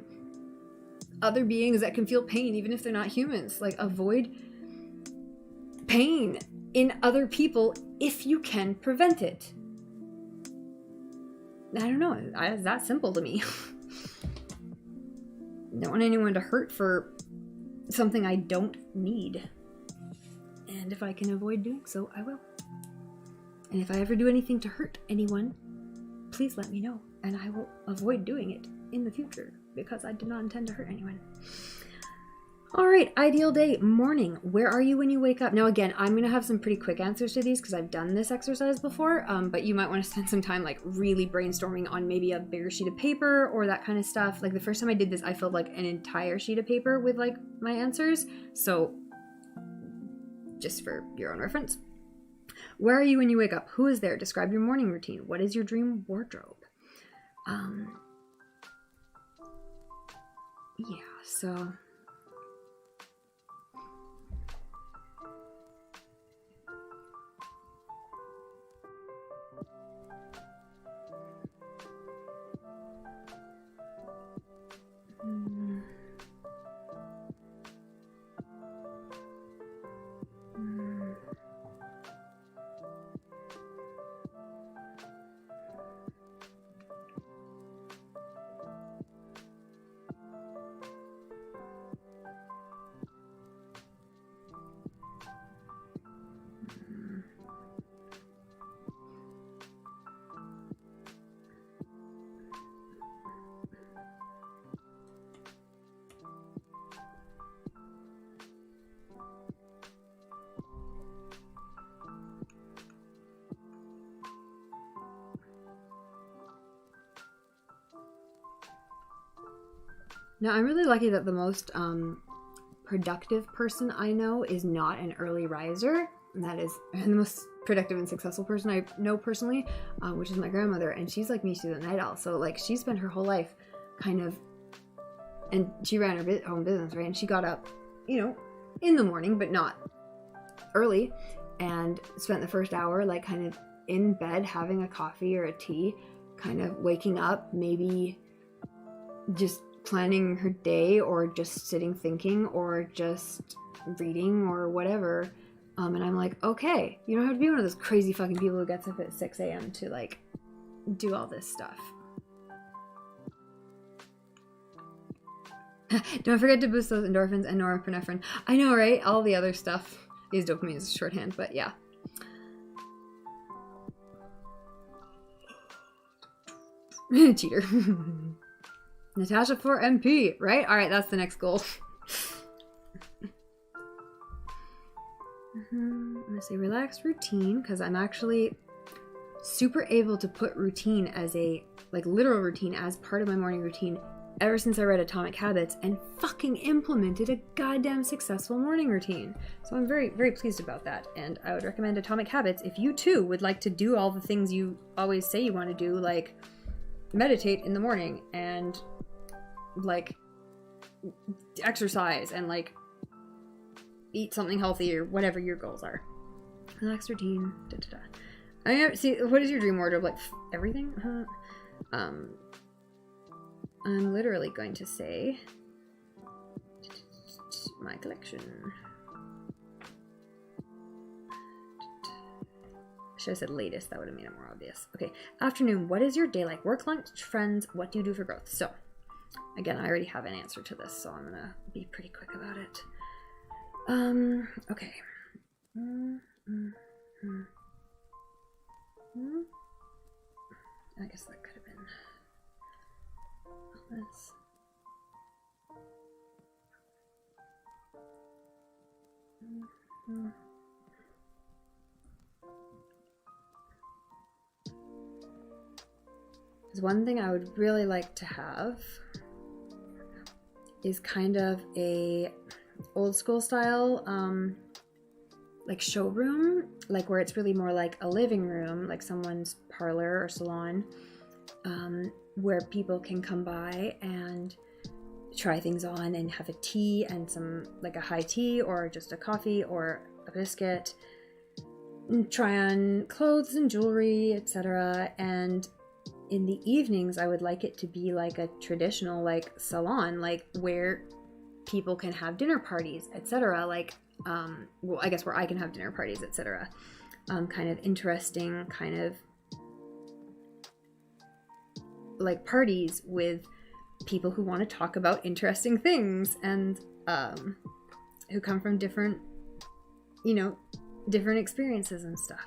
other beings that can feel pain, even if they're not humans. Like, avoid pain in other people if you can prevent it. I don't know. It's that simple to me. I don't want anyone to hurt for something I don't need. And if I can avoid doing so, I will. And if I ever do anything to hurt anyone, please let me know, and I will avoid doing it in the future, because I did not intend to hurt anyone. All right, ideal day, morning. Where are you when you wake up? Now, again, I'm going to have some pretty quick answers to these because I've done this exercise before, but you might want to spend some time like really brainstorming on maybe a bigger sheet of paper or that kind of stuff. Like the first time I did this, I filled like an entire sheet of paper with like my answers. So just for your own reference. Where are you when you wake up? Who is there? Describe your morning routine. What is your dream wardrobe? Yeah, so... Now, I'm really lucky that the most productive person I know is not an early riser. And that is the most productive and successful person I know personally, which is my grandmother. And she's like me, she's a night owl. So like she spent her whole life kind of, and she ran her own business, right? And she got up, you know, in the morning, but not early, and spent the first hour like kind of in bed having a coffee or a tea, kind of waking up, maybe just planning her day or just sitting thinking or just reading or whatever. And I'm like, okay, you don't have to be one of those crazy fucking people who gets up at 6 a.m. to like do all this stuff. Don't forget to boost those endorphins and norepinephrine. I know, right? All the other stuff. Use dopamine as a shorthand, but yeah. Cheater. Natasha for MP, right? All right, that's the next goal. I'm gonna say relaxed routine, because I'm actually super able to put routine as a, like literal routine as part of my morning routine ever since I read Atomic Habits and fucking implemented a goddamn successful morning routine. So I'm very, very pleased about that. And I would recommend Atomic Habits if you too would like to do all the things you always say you want to do, like meditate in the morning and like exercise and like eat something healthy or whatever your goals are. Relaxed routine. Da, da, da. I see. What is your dream wardrobe? Like everything? I'm literally going to say my collection. Should have said latest. That would have made it more obvious. Okay. Afternoon. What is your day like? Work, lunch, friends. What do you do for growth? So, again, I already have an answer to this, so I'm gonna be pretty quick about it. Okay. I guess that could have been this. There's one thing I would really like to have is kind of a old school style like showroom, like where it's really more like a living room, like someone's parlor or salon, where people can come by and try things on and have a tea and some, like a high tea or just a coffee or a biscuit, and try on clothes and jewelry, etc. And in the evenings, I would like it to be like a traditional like salon, like where people can have dinner parties, etc. Like, well, I guess where I can have dinner parties, etc. Kind of interesting, kind of like parties with people who want to talk about interesting things and who come from different you know, different experiences and stuff.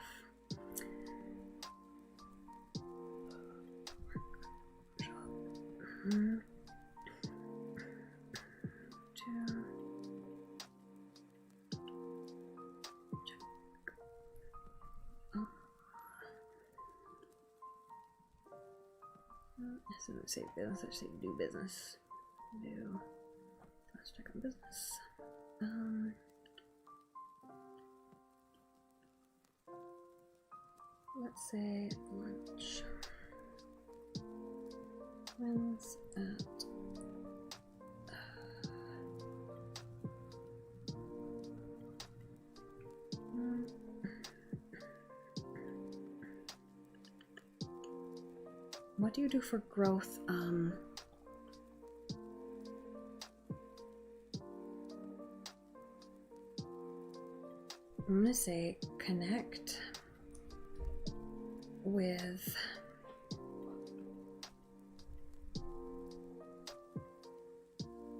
So let's say business, let's say do business. Let's check on business. Let's say lunch. When's at what do you do for growth? I'm gonna say connect with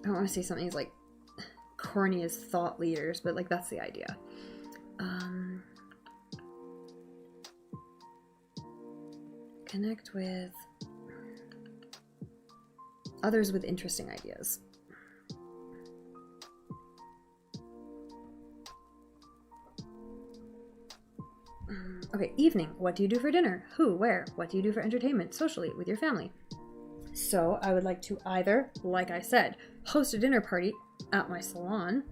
I don't want to say something as like corny as thought leaders, but like that's the idea. Connect with others with interesting ideas. Okay, evening. What do you do for dinner? Who, where? What do you do for entertainment, socially, with your family? So I would like to either, like I said, host a dinner party at my salon,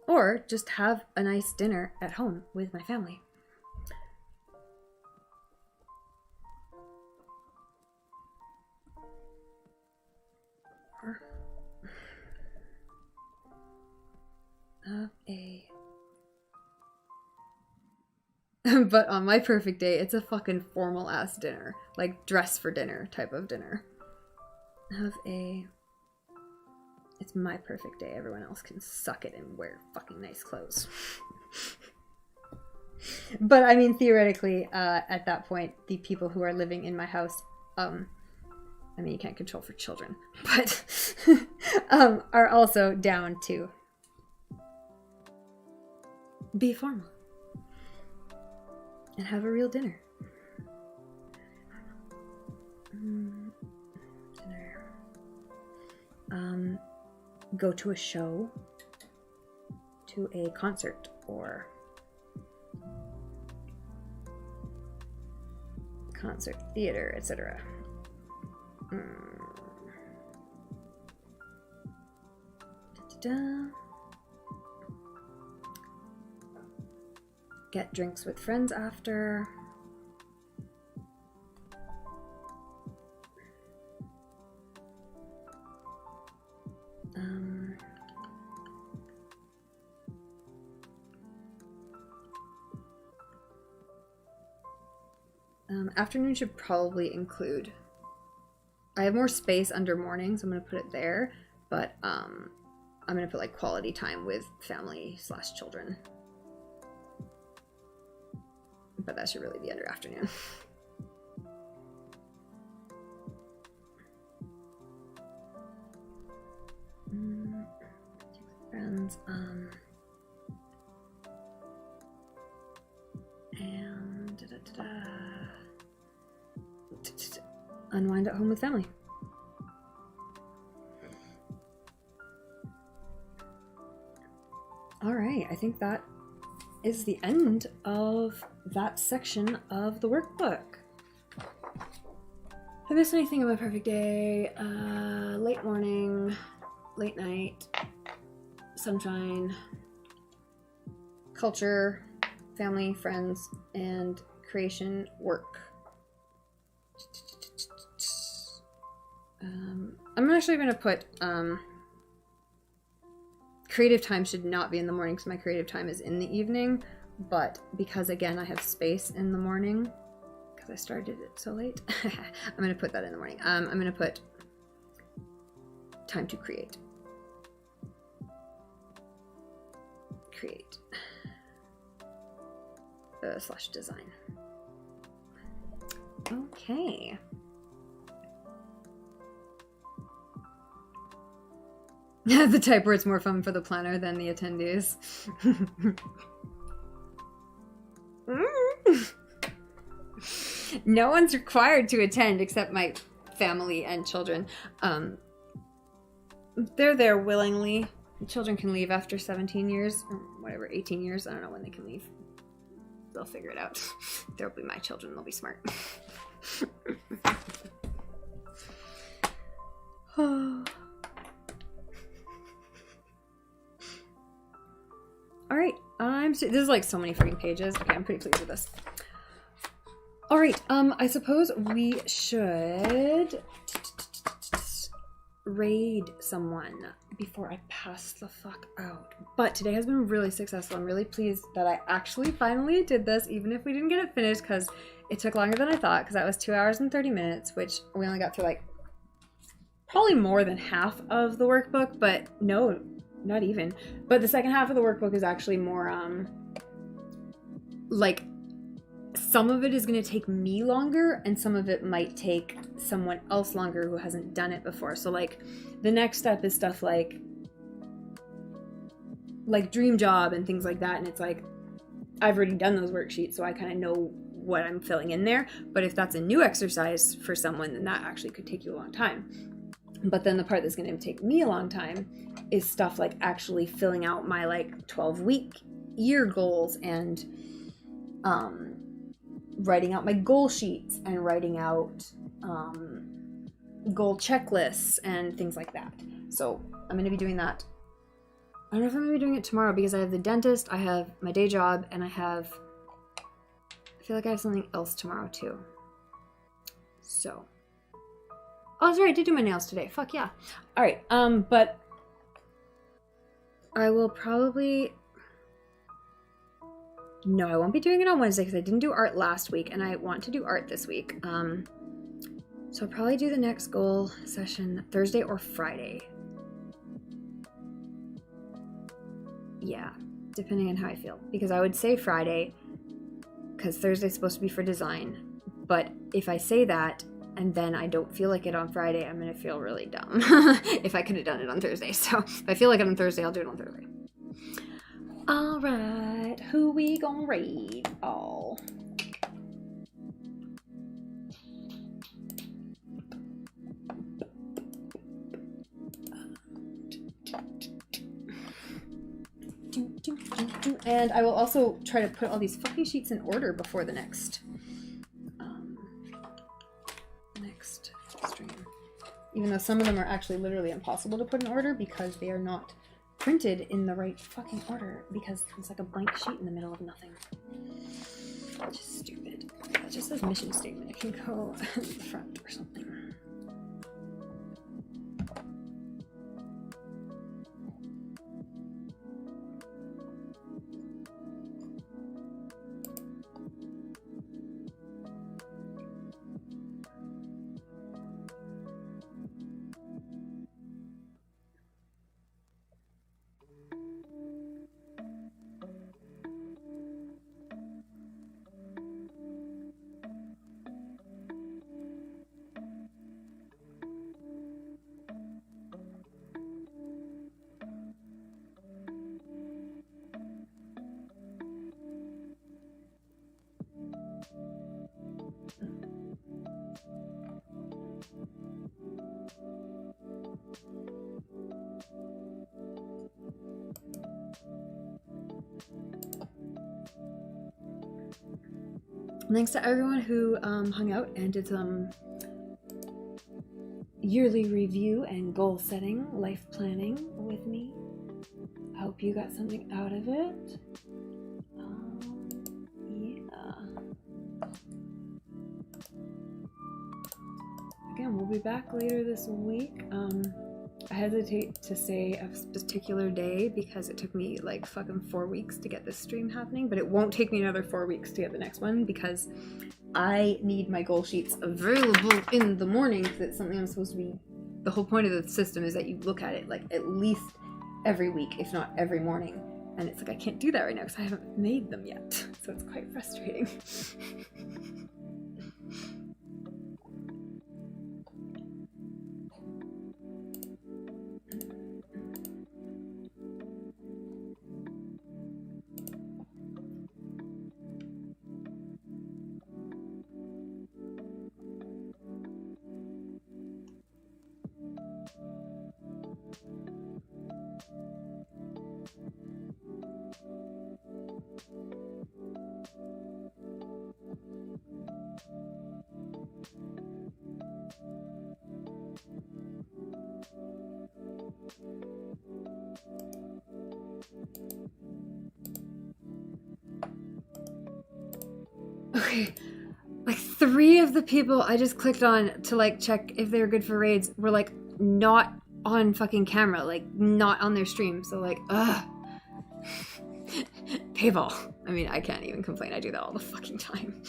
or just have a nice dinner at home with my family. Or have a but on my perfect day, it's a fucking formal ass dinner. Like dress for dinner type of dinner. It's my perfect day. Everyone else can suck it and wear fucking nice clothes. But I mean, theoretically, at that point, the people who are living in my house, I mean, you can't control for children, but are also down to be formal. And have a real dinner. Dinner. Go to a show, to a concert, or concert, theater, etc. Get drinks with friends after. Afternoon should probably include. I have more space under morning, so I'm going to put it there, but I'm going to put like quality time with family / children. But that should really be under afternoon. Friends, and unwind at home with family. All right, I think that is the end of that section of the workbook. If I missed anything on my perfect day, late morning, late night, sunshine, culture, family, friends, and creation work. I'm actually going to put creative time should not be in the morning because my creative time is in the evening, but because again I have space in the morning because I started it so late, I'm going to put that in the morning. I'm going to put time to create. / design. Okay. The type where it's more fun for the planner than the attendees. No one's required to attend except my family and children. They're there willingly. Children can leave after 17 years, or whatever, 18 years. I don't know when they can leave. They'll figure it out. They'll be my children. They'll be smart. All right. This is like so many freaking pages. Okay, I'm pretty pleased with this. All right. I suppose we should raid someone before I pass the fuck out. But today has been really successful. I'm really pleased that I actually finally did this, even if we didn't get it finished, because it took longer than I thought, because that was 2 hours and 30 minutes, which we only got through like probably more than half of the workbook, but no, not even. But the second half of the workbook is actually more like some of it is going to take me longer and some of it might take someone else longer who hasn't done it before. So like the next step is stuff like dream job and things like that, and it's like I've already done those worksheets, so I kind of know what I'm filling in there. But if that's a new exercise for someone, then that actually could take you a long time. But then the part that's going to take me a long time is stuff like actually filling out my like 12-week year goals and writing out my goal sheets and writing out goal checklists and things like that. So I'm going to be doing that. I don't know if I'm going to be doing it tomorrow because I have the dentist, I have my day job, and I feel like I have something else tomorrow too. So. Oh, that's right, I did do my nails today. Fuck yeah. All right, but I will probably... No, I won't be doing it on Wednesday because I didn't do art last week and I want to do art this week. So I'll probably do the next goal session Thursday or Friday. Yeah, depending on how I feel. Because I would say Friday because Thursday's supposed to be for design. But if I say that and then I don't feel like it on Friday, I'm going to feel really dumb if I could have done it on Thursday. So if I feel like it on Thursday, I'll do it on Thursday. All right, who we gonna raid? Oh. And I will also try to put all these fucking sheets in order before the next stream. Even though some of them are actually literally impossible to put in order because they are not printed in the right fucking order because it's like a blank sheet in the middle of nothing. Which is stupid. That just says mission statement. It can go in the front or something. Thanks to everyone who hung out and did some yearly review and goal setting, life planning with me. I hope you got something out of it. Yeah. Again, we'll be back later this week. I hesitate to say a particular day because it took me like fucking 4 weeks to get this stream happening, but it won't take me another 4 weeks to get the next one because I need my goal sheets available in the morning because it's something I'm supposed to be... The whole point of the system is that you look at it like at least every week, if not every morning. And it's like, I can't do that right now because I haven't made them yet. So it's quite frustrating. Okay. Like 3 of the people I just clicked on to like check if they were good for raids were like not on fucking camera, like not on their stream. So like, ugh. Payball. I mean, I can't even complain. I do that all the fucking time.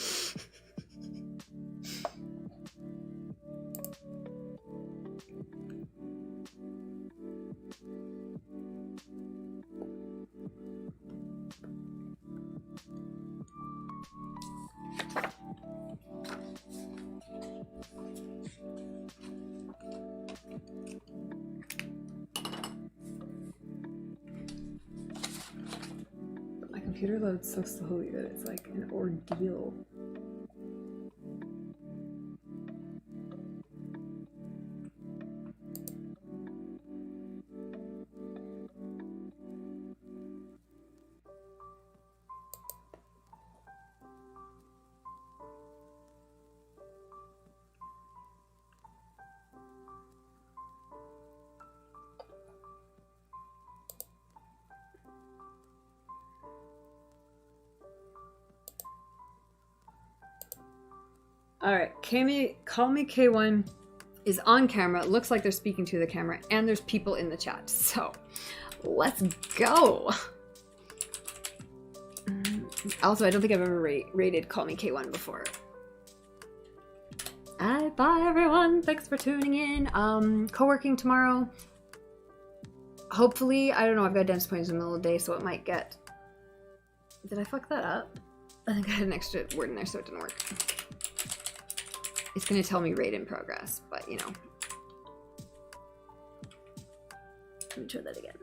My computer loads so slowly that it's like an ordeal. All right, Call Me K1 is on camera. It looks like they're speaking to the camera, and there's people in the chat. So, let's go. Also, I don't think I've ever rated Call Me K1 before. Bye everyone. Thanks for tuning in. Co-working tomorrow. Hopefully, I don't know. I've got dense points in the middle of the day, so it might get. Did I fuck that up? I think I had an extra word in there, so it didn't work. It's gonna tell me raid in progress, but you know. Let me try that again.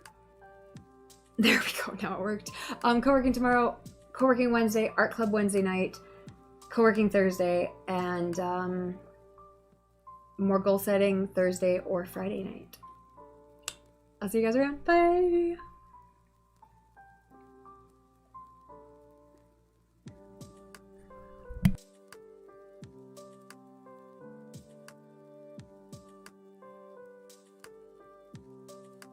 There we go, now it worked. Co-working tomorrow, co-working Wednesday, art club Wednesday night, co-working Thursday, and more goal setting Thursday or Friday night. I'll see you guys around. Bye!